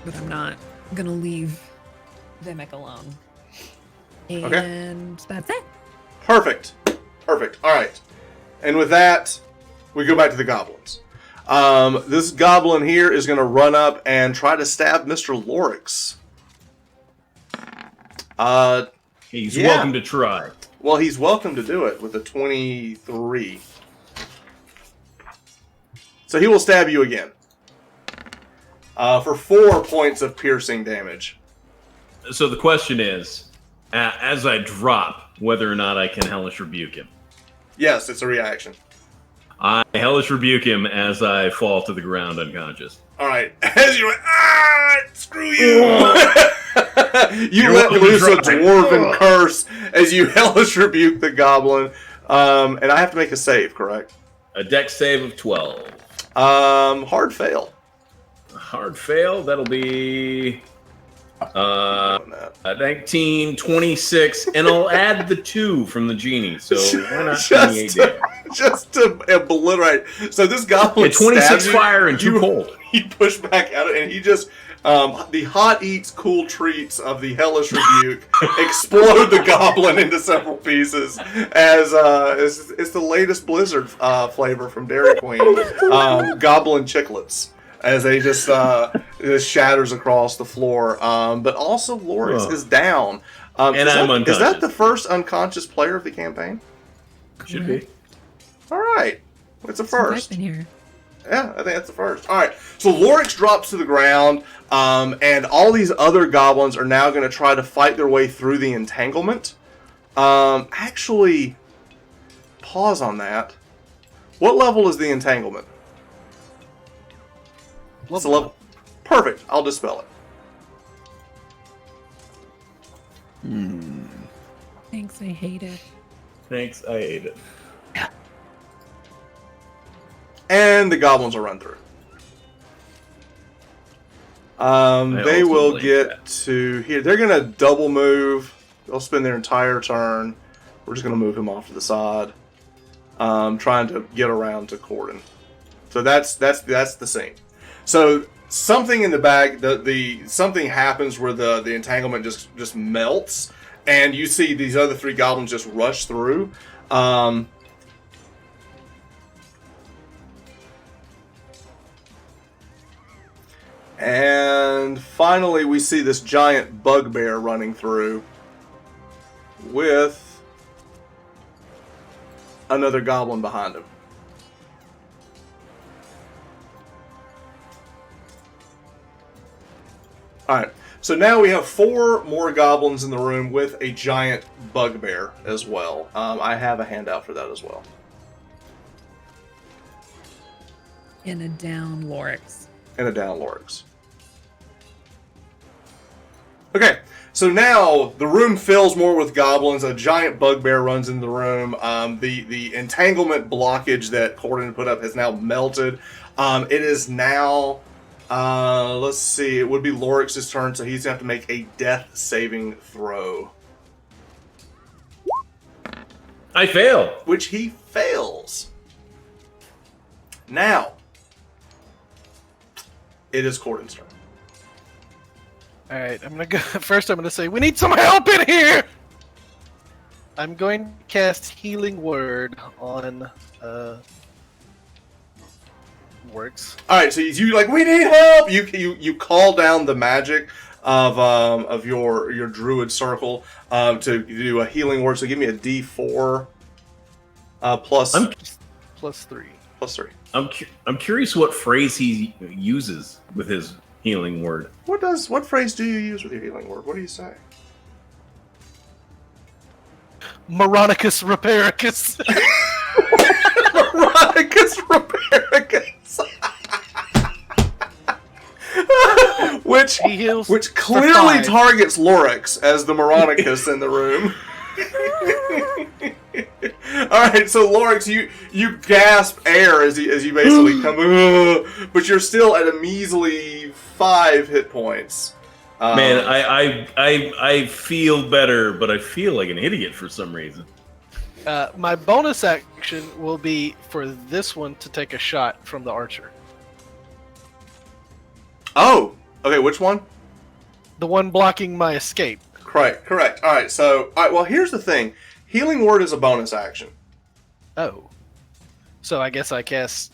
but I'm not gonna leave Vimic alone. And Okay. that's it. Perfect. All right. And with that, we go back to the goblins. This goblin here is going to run up and try to stab Mr. Lorix. He's Yeah. welcome to try. Well, he's welcome to do it with a 23. So he will stab you again. For 4 points of piercing damage. So the question is, as I drop, whether or not I can Hellish Rebuke him. Yes, it's a reaction. I Hellish Rebuke him as I fall to the ground unconscious. All right. As you went, screw you! You You're let welcome to loose a try. dwarven curse as you hellish rebuke the goblin. And I have to make a save, correct? A dex save of 12. Hard fail. Hard fail, that'll be a 19, 26, and I'll add the 2 from the genie. So why not 28 damage? Just to obliterate. So this goblin Yeah, 26 stabs you, fire and 2 cold. You push back at it, and he just the hot eats cool treats of the hellish rebuke explode the goblin into several pieces. As it's the latest Blizzard flavor from Dairy Queen, goblin chiclets. As they just it shatters across the floor, but also Lorix is down. And I'm unconscious. Is that the first unconscious player of the campaign? Should be. All right, it's a first. I've been here. Yeah, I think that's the first. All right, so Lorix drops to the ground, and all these other goblins are now going to try to fight their way through the entanglement. Actually, pause on that. What level is the entanglement? It's a level. Perfect. I'll dispel it. Thanks, I hate it. Thanks, I ate it. And the goblins will run through. They also will like get that. to here. They're going to double move. They'll spend their entire turn. We're just going to move him off to the side, trying to get around to Corden. So that's the scene. So something in the bag, the something happens where the entanglement just melts, and you see these other 3 goblins just rush through. And finally, we see this giant bugbear running through with another goblin behind him. Alright, so now we have 4 more goblins in the room with a giant bugbear as well. I have a handout for that as well. In a down Lorix. And a down Lorix. Okay, so now the room fills more with goblins. A giant bugbear runs in the room. The entanglement blockage that Corden put up has now melted. It is now, let's see, it would be Lorix's turn, so he's going to have to make a death saving throw. I fail. Which he fails. Now, it is Corden's turn. All right, I'm gonna go first. I'm gonna say we need some help in here. I'm going to cast Healing Word on Works. All right, so you like we need help. You call down the magic of your druid circle to do a healing word. So give me a D4 plus Plus 3. plus 3. I'm curious what phrase he uses with his healing word. What phrase do you use with your healing word? What do you say? Moronicus Reparicus. Moronicus Reparicus. which clearly 5. targets Lorix as the Moronicus in the room. Alright, so Lorix, you gasp air as you basically come, but you're still at a measly 5 hit points. Man, I feel better, but I feel like an idiot for some reason. My bonus action will be for this one to take a shot from the archer. Oh, Okay, which one? The one blocking my escape. Correct. All right. So, all right. Well, here's the thing. Healing word is a bonus action. Oh. So I guess I cast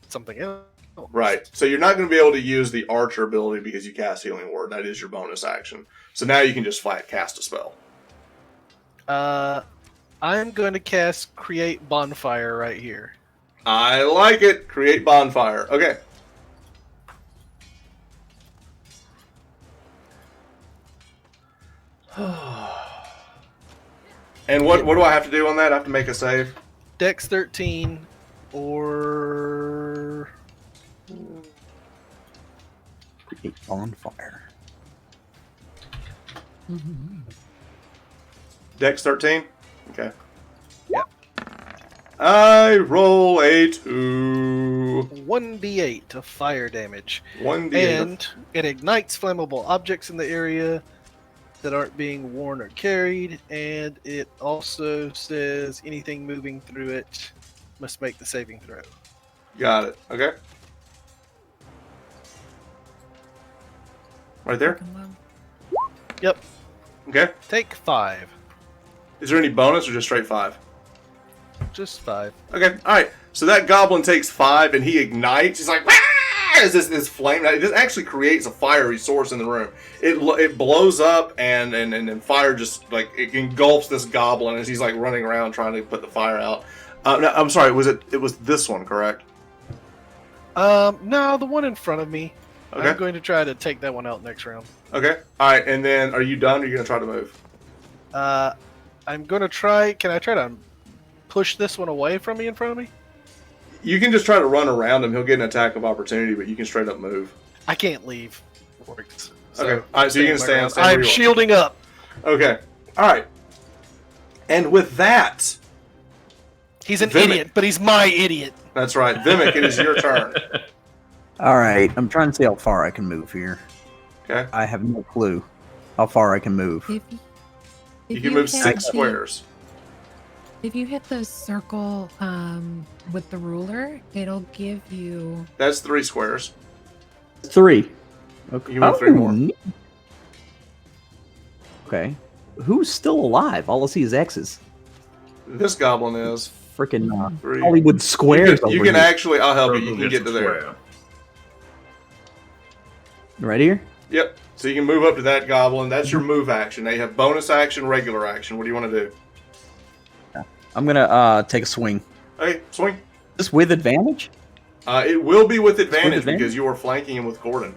something else. Right. So you're not going to be able to use the archer ability because you cast healing word. That is your bonus action. So now you can just flat cast a spell. I'm going to cast Create Bonfire right here. I like it. Create bonfire. Okay. And what do I have to do on that? I have to make a save? Dex 13 or... Create bonfire. Dex 13? Okay. Yep. I roll a 2. 1d8 of fire damage. 1d8. And it ignites flammable objects in the area that aren't being worn or carried, and it also says anything moving through it must make the saving throw. Got it. Okay. Right there? Yep. Okay. Take 5. Is there any bonus or just straight 5? Just 5. Okay. All right. So that goblin takes 5 and he ignites. He's like, "Wah!" As this flame. It just actually creates a fiery source in the room. It blows up and fire just like it engulfs this goblin as he's like running around trying to put the fire out. No, I'm sorry. It was this one, correct? No, the one in front of me. Okay. I'm going to try to take that one out next round. Okay. All right. And then, are you done? Or are you gonna try to move? I'm going to try. Can I try to push this one away from me in front of me? You can just try to run around him. He'll get an attack of opportunity, but you can straight up move. I can't leave. So Okay. All right. So you can stand where I'm you are. shielding up. Okay. All right. And with that, He's an Vimic. idiot, but he's my idiot. that's right, Vimic. It is your turn. All right, I'm trying to see how far I can move here. Okay. I have no clue how far I can move. You can move hit 6 the- squares. If you hit the circle with the ruler, it'll give you. That's 3 squares. 3. Okay. You can move 3 more. neat. Okay. Who's still alive? All I see is X's. This goblin is Freaking 3. Hollywood squares. You over can here. actually. I'll help you. You Circle can gets get to a there. square. Right here. Yep. So you can move up to that goblin. That's your move action. Now you have bonus action, regular action. What do you want to do? I'm gonna take a swing. Okay, swing. This with advantage? It will be with advantage advantage? because you are flanking him with Gordon.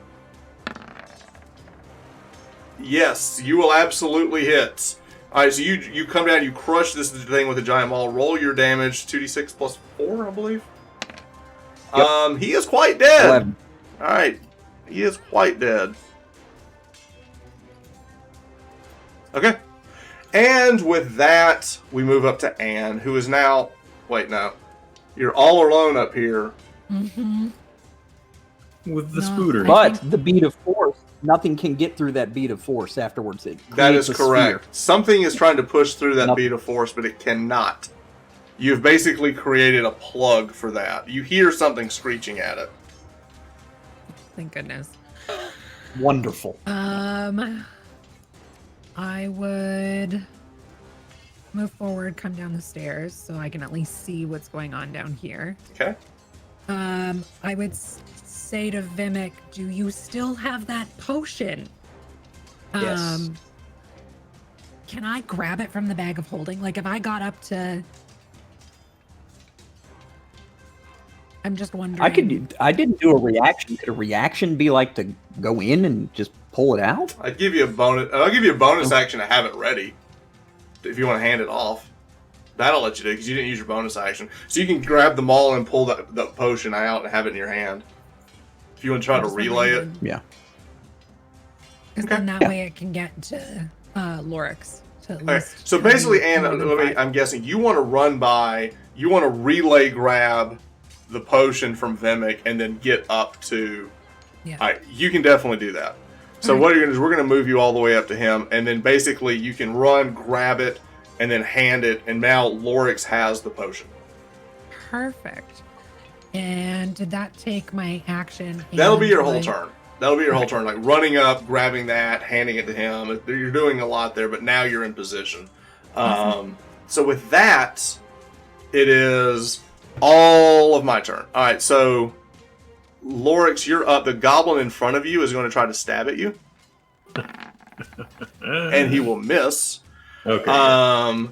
Yes, you will absolutely hit. All right, so you come down, you crush this thing with a giant maul. Roll your damage, 2d6 plus 4, I believe. Yep. He is quite dead. 11. All right, he is quite dead. Okay, and with that, we move up to Anne, who is now. Wait, no, you're all alone up here. Mm-hmm. With the No, spooter. But the beat of force, nothing can get through that beat of force afterwards. It That is creates a correct. sphere. Something is trying to push through that Nope. beat of force, but it cannot. You've basically created a plug for that. You hear something screeching at it. Thank goodness. Wonderful. I would move forward, come down the stairs, so I can at least see what's going on down here. Okay. I would say to Vimic, do you still have that potion? Yes. Can I grab it from the bag of holding? Like, if I got up to... I'm just wondering... I didn't do a reaction. Could a reaction be like to go in and just pull it out? I'll give you a bonus action to have it ready. If you want to hand it off. That'll let you do, because you didn't use your bonus action. So you can grab the maul and pull the potion out and have it in your hand. If you want to try to relay it. Yeah. Because Okay. then that way it can get to Lorix. To at Okay, least so have basically, Anne, more than five. I'm guessing you want to run by, you want to relay grab the potion from Vimic and then get up to. Yeah. All right, you can definitely do that. So Alright. what you're going to do is we're going to move you all the way up to him, and then basically you can run, grab it, and then hand it, and now Lorix has the potion. Perfect. And did that take my action? That'll be and your whole would- turn. That'll be your whole turn. Like running up, grabbing that, handing it to him. You're doing a lot there, but now you're in position. So with that, it is all of my turn. All right, so Lorix, you're up. The goblin in front of you is going to try to stab at you, and he will miss. Okay.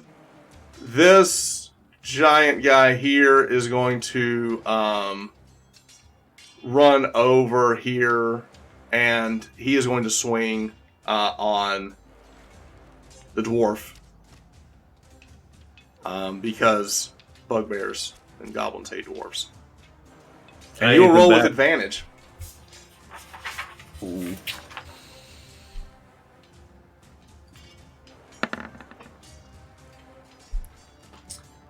This giant guy here is going to run over here, and he is going to swing on the dwarf because bugbears and goblins hate dwarves. And you will roll with advantage. Ooh.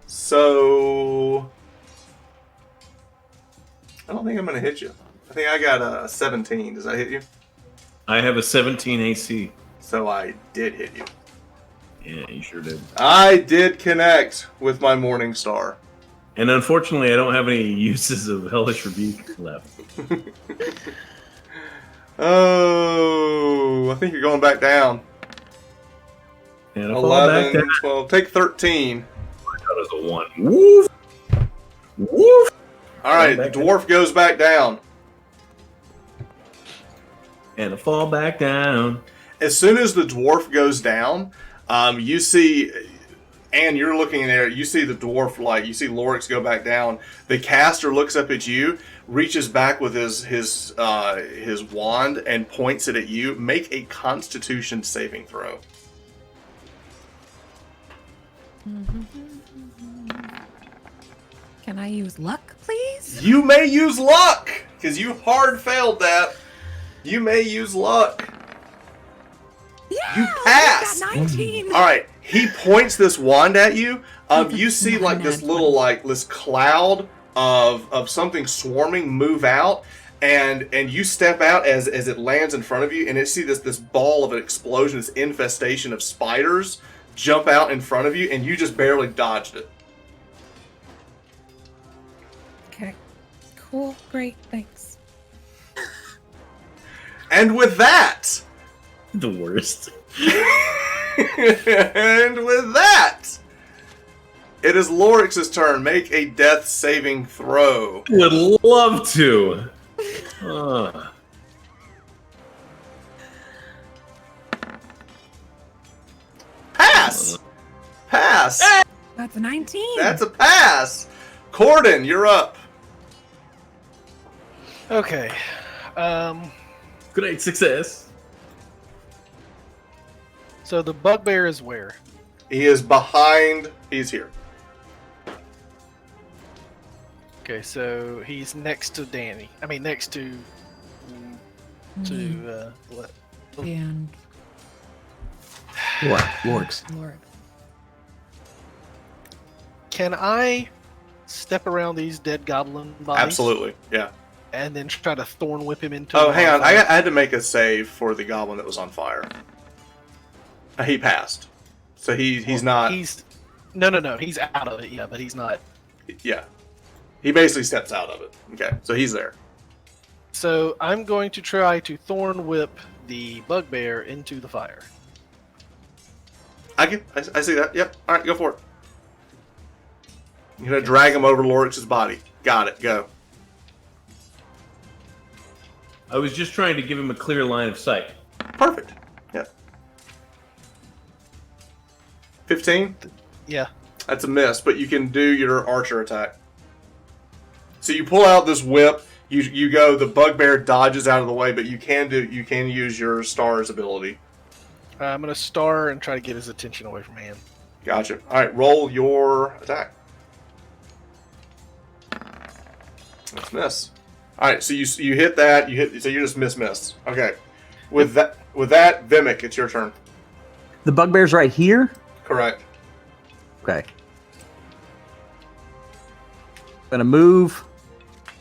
So I don't think I'm going to hit you. I think I got a 17. Does that hit you? I have a 17 AC. So I did hit you. Yeah, you sure did. I did connect with my Morning Star. And unfortunately, I don't have any uses of Hellish Rebuke left. Oh, I think you're going back down. And I fall back 11, down. 12. Take 13. That was a 1. Woof! Woof! All right, the dwarf goes back down. And I fall back down. As soon as the dwarf goes down, you see, and you're looking there, you see the dwarf, like, you see Lorix go back down. The caster looks up at you, reaches back with his wand, and points it at you. Make a Constitution saving throw. Can I use luck, please? You may use luck, because you hard failed that. You may use luck. Yeah, You pass. I got 19. All right, he points this wand at you. You see like this little this cloud of something swarming move out, and you step out as it lands in front of you, and you see this ball of an explosion, this infestation of spiders jump out in front of you, and you just barely dodged it. Okay. Cool. Great. Thanks. And with that, The worst. and with that, it is Lorix's turn. Make a death saving throw. Would love to. Pass! Pass! That's a 19. That's a pass! Corden, you're up. Okay. Great success. So the bugbear is where? He is behind. He's here. Okay, so he's next to Danny. I mean, next to what? And What? Lorix. Lord. Can I step around these dead goblin bodies? Absolutely, yeah. And then try to thorn whip him into. Oh, a hang on. I bonfire? had to make a save for the goblin that was on fire. He passed. So he's not. No. He's out of it, yeah, but he's not. Yeah. He basically steps out of it. Okay, so he's there. So I'm going to try to thorn whip the bugbear into the fire. I see that. Yep. All right, go for it. You're going to drag him over Lorix's body. Got it. Go. I was just trying to give him a clear line of sight. Perfect. Yeah. 15? Yeah. That's a miss, but you can do your archer attack. So you pull out this whip, you go, the bugbear dodges out of the way, but you can use your star's ability. I'm going to star and try to get his attention away from him. Gotcha. Alright, roll your attack. That's miss. Alright, so you hit that, so you just miss. Okay. With that, Vimic, it's your turn. The bugbear's right here? Correct. Okay. Gonna move,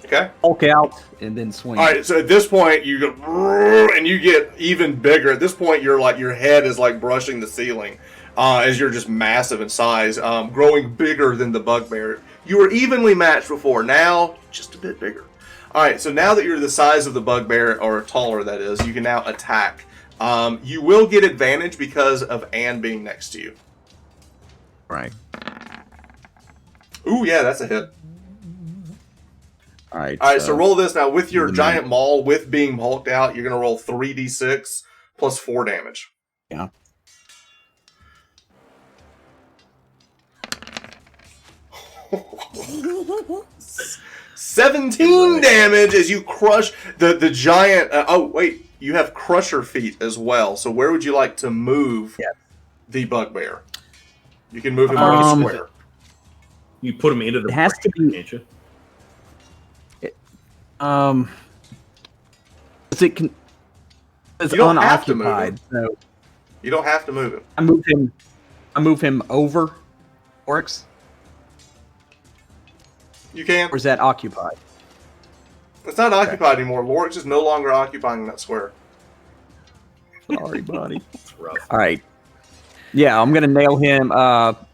Okay. Hulk out, and then swing. Alright, so at this point, you go, and you get even bigger. At this point, your head is like brushing the ceiling, as you're just massive in size, growing bigger than the bugbear. You were evenly matched before, now just a bit bigger. All right, so now that you're the size of the bugbear, or taller that is, you can now attack. You will get advantage because of Anne being next to you. Right. Ooh, yeah, that's a hit. All right. All right, so roll this now. With your the giant maul, with being hulked out, you're going to roll 3d6 plus 4 damage. Yeah. Oh, 17 damage as you crush the giant. Oh, wait. You have crusher feet as well. So where would you like to move the bugbear? You can move him like a square. You put him into the It has to brain, be- can't you? It's You don't have to move unoccupied. So You don't have to move him. I move him over Oryx, You can. or is that occupied? It's not occupied anymore. Lorix is no longer occupying that square. Sorry, buddy. It's rough. All right. Yeah, I'm gonna nail him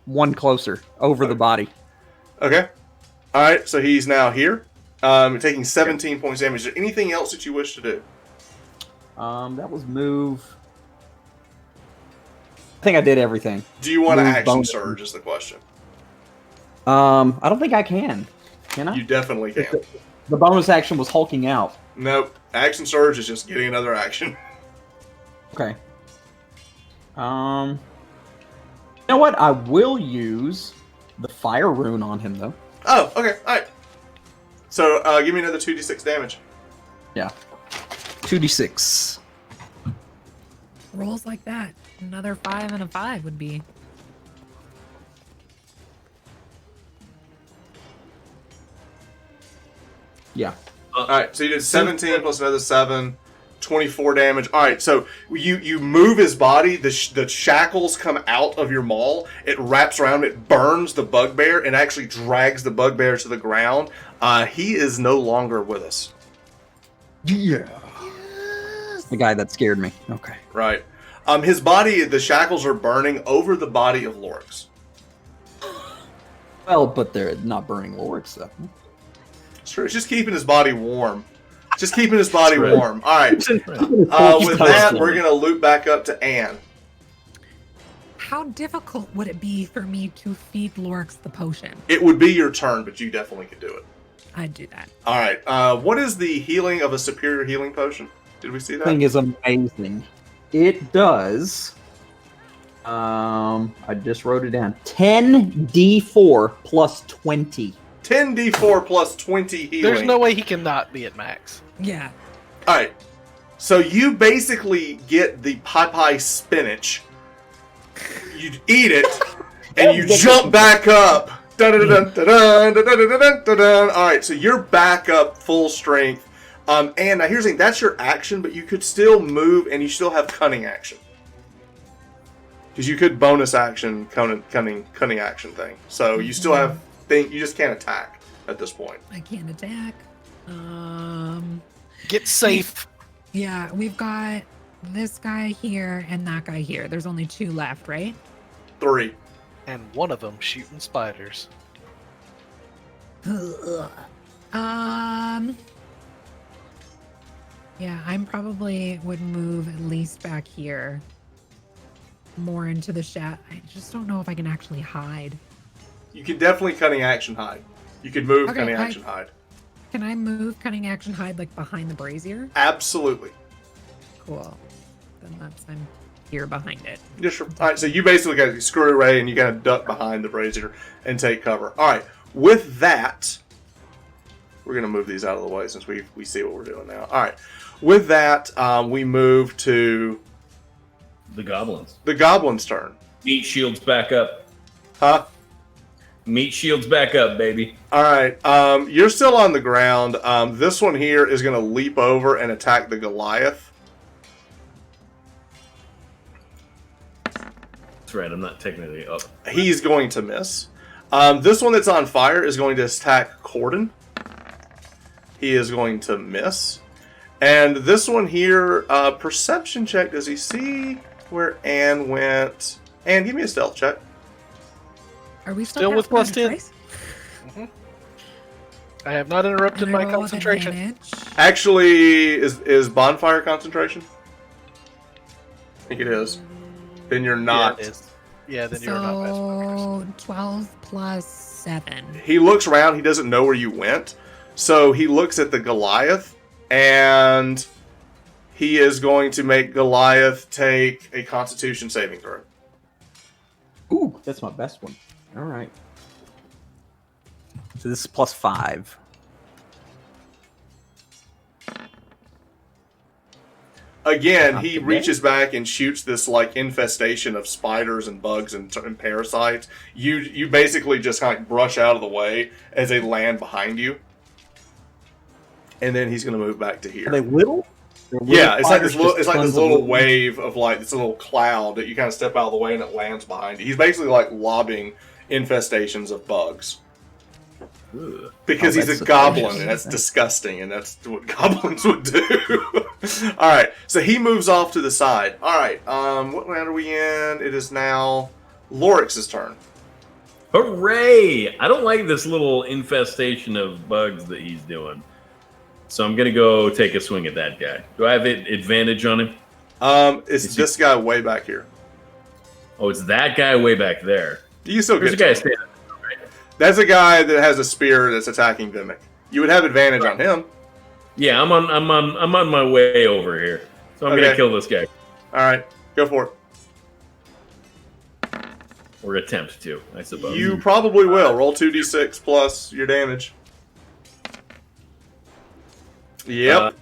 one closer over the body. Okay. All right, so he's now here. Taking 17 points damage. Is there anything else that you wish to do? That was move. I think I did everything. Do you want to Move action bonus. surge is the question. I don't think I can. Can I? You definitely can. The bonus action was hulking out. Nope. Action surge is just getting another action. Okay. You know what? I will use the fire rune on him though. Oh, okay. All right. So give me another 2d6 damage. Yeah. 2d6. rolls like that. Another 5 and a 5 would be. Yeah. All right, so you did 17 plus another 7, 24 damage. All right, so you move his body, the shackles come out of your maul, it wraps around, it burns the bugbear, and actually drags the bugbear to the ground. He is no longer with us. Yeah. The guy that scared me. Okay. Right. His body, the shackles are burning over the body of Lorix. Well, but they're not burning Lorix though. It's true. It's just keeping his body warm. Just keeping his body That's right. warm. All right. With that, we're going to loop back up to Anne. How difficult would it be for me to feed Lorix the potion? It would be your turn, but you definitely could do it. I'd do that. All right. What is the healing of a superior healing potion? Did we see that? Thing is amazing. It does. I just wrote it down. 10d4 plus 20. 10d4 plus 20 healing. There's no way he can not be at max. Yeah. All right. So you basically get the pie spinach. You eat it, and you jump back up. Dun-dun-dun-dun-dun, dun-dun-dun-dun-dun. All right, so you're back up full strength. And now here's the thing, that's your action, but you could still move, and you still have cunning action. Because you could bonus action cunning action thing. So you still have you just can't attack at this point. I can't attack. Get safe. Yeah, we've got this guy here and that guy here. There's only 2 left, right? 3. And one of them shooting spiders. Yeah, I'm probably would move at least back here. More into the shadow. I just don't know if I can actually hide. You can definitely cunning action hide. You could move Okay, cunning action hide. Can I move cunning action hide like behind the brazier? Absolutely. Cool. Then I'm here behind it. Yeah, sure. All right, so you basically got to screw away and you got to duck behind the brazier and take cover. All right, with that, we're going to move these out of the way since we see what we're doing now. All right, with that, we move to The goblins. the goblin's turn. Meat shields back up. Huh? Meat shields back up, baby. All right, you're still on the ground. This one here is going to leap over and attack the Goliath. That's right, I'm not technically up. He's going to miss. This one that's on fire is going to attack Corden. He is going to miss. And this one here, perception check. Does he see where Anne went? Anne, give me a stealth check. Are we Still with casting +10? Trace? I have not interrupted And I my roll with concentration. advantage. Actually, is bonfire concentration? I think it is. Then you're not. Yeah, it is. Yeah, then you're not best So 12 plus 7. He looks around. He doesn't know where you went. So he looks at the Goliath, and he is going to make Goliath take a Constitution saving throw. Ooh, that's my best one. All right. So this is +5. Again, Not he too bad. reaches back and shoots this like infestation of spiders and bugs and parasites. You basically just kind of brush out of the way as they land behind you, and then he's going to move back to here. Are they little? Yeah, it's like this little, Just it's like this tons of little wave of like this little cloud that you kind of step out of the way and it lands behind you. He's basically like lobbing infestations of bugs. Ugh. Because Oh, he's that's a goblin, delicious. and that's disgusting, and that's what goblins would do. All right, so he moves off to the side. All right, what round are we in? It is now Lorix's turn. Hooray! I don't like this little infestation of bugs that he's doing. So I'm going to go take a swing at that guy. Do I have advantage on him? It's Is he- this guy way back here. Oh, it's that guy way back there. You can still There's get a guy to him. standing. That's a guy that has a spear that's attacking Vimic. You would have advantage on him. Yeah, I'm on my way over here. So I'm Okay. going to kill this guy. All right, go for it. Or attempt to, I suppose. You probably will. Roll 2d6 plus your damage. Yep.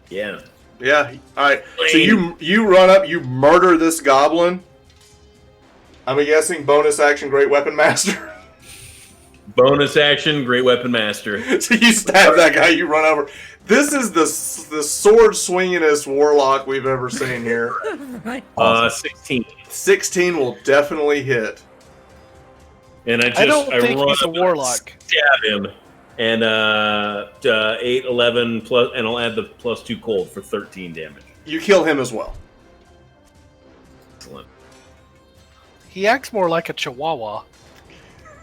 Yeah. Yeah. All right. So you run up, you murder this goblin. I'm guessing bonus action, Great Weapon Master. Bonus action, Great Weapon Master. So you stab that guy, you run over. This is the sword swingingest warlock we've ever seen here. Right. 16. 16 will definitely hit. And I don't think run he's a up and warlock. Stab him. And 8, 11, plus, and I'll add the +2 cold for 13 damage. You kill him as well. Excellent. He acts more like a chihuahua.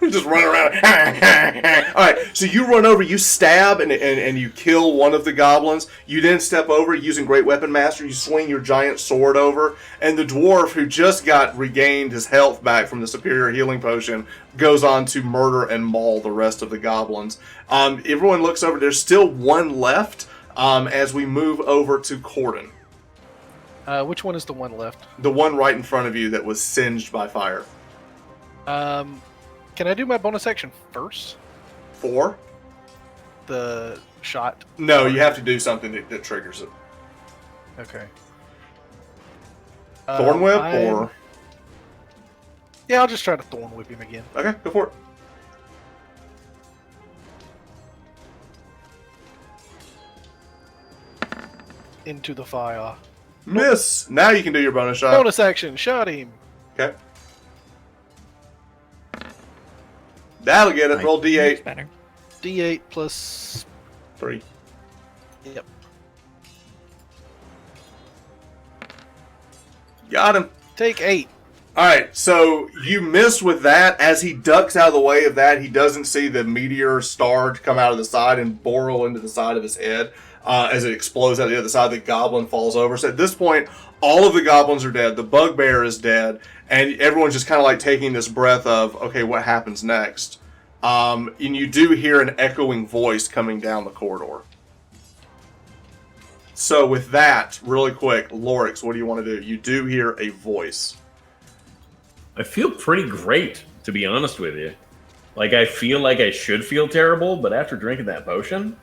Just run around. All right, so you run over, you stab, and you kill one of the goblins. You then step over using Great Weapon Master. You swing your giant sword over, and the dwarf, who just got regained his health back from the superior healing potion, goes on to murder and maul the rest of the goblins. Everyone looks over. There's still one left as we move over to Corden. Which one is the one left? The one right in front of you that was singed by fire. Can I do my bonus action first? 4? The shot. No, you have to do something that triggers it. Okay. Thorn Whip or... Yeah, I'll just try to Thorn Whip him again. Okay, go for it. Into the fire. Miss! Now you can do your bonus shot. Bonus action, shot him. Okay. That'll get it. Nice. Roll Much D8. better. D8 plus... 3. Yep. Got him. Take 8. Alright, so you miss with that. As he ducks out of the way of that, he doesn't see the meteor star come out of the side and borrow into the side of his head. As it explodes out the other side, the goblin falls over. So at this point, all of the goblins are dead. The bugbear is dead. And everyone's just kind of like taking this breath of, okay, what happens next? And you do hear an echoing voice coming down the corridor. So with that, really quick, Lorix, what do you want to do? You do hear a voice. I feel pretty great, to be honest with you. Like, I feel like I should feel terrible, but after drinking that potion,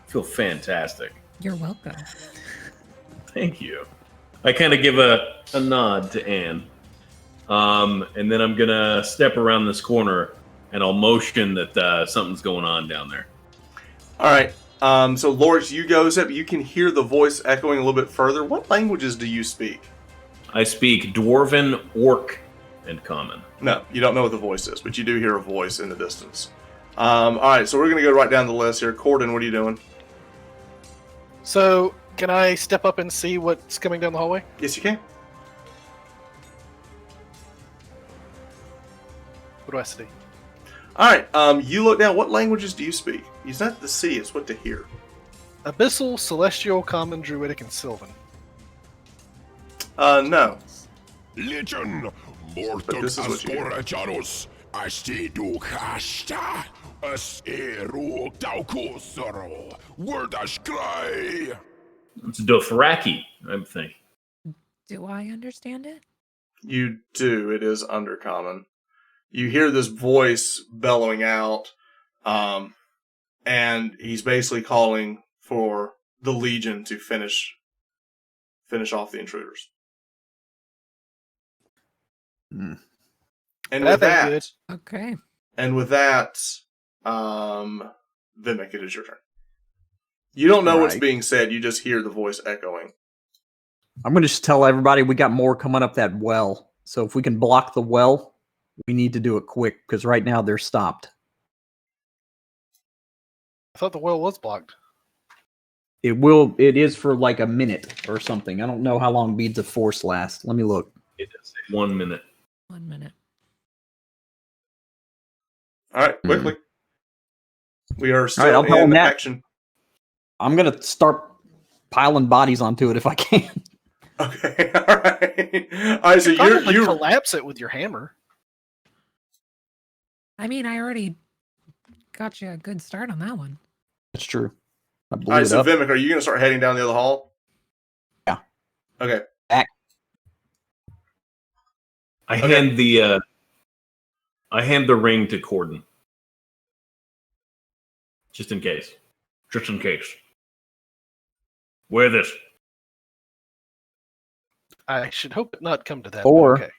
I feel fantastic. You're welcome. Thank you. I kind of give a nod to Anne. And then I'm going to step around this corner, and I'll motion that something's going on down there. All right. So, Lorix, you goes up. You can hear the voice echoing a little bit further. What languages do you speak? I speak Dwarven, Orc, and Common. No, you don't know what the voice is, but you do hear a voice in the distance. All right, so we're going to go right down the list here. Corden, what are you doing? So, can I step up and see what's coming down the hallway? Yes, you can. What do I see? All right. You look down. What languages do you speak? It's not to see; it's what to hear. Abyssal, Celestial, Common, Druidic, and Sylvan. No. Legion, But this is what you hear. Asporacharos, Astidu Kasta, Aseru Daukusoro, Wordashkrai. It's Dothraki, I think. Do I understand it? You do. It is undercommon. You hear this voice bellowing out, and he's basically calling for the Legion to finish off the intruders. Hmm. And That with ain't that, good. Okay. Vimic, it is your turn. You don't know what's Right. being said. You just hear the voice echoing. I'm going to just tell everybody we got more coming up that well. So if we can block the well, we need to do it quick because right now they're stopped. I thought the well was blocked. It is for like a minute or something. I don't know how long beads of force last. Let me look. It is 1 minute. 1 minute. All right, quickly. We are I'll still tell in him that. action. I'm going to start piling bodies onto it if I can. Okay, all right. All right, so You probably you're collapse it with your hammer. I mean, I already got you a good start on that one. That's true. I blew all right. it So up. Vimic, are you going to start heading down the other hall? Yeah. Okay. I Okay. hand the ring to Corden. Just in case. Just in case. Wear this. I should hope it not come to that. Or- but okay.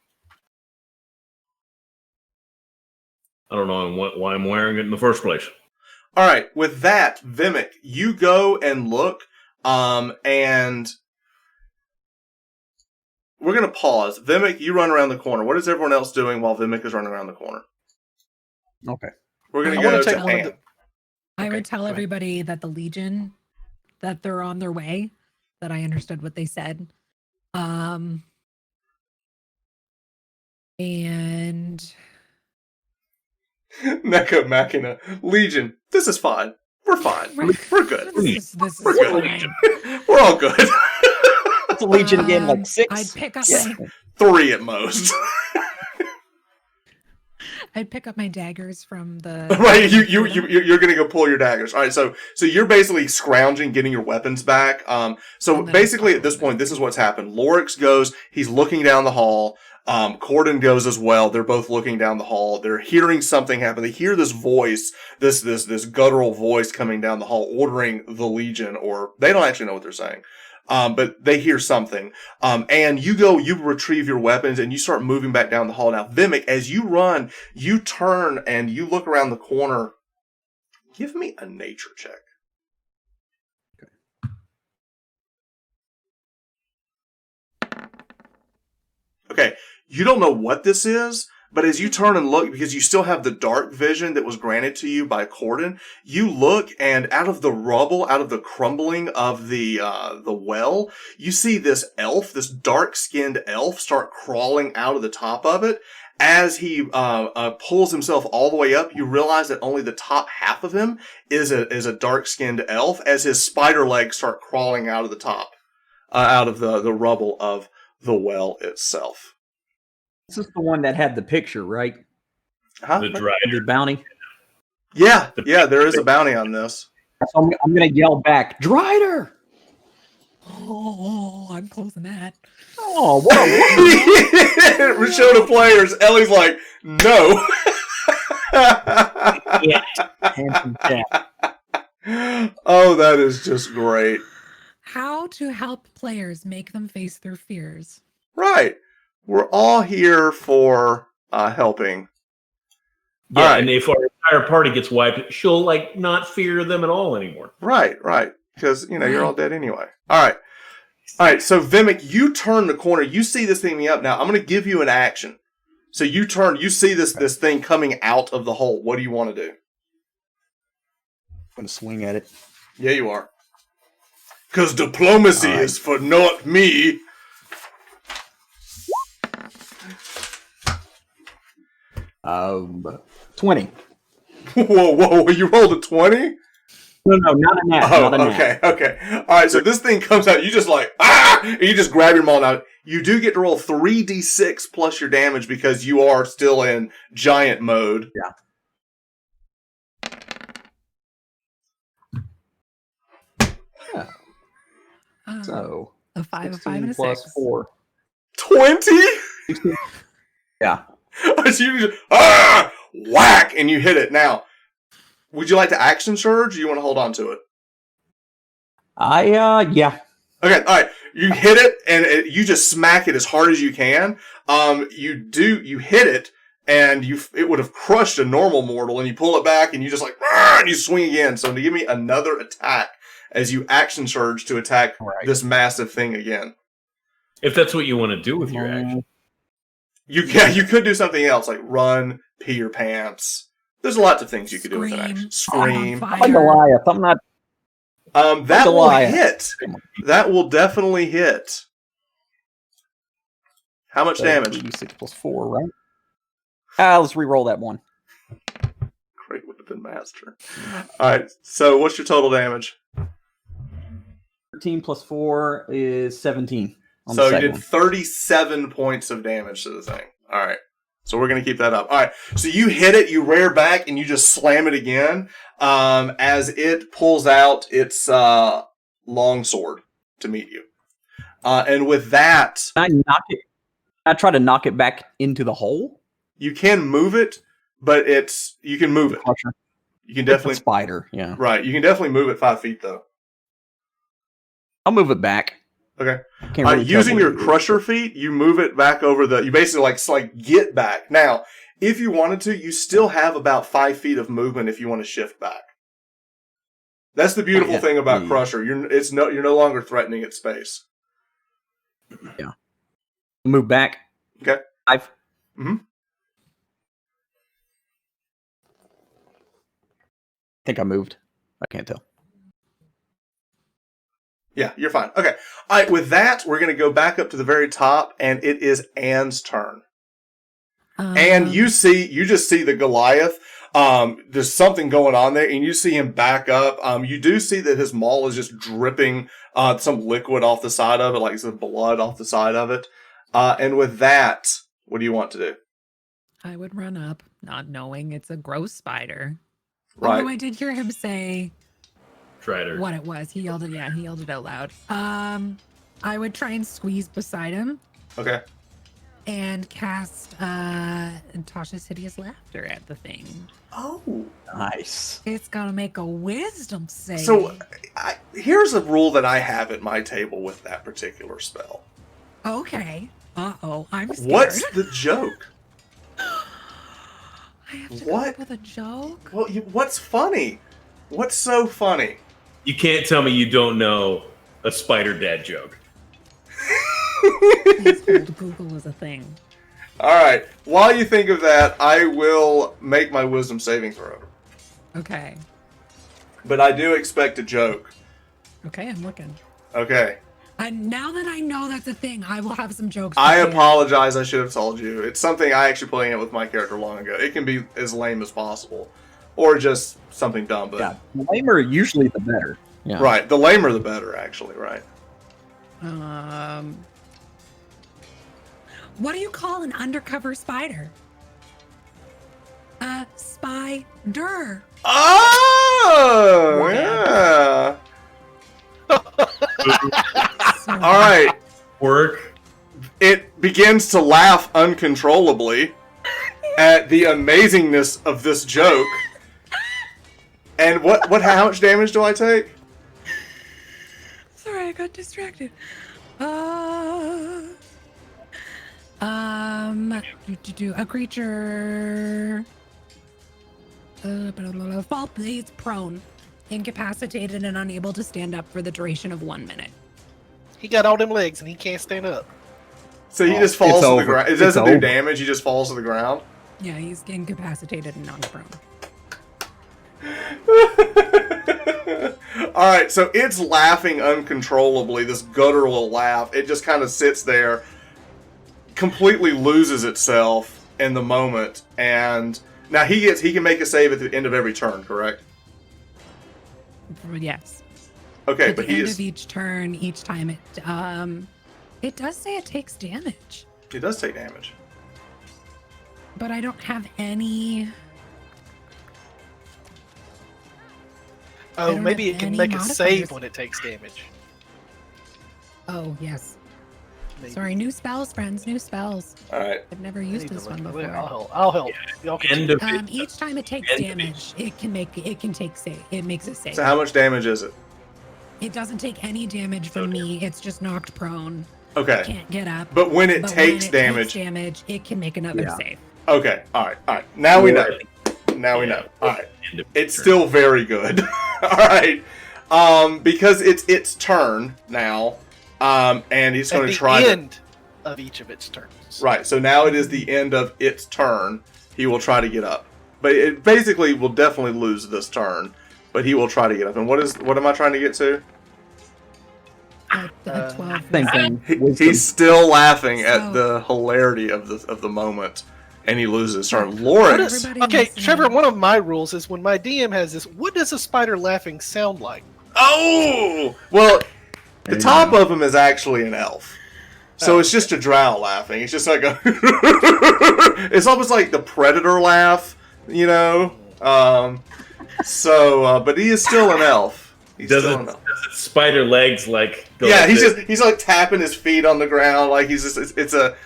I don't know why I'm wearing it in the first place. All right. With that, Vimic, you go and look, and we're going to pause. Vimic, you run around the corner. What is everyone else doing while Vimic is running around the corner? Okay. We're going I to wanna go take to one of Anne. I Okay, would tell go ahead. everybody that the Legion, that they're on their way, that I understood what they said. And Mecha Machina. Legion. This is fine. We're fine. We're good. this is We're good. fine. We're all good. It's a Legion game, like Um, 6. I'd pick up Yeah. my 3 at most. I'd pick up my daggers from the Right, you're gonna go pull your daggers. All right, so you're basically scrounging, getting your weapons back. So And then basically at this follow point, this is what's happened. Lorix goes, he's looking down the hall. Corden goes as well. They're both looking down the hall. They're hearing something happen. They hear this voice, this guttural voice coming down the hall, ordering the Legion, or they don't actually know what they're saying. But they hear something. And you retrieve your weapons and you start moving back down the hall. Now, Vimic, as you run, you turn and you look around the corner. Give me a nature check. Okay. You don't know what this is, but as you turn and look, because you still have the dark vision that was granted to you by Corden, you look and out of the rubble, out of the crumbling of the well, you see this elf, this dark-skinned elf start crawling out of the top of it. As he pulls himself all the way up, you realize that only the top half of him is a dark-skinned elf as his spider legs start crawling out of the top, out of the rubble of the well itself. This is the one that had the picture, right? Huh? The dry. Your bounty. Yeah, there is a bounty on this. So I'm going to yell back, Drider! Oh, I'm closing that. Oh, what a Rashona players, Ellie's like, no. handsome chap. Oh, that is just great. How to help players make them face their fears. Right. We're all here for helping. Yeah, All right. and if our entire party gets wiped, she'll not fear them at all anymore. Right. Because, you're all dead anyway. All right. So, Vimic, you turn the corner. You see this thing up. Now, I'm going to give you an action. So, you turn. You see this thing coming out of the hole. What do you want to do? I'm going to swing at it. Yeah, you are. Because diplomacy is for not me. Um, 20. Whoa! You rolled a 20? No, not a nat. Oh, not a nat. okay. All right, so this thing comes out. You just like and you just grab your maul. Now you do get to roll 3d6 plus your damage because you are still in giant mode. Yeah. So a 5, a 5, and a plus 6. 4. 20? Yeah. So you just whack, and you hit it. Now, would you like to action surge, or you want to hold on to it? Yeah. Okay, all right. You hit it, and you just smack it as hard as you can. You hit it, and it would have crushed a normal mortal, and you pull it back, and you just like, and you swing again. So to give me another attack as you action surge to attack this massive thing again. If that's what you want to do with your action. You could do something else, like run, pee your pants. There's lots of things you could do with an action. Scream. I'm like Goliath. I'm not. That will hit. That will definitely hit. How much damage? 6 plus 4, right? Let's re-roll that one. Great weapon master. All right. So what's your total damage? 13 plus 4 is 17. So you did 37 points of damage to the thing. All right. So we're going to keep that up. All right. So you hit it, you rear back, and you just slam it again as it pulls out its longsword to meet you. And with that... Can I try to knock it back into the hole? You can move it, but you can move it. Crusher. You can definitely... It's a spider, yeah. Right. You can definitely move it 5 feet, though. I'll move it back. Okay. Really using your crusher feet, you move it back over you basically like get back. Now, if you wanted to, you still have about 5 feet of movement if you want to shift back. That's the beautiful thing about crusher. You're no longer threatening its space. Yeah. Move back. Okay. 5. Mm-hmm. I think I moved. I can't tell. Yeah, you're fine. Okay. All right, with that, we're going to go back up to the very top, and it is Anne's turn. And you just see the Goliath. There's something going on there, and you see him back up. You do see that his maul is just dripping some liquid off the side of it, like some blood off the side of it. And with that, what do you want to do? I would run up, not knowing it's a gross spider. Right. Although I did hear him say... Tried what it was. He yelled it out loud. I would try and squeeze beside him. Okay. And cast Tasha's Hideous Laughter at the thing. Oh. Nice. It's gotta make a wisdom save. So, here's a rule that I have at my table with that particular spell. Okay. Uh-oh, I'm scared. What's the joke? I have to come up with a joke? Well, what's funny? What's so funny? You can't tell me you don't know a spider dad joke. Yes, old Google is a thing. All right. While you think of that, I will make my wisdom saving throw. Okay. But I do expect a joke. Okay, I'm looking. Okay. And now that I know that's a thing, I will have some jokes. I apologize. I should have told you. It's something I actually played it with my character long ago. It can be as lame as possible. Or just something dumb. But yeah, the lamer usually the better. Yeah. Right. The lamer the better, actually. Right. What do you call an undercover spider? A spider. Oh, yeah. All right. Work. It begins to laugh uncontrollably at the amazingness of this joke. And how much damage do I take? Sorry, I got distracted. A creature falls prone, incapacitated and unable to stand up for the duration of 1 minute. He got all them legs and he can't stand up. So he just falls to the ground. It doesn't do damage, he just falls to the ground. Yeah, he's incapacitated and non-prone. Alright, so it's laughing uncontrollably, this guttural laugh. It just kind of sits there, completely loses itself in the moment, and Now he can make a save at the end of every turn, correct? Yes. Okay, At but the he end is. of each turn, each time it does say it takes damage, He does take damage. but I don't have any. Oh, don't maybe have it can any make a save modifiers. when it takes damage. Oh yes. Maybe. Sorry, new spells, friends. New spells. All right. I've never I used need to this one look- before. I'll help. Y'all End continue. of it. Each time it takes End of damage, it can take save. It makes a save. So how much damage is it? It doesn't take any damage from me. It's just knocked prone. Okay. Can't get up. But when it But takes when it damage. takes damage, it can make another Yeah. save. Okay. All right. Now we know. Now we Yeah. know. All right. End of It's turn. still very good. All right. Because it's its turn now. And he's going At to the try to. end of each of its turns. Right. So now it is the end of its turn. He will try to get up, but it basically will definitely lose this turn. But he will try to get up. And what am I trying to get to? At 12. Same thing. Wisdom. He's still laughing at So- the hilarity of the moment, and he loses his turn. What Loris. is- Everybody Okay, listening. Trevor, one of my rules is when my DM has this, what does a spider laughing sound like? Oh! Well, the There you top go. of him is actually an elf. So it's just a drow laughing. It's just like a... it's almost like the predator laugh, you know? But he is still an elf. He's Does still it, an elf. does it spider legs like? Go Yeah, like this? he's like tapping his feet on the ground like he's just... It's a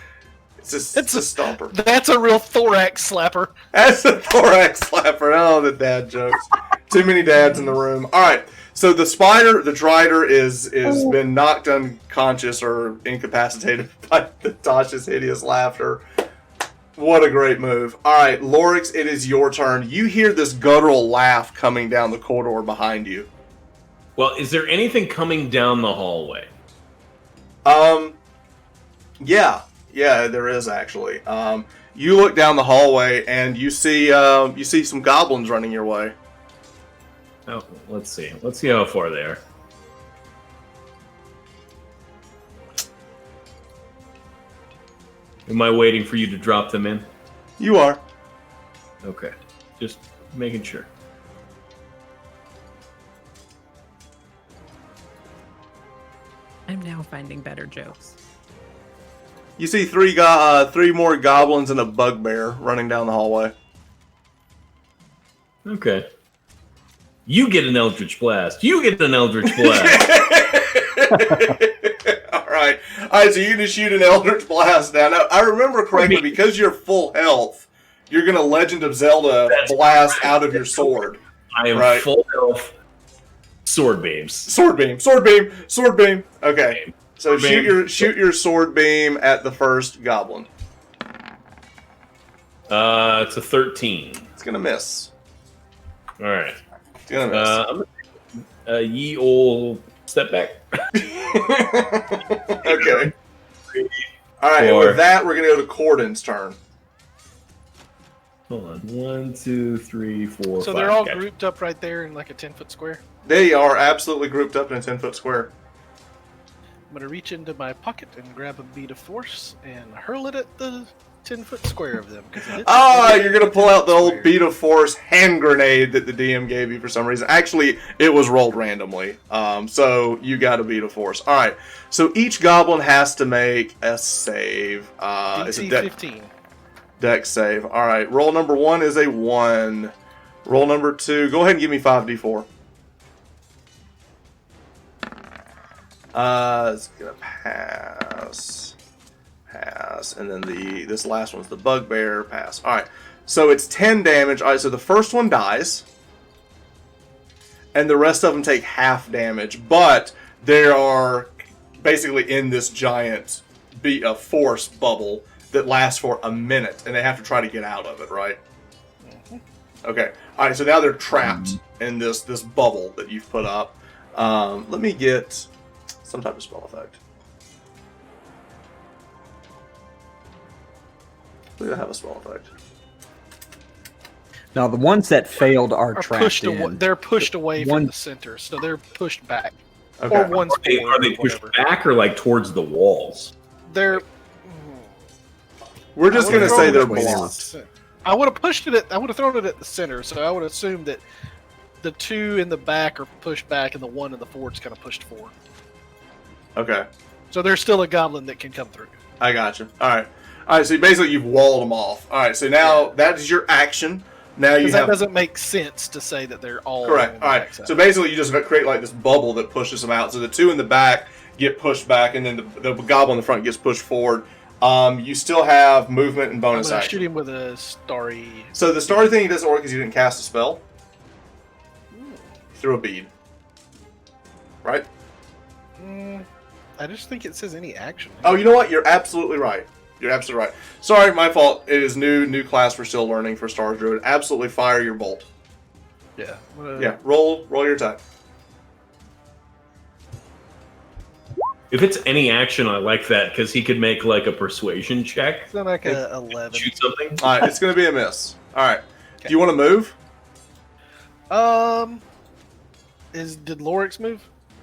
stomper. That's a real thorax slapper. That's a thorax slapper. Oh, the dad jokes. Too many dads in the room. All right. So the spider, the drider, is been knocked unconscious or incapacitated by Tasha's hideous laughter. What a great move. All right, Lorix, it is your turn. You hear this guttural laugh coming down the corridor behind you. Well, is there anything coming down the hallway? Yeah, there is actually. You look down the hallway and you see some goblins running your way. Oh, let's see. Let's see how far they are. Am I waiting for you to drop them in? You are. Okay. Just making sure. I'm now finding better jokes. You see three more goblins and a bugbear running down the hallway. Okay. You get an Eldritch Blast. You get an Eldritch Blast. All right. So you just shoot an Eldritch Blast down. Now, I remember correctly, because you're full health, you're going to Legend of Zelda blast out of your sword. I am Right. full health. Sword beams. Sword beam. Okay. So Sword beam. shoot your sword beam at the first goblin. It's a 13. It's going to miss. All right. It's going to miss. I'm gonna ye old step back. Okay. All right, and Four. with that, we're going to go to Cordon's turn. Hold on. 1, 2, 3, 4, So 5. they're all Gotcha. grouped up right there in like a 10-foot square. They are absolutely grouped up in a 10-foot square. I'm going to reach into my pocket and grab a bead of force and hurl it at the 10-foot square of them. 'cause it's Ah, a you're going to pull out the old square. bead of force hand grenade that the DM gave you for some reason. Actually, it was rolled randomly. So you got a bead of force. All right. So each goblin has to make a save. It's a DC deck 15. save. All right. Roll number 1 is a 1. Roll number 2. Go ahead and give me 5d4. It's gonna pass, and then this last one's the bugbear, pass. All right, so it's 10 damage. All right, so the first one dies, and the rest of them take half damage, but they are basically in this giant force bubble that lasts for a minute, and they have to try to get out of it, right? Okay. All right, so now they're trapped in this bubble that you've put up. Let me get some type of spell effect. We don't have a spell effect. Now the ones that failed are Are trapped pushed in. away, they're pushed away One- from the center, so they're pushed back. Okay. Or one's Are they forward, pushed whatever. back or like towards the walls? They're. We're just I gonna would say go they're with way blocked. I would have pushed it. I would have thrown it at the center. So I would assume that the two in the back are pushed back, and the one in the forward's kind of pushed forward. Okay. So there's still a goblin that can come through. I got you. All right. So basically you've walled them off. All right. So now that is your action. Now you have. That doesn't make sense to say that they're all Correct. All right. So basically you just create like this bubble that pushes them out. So the two in the back get pushed back, and then the goblin in the front gets pushed forward. You still have movement and bonus I'm gonna action. shoot him with a starry. So the starry thing doesn't work because you didn't cast a spell. You threw a bead. Right? I just think it says any action. Oh, you know what? You're absolutely right. You're absolutely right. Sorry, my fault. It is new class we're still learning for Star Druid. Absolutely fire your bolt. Yeah. Yeah, roll your attack. If it's any action, I like that because he could make like a persuasion check. It's like a 11. Shoot something. All right, it's going to be a miss. All right. Okay. Do you want to move? Did Lorix move?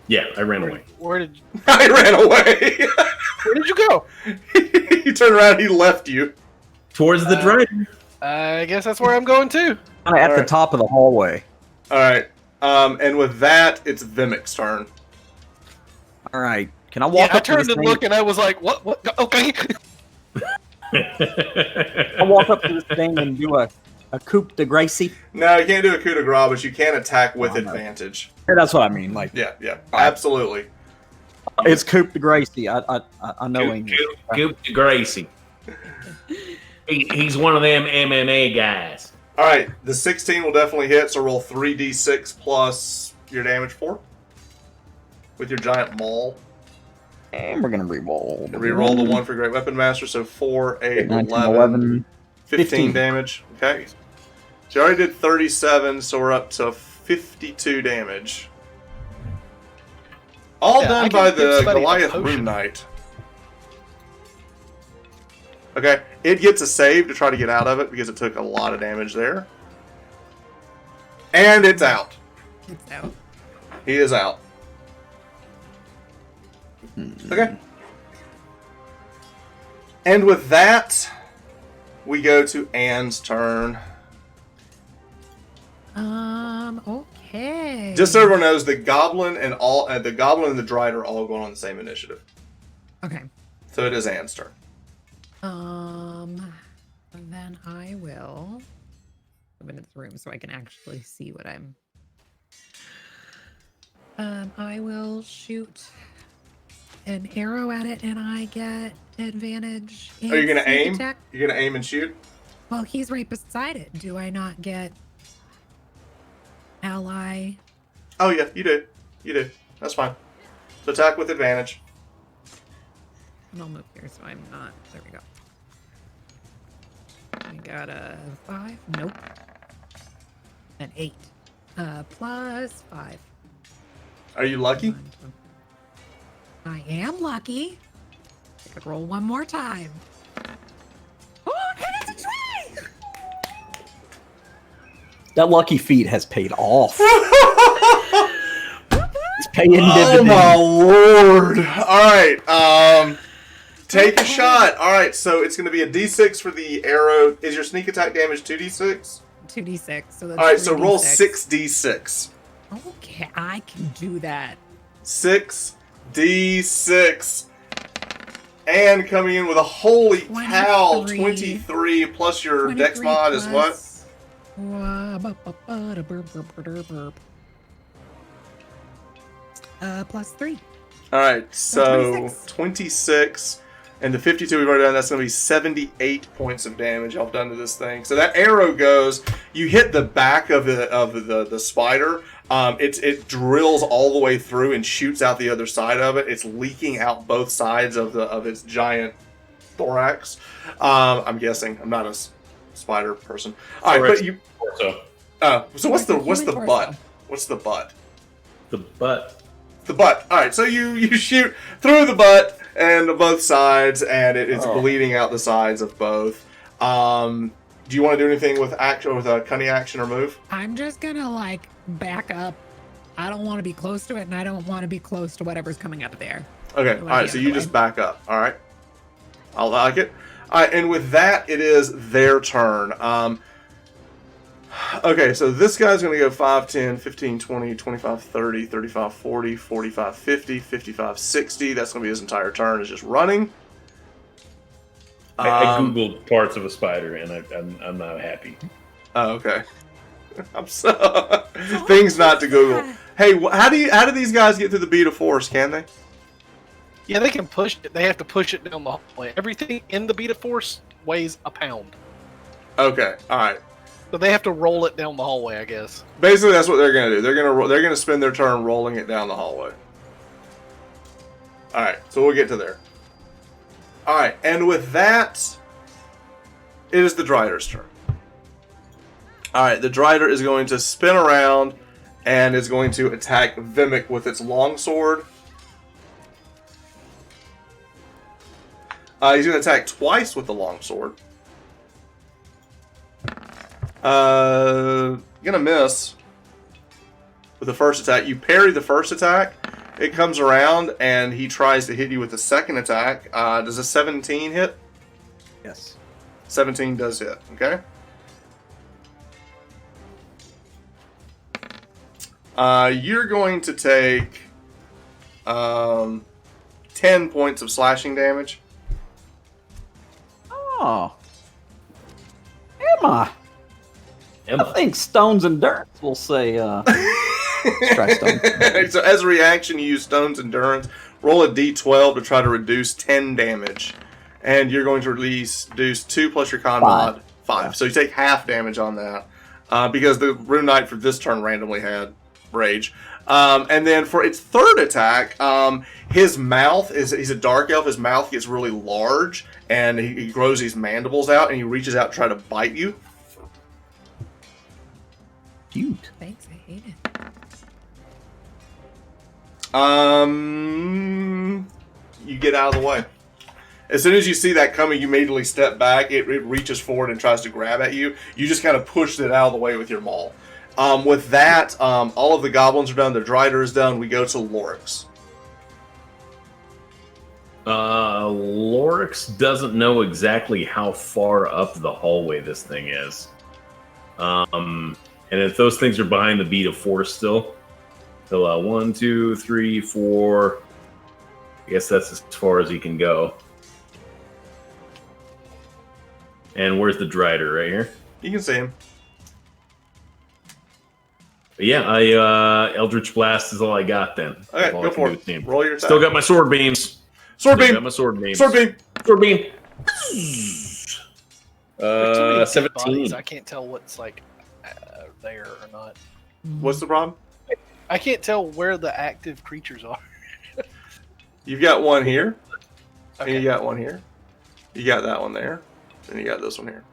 Yeah, I ran away. Where did I ran away. Where did you go? He turned around. He left you. Towards the dragon. I guess that's where I'm going too. At the right. top of the hallway. All right. And with that, it's Vimic's turn. All right. Can I walk I up to turned this and thing? looked, and I was like, "What? What? Okay." I walk up to this thing and do a coup de Gracie. No, you can't do a coup de grace, but you can attack with Oh, no. advantage. Yeah, that's what I mean. Like Yeah, right. absolutely. it's coup de Gracie. I know English. Goop to Gracie. He's one of them MMA guys. All right, the 16 will definitely hit, so roll 3d6 plus your damage 4 with your giant maul. And we're gonna re-roll. Reroll the 1 for Great Weapon Master, so 4, 8, 19, 11, 11, 15 damage. Okay. So you already did 37, so we're up to 52 damage. All Yeah, I done can by give the somebody a Goliath potion. Moon Knight. Okay, it gets a save to try to get out of it because it took a lot of damage there. And it's out. It's out. He is out. Okay. And with that, we go to Anne's turn. Okay. Just so everyone knows, the goblin and the Dryad are all going on the same initiative. Okay. So it is Anne's turn. Then I will move into the room so I can actually see what I'm. I will shoot an arrow at it, and I get advantage. Are you gonna sneak aim? attack. You're gonna aim and shoot? Well, he's right beside it. Do I not get ally? Oh yeah, you do. You do. That's fine. So attack with advantage. And I'll move here so I'm not. There we go. I got a 5. Nope. An 8. Plus 5. Are you lucky? I am lucky. I could roll one more time. Oh, and it's a 3! That lucky feat has paid off. It's paying Oh dividends. my lord! All right, take a shot. All right, so it's going to be a d6 for the arrow. Is your sneak attack damage 2d6? 2d6. So that's All right, so roll 3d6. 6d6. Okay, I can do that. 6d6. And coming in with a holy cow, 23 plus your dex mod is what? Plus 3. All right, so 26. 26. And the 52 we've already done, that's going to be 78 points of damage I've done to this thing. So that arrow goes, you hit the back of the spider. It drills all the way through and shoots out the other side of it. It's leaking out both sides of its giant thorax. I'm guessing. I'm not a spider person. All right, but you. So what's the butt? What's the butt? The butt. The butt. All right, so you shoot through the butt and both sides, and it's bleeding out the sides of both. Do you want to do anything with action, with a cunning action or move? I'm just gonna back up. I don't want to be close to it, and I don't want to be close to whatever's coming up there. Okay, all right, so you just back up. All right, I like it. All right, and with that, it is their turn. Okay, so this guy's going to go 5, 10, 15, 20, 25, 30, 35, 40, 45, 50, 55, 60. That's going to be his entire turn, is just running. I googled parts of a spider, and I'm not happy. Oh, okay. I'm so things not to Google. Hey, how do these guys get through the beat of force? Can they? Yeah, they can push it. They have to push it down the hallway. Everything in the beat of force weighs a pound, Okay, all right. so they have to roll it down the hallway, I guess. Basically, that's what they're gonna do. They're gonna spend their turn rolling it down the hallway. All right, so we'll get to there. All right, and with that, it is the Drider's turn. All right, the Drider is going to spin around and is going to attack Vimic with its longsword. He's going to attack twice with the longsword. Gonna miss with the first attack. You parry the first attack. It comes around and he tries to hit you with the second attack. Does a 17 hit? Yes. 17 does hit. Okay. You're going to take 10 points of slashing damage. Oh. Emma. I think Stone's Endurance will say, let's try Stone. So as a reaction, you use Stone's Endurance. Roll a d12 to try to reduce 10 damage. And you're going to reduce 2 plus your con mod, 5. Yeah. So you take half damage on that. Because the Rune Knight for this turn randomly had Rage. And then for its third attack, his mouth, he's a dark elf, his mouth gets really large. And he grows these mandibles out and he reaches out to try to bite you. Cute. Thanks, I hate it. You get out of the way. As soon as you see that coming, you immediately step back. It reaches forward and tries to grab at you. You just kind of pushed it out of the way with your maul. With that, all of the goblins are done. The Drider is done. We go to Lorix. Lorix doesn't know exactly how far up the hallway this thing is. And if those things are behind the beat of force still, so 1, 2, 3, 4. I guess that's as far as he can go. And where's the Drider? Right here? You can see him. But yeah, Eldritch Blast is all I got then. Okay, go for it. Roll your attack. Still got my sword beams. Sword beam. Got my sword beams. Sword beam. Sword beam. 17. 17. I can't tell what's like there or not. What's the problem? I can't tell where the active creatures are. You've got one here. Okay. And you got one here. You got that one there. And you got this one here.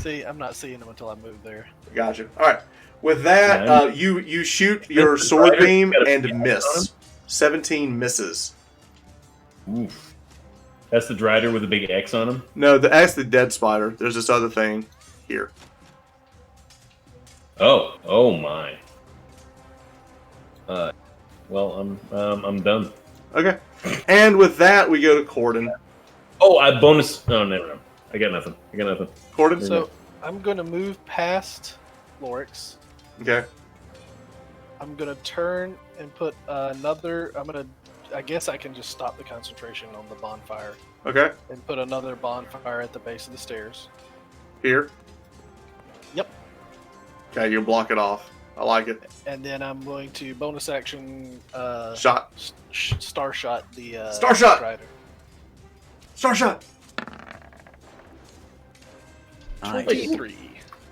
See, I'm not seeing them until I move there. Gotcha. All right. With that, you shoot your sword beam and miss. 17 misses. Oof. That's the Drider with a big X on him? No, that's the dead spider. There's this other thing here. Oh my. Well, I'm done. Okay. And with that, we go to Corden. Oh, I bonus. Oh, never mind. I got nothing. Corden? So I'm going to move past Lorix. Okay. I'm going to turn and put another... I guess I can just stop the concentration on the bonfire. Okay. And put another bonfire at the base of the stairs. Here? Yep. Okay, you block it off. I like it. And then I'm going to bonus action... Shot. Star shot the... Star shot! Strider. Star shot! 23.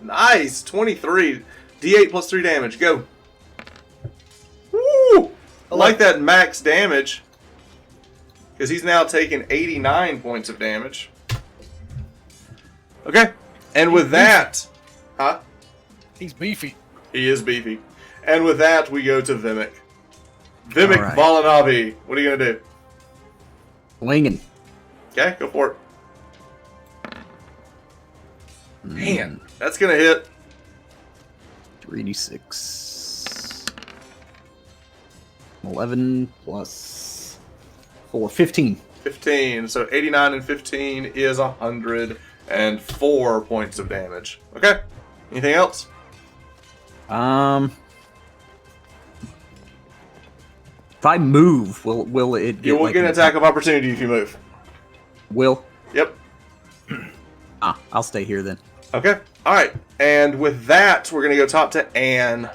Nice! 23. D8 plus 3 damage. Go. Woo! I like that max damage. Because he's now taking 89 points of damage. Okay. And with that... Huh? He's beefy. He is beefy. And with that, we go to Vimic. Vimic All right. Volanavi. What are you going to do? Swinging. Okay, go for it. Man, that's going to hit. 3d6. 11 plus 4. 15. 15. So 89 and 15 is 104 points of damage. Okay. Anything else? If I move, will it get You will like get an attack of opportunity if you move. Will? Yep. I'll stay here then. Okay. All right. And with that, we're going to go top to Anne.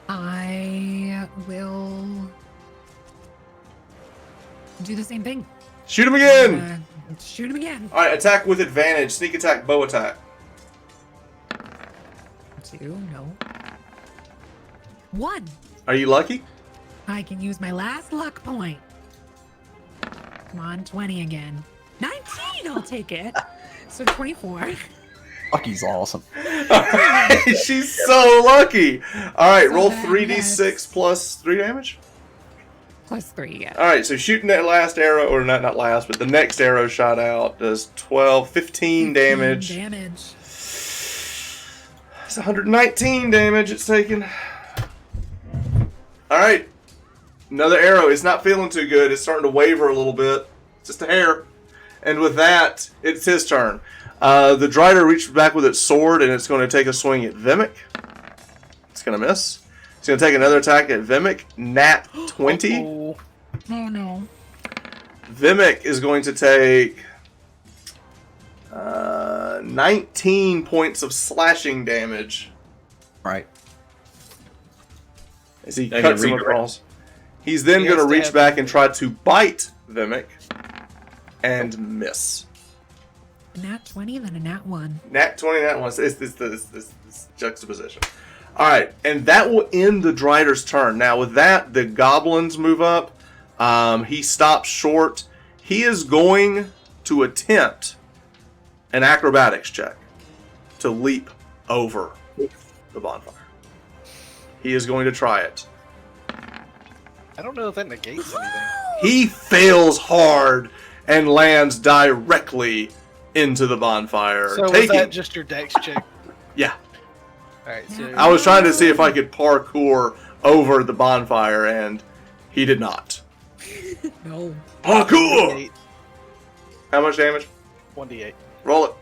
I will do the same thing. Shoot him again. Shoot him again. All right. Attack with advantage. Sneak attack, bow attack. 2, no. 1. Are you lucky? I can use my last luck point. Come on, 20 again. 19, I'll take it. So 24. Lucky's awesome. All right. She's so lucky. All right. So roll then 3d6 plus 3 damage. Plus 3, yeah. All right, so shooting that last arrow, or not last, but the next arrow shot out does 15 damage. It's 119 damage it's taken. All right, another arrow. It's not feeling too good. It's starting to waver a little bit, just a hair. And with that, it's his turn. The Drider reaches back with its sword, and it's going to take a swing at Vimic. It's going to miss. It's going to take another attack at Vimic. Nat 20. Oh no. Vimic is going to take 19 points of slashing damage Right. as he I cuts can him redirect. across. He's then He going to has to reach have- back and try to bite Vimic and miss. A nat 20, then a nat 1. Nat 20, Nat 1. It's this juxtaposition. All right, and that will end the Drider's turn. Now, with that, the goblins move up. He stops short. He is going to attempt an acrobatics check to leap over the bonfire. He is going to try it. I don't know if that negates anything. He fails hard and lands directly into the bonfire. So was that just your dex check? Yeah. Alright, so I was trying to see if I could parkour over the bonfire, and he did not. No. Parkour! 1d8. How much damage? 1d8. Roll it.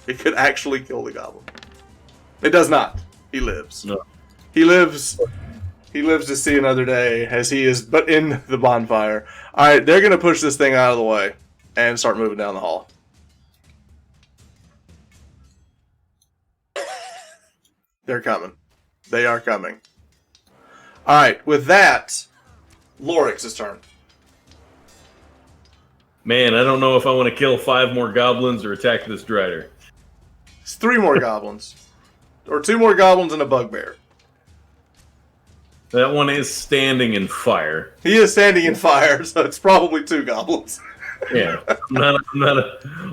It could actually kill the goblin. It does not. He lives. No. He lives. He lives to see another day, as he is but in the bonfire. All right, they're gonna push this thing out of the way and start moving down the hall. They're coming. They are coming. All right, with that, Lorix's turn. Man, I don't know if I want to kill 5 more goblins or attack this Drider. It's 3 more goblins, or 2 more goblins and a bugbear. That one is standing in fire. He is standing in fire, so it's probably 2 goblins. Yeah, I'm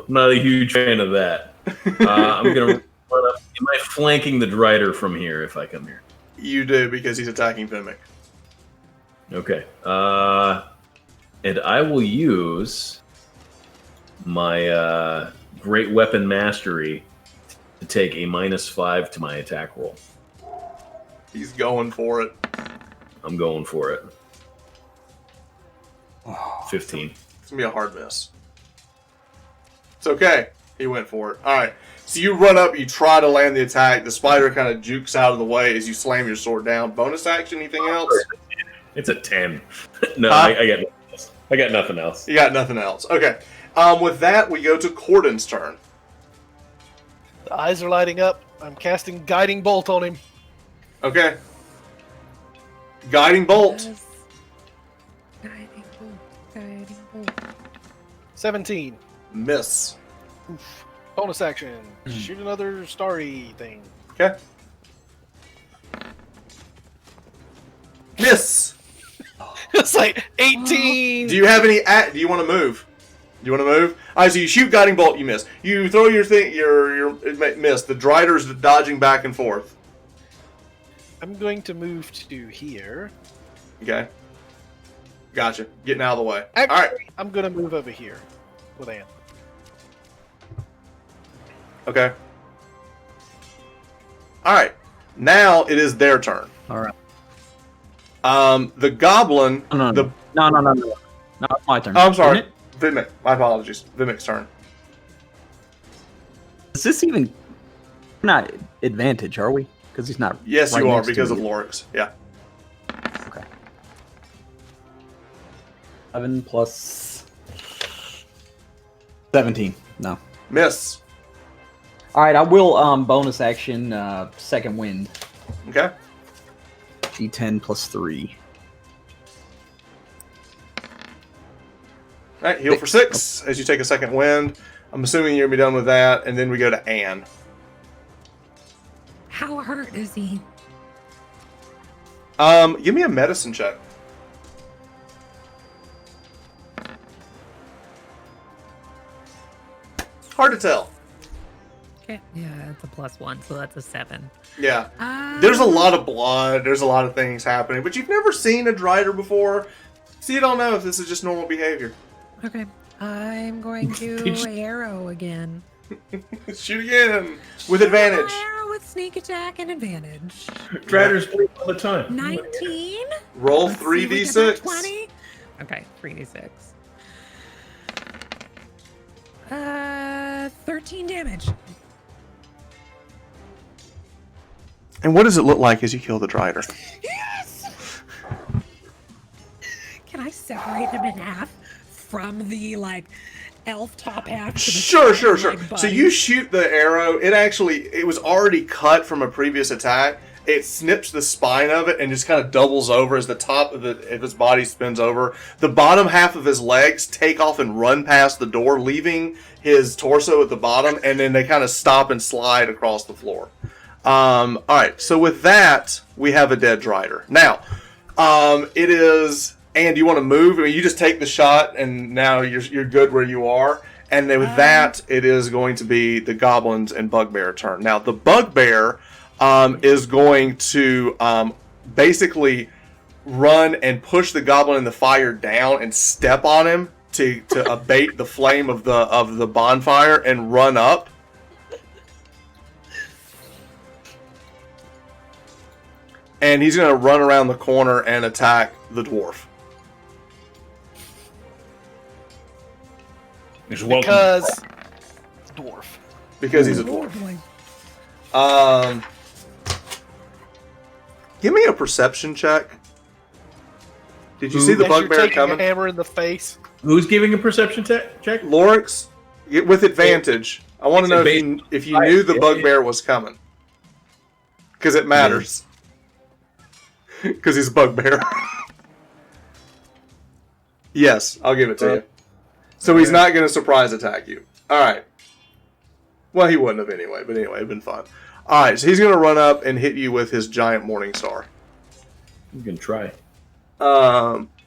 not a huge fan of that. I'm gonna run up. Am I flanking the Drider from here if I come here? You do, because he's attacking Vimic. Okay. And I will use my Great Weapon Mastery to take a -5 to my attack roll. He's going for it. I'm going for it. 15. It's going to be a hard miss. It's okay. He went for it. All right. So you run up, you try to land the attack. The spider kind of jukes out of the way as you slam your sword down. Bonus action, anything else? It's a 10. No, Huh? I got nothing else. I got nothing else. You got nothing else. Okay. With that, we go to Corden's turn. The eyes are lighting up. I'm casting Guiding Bolt on him. Okay. Guiding Bolt. Yes. Guiding bolt. Guiding bolt. 17. Miss. Bonus action. Shoot another starry thing. Okay. Miss. It's like 18. Do you have any? Do you want to move? Do you want to move? All right, so you shoot Guiding Bolt, you miss. You throw your thing, it miss. The Drider's dodging back and forth. I'm going to move to here. Okay. Gotcha. Getting out of the way. Actually, All right. I'm going to move over here with Ann. Okay. All right. Now it is their turn. All right. The goblin, No. No. No, it's my turn. Oh, I'm sorry. Isn't it? Vimic. My apologies. Vimic's turn. Is this even not advantage? Are we? Because he's not. Yes, right you are next to because of me. Lorix. Yeah. Okay. 11 plus 17. No. Miss. All right, I will bonus action second wind. Okay. D10 plus 3. All right, heal for 6 as you take a second wind. I'm assuming you're going to be done with that, and then we go to Anne. How hurt is he? Give me a medicine check. Hard to tell. Okay. Yeah, it's a +1, so that's a 7. Yeah. There's a lot of blood. There's a lot of things happening, but you've never seen a Drider before, so you don't know if this is just normal behavior. Okay. I'm going to arrow again. Shoot again with advantage. Arrow with sneak attack and advantage. Driders bleed all the time. 19. Roll Let's see if we get that 3d6. 20. Okay, 3d6. 13 damage. And what does it look like as you kill the Drider? Yes! Can I separate him in half from the elf top half? To the Sure. body? So you shoot the arrow. It was already cut from a previous attack. It snips the spine of it and just kind of doubles over as the top of his body spins over. The bottom half of his legs take off and run past the door, leaving his torso at the bottom, and then they kind of stop and slide across the floor. All right. So with that, we have a dead Drider. Now, it is. And do you want to move? I mean, you just take the shot, and now you're good where you are. And then with that, it is going to be the goblins and bugbear turn. Now, the bugbear is going to basically run and push the goblin in the fire down and step on him to abate the flame of the bonfire and run up. And he's going to run around the corner and attack the dwarf. Because dwarf. Because he's a dwarf. Boy. Give me a perception check. Did you Who- see the As you're bugbear taking coming? a hammer in the face. Who's giving a perception check? Lorix, with advantage. I want to know if you knew the bugbear was coming. Because it matters. Because he's a bugbear. Yes, I'll give it to you. So he's not going to surprise attack you. Alright. Well, he wouldn't have anyway, but anyway, it'd been fun. Alright, so he's going to run up and hit you with his giant morning star. You can try.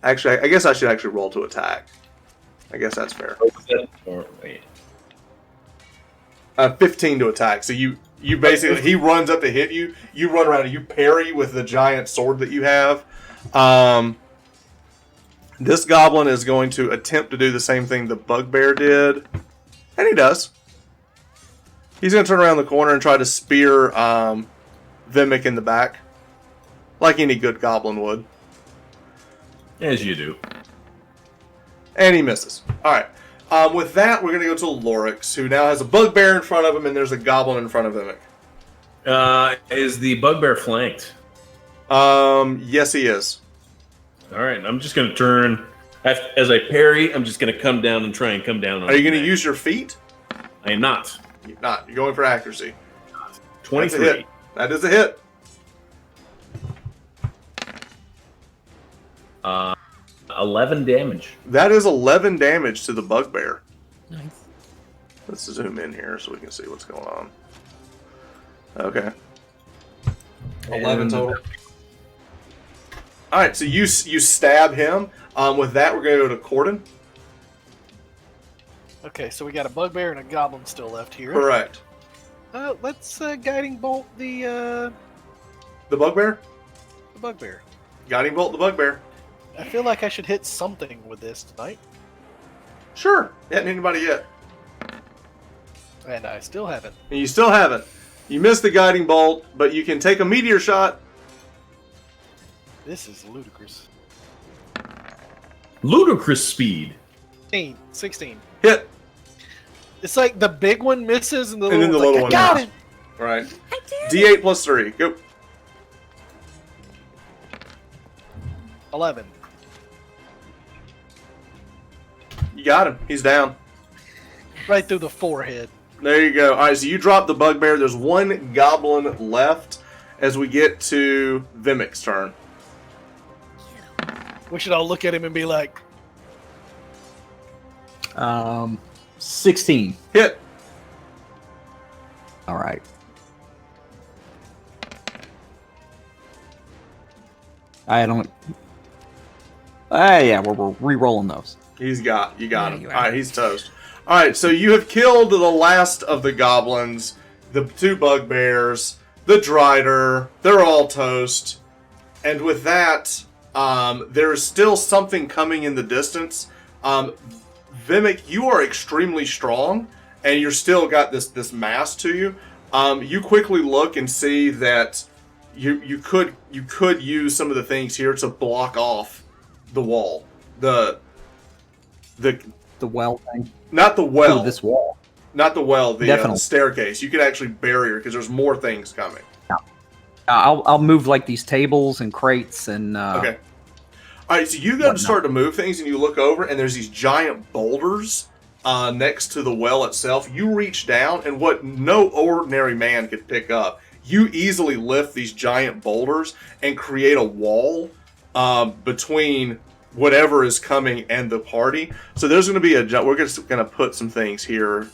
Actually, I guess I should actually roll to attack. I guess that's fair. Or, wait. 15 to attack. So you basically, he runs up to hit you. You run around and you parry with the giant sword that you have. This goblin is going to attempt to do the same thing the bugbear did. And he does. He's going to turn around the corner and try to spear Vimic in the back. Like any good goblin would. As you do. And he misses. Alright. With that, we're going to go to Lorix, who now has a bugbear in front of him and there's a goblin in front of Vimic. Is the bugbear flanked? Yes, he is. All right, I'm just going to turn. As I parry, I'm just going to come down and try and come down on Are you going to his use your feet? neck. I am not. You're not. You're going for accuracy. 23. That's a hit. That is a hit. 11 damage. That is 11 damage to the bugbear. Nice. Let's zoom in here so we can see what's going on. Okay. 11 And- total. All right, so you stab him. With that, we're going to go to Corden. Okay, so we got a bugbear and a goblin still left here. Correct. Let's guiding bolt the The bugbear? bugbear. Guiding bolt the bugbear. I feel like I should hit something with this tonight, Sure. Hadn't anybody yet. and I still haven't. And you still haven't. You missed the guiding bolt, but you can take a meteor shot. This is ludicrous. Ludicrous speed. 16. Hit. It's like the big one misses and the And then little the one's little like, one I got hits. him. Right. I did. D8 plus 3. Go. 11. You got him. He's down. Right through the forehead. There you go. All right, so you drop the bugbear. There's one goblin left as we get to Vimic's turn. We should all look at him and be like, 16. Hit. All right. I don't. Yeah, we're re-rolling those. You got Yeah, him. you All are. right, he's toast. All right, so you have killed the last of the goblins, the 2 bugbears, the Drider. They're all toast. And with that, there is still something coming in the distance. Vimic, you are extremely strong, and you're still got this mass to you. You quickly look and see that you could use some of the things here to block off the wall. The well thing. not the well. Oh, this wall. Not the well. The Definitely. staircase. You could actually barrier because there's more things coming. I'll move like these tables and crates and. Okay. All right. So you go to start to move things, and you look over, and there's these giant boulders next to the well itself. You reach down, and what no ordinary man could pick up, you easily lift these giant boulders and create a wall between whatever is coming and the party. So there's going to be we're just going to put some things here,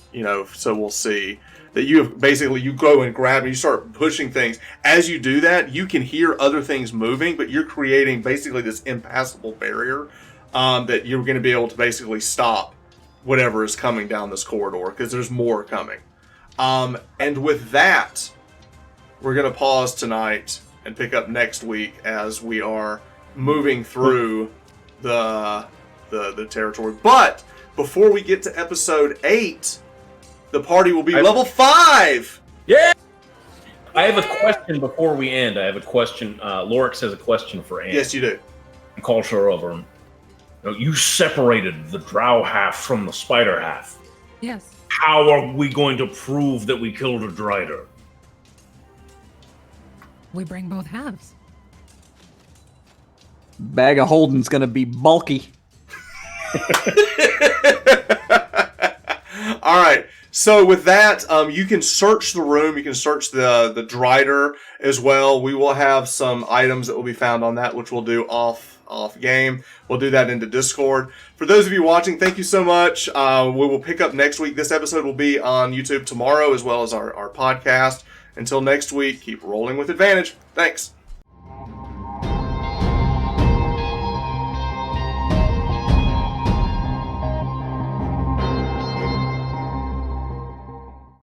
so we'll see that you have basically, you go and grab and you start pushing things. As you do that, you can hear other things moving, but you're creating basically this impassable barrier that you're going to be able to basically stop whatever is coming down this corridor, because there's more coming. And with that, we're going to pause tonight and pick up next week as we are moving through the territory. But before we get to episode 8, the party will be level 5. Yeah. I have a question before we end. I have a question. Lorix has a question for Anne. Yes, you do. He calls her over. You separated the drow half from the spider half. Yes. How are we going to prove that we killed a Drider? We bring both halves. Bag of holding's gonna be bulky. All right. So with that, you can search the room. You can search the Drider as well. We will have some items that will be found on that, which we'll do off game. We'll do that into Discord. For those of you watching, thank you so much. We will pick up next week. This episode will be on YouTube tomorrow, as well as our podcast. Until next week, keep rolling with advantage. Thanks.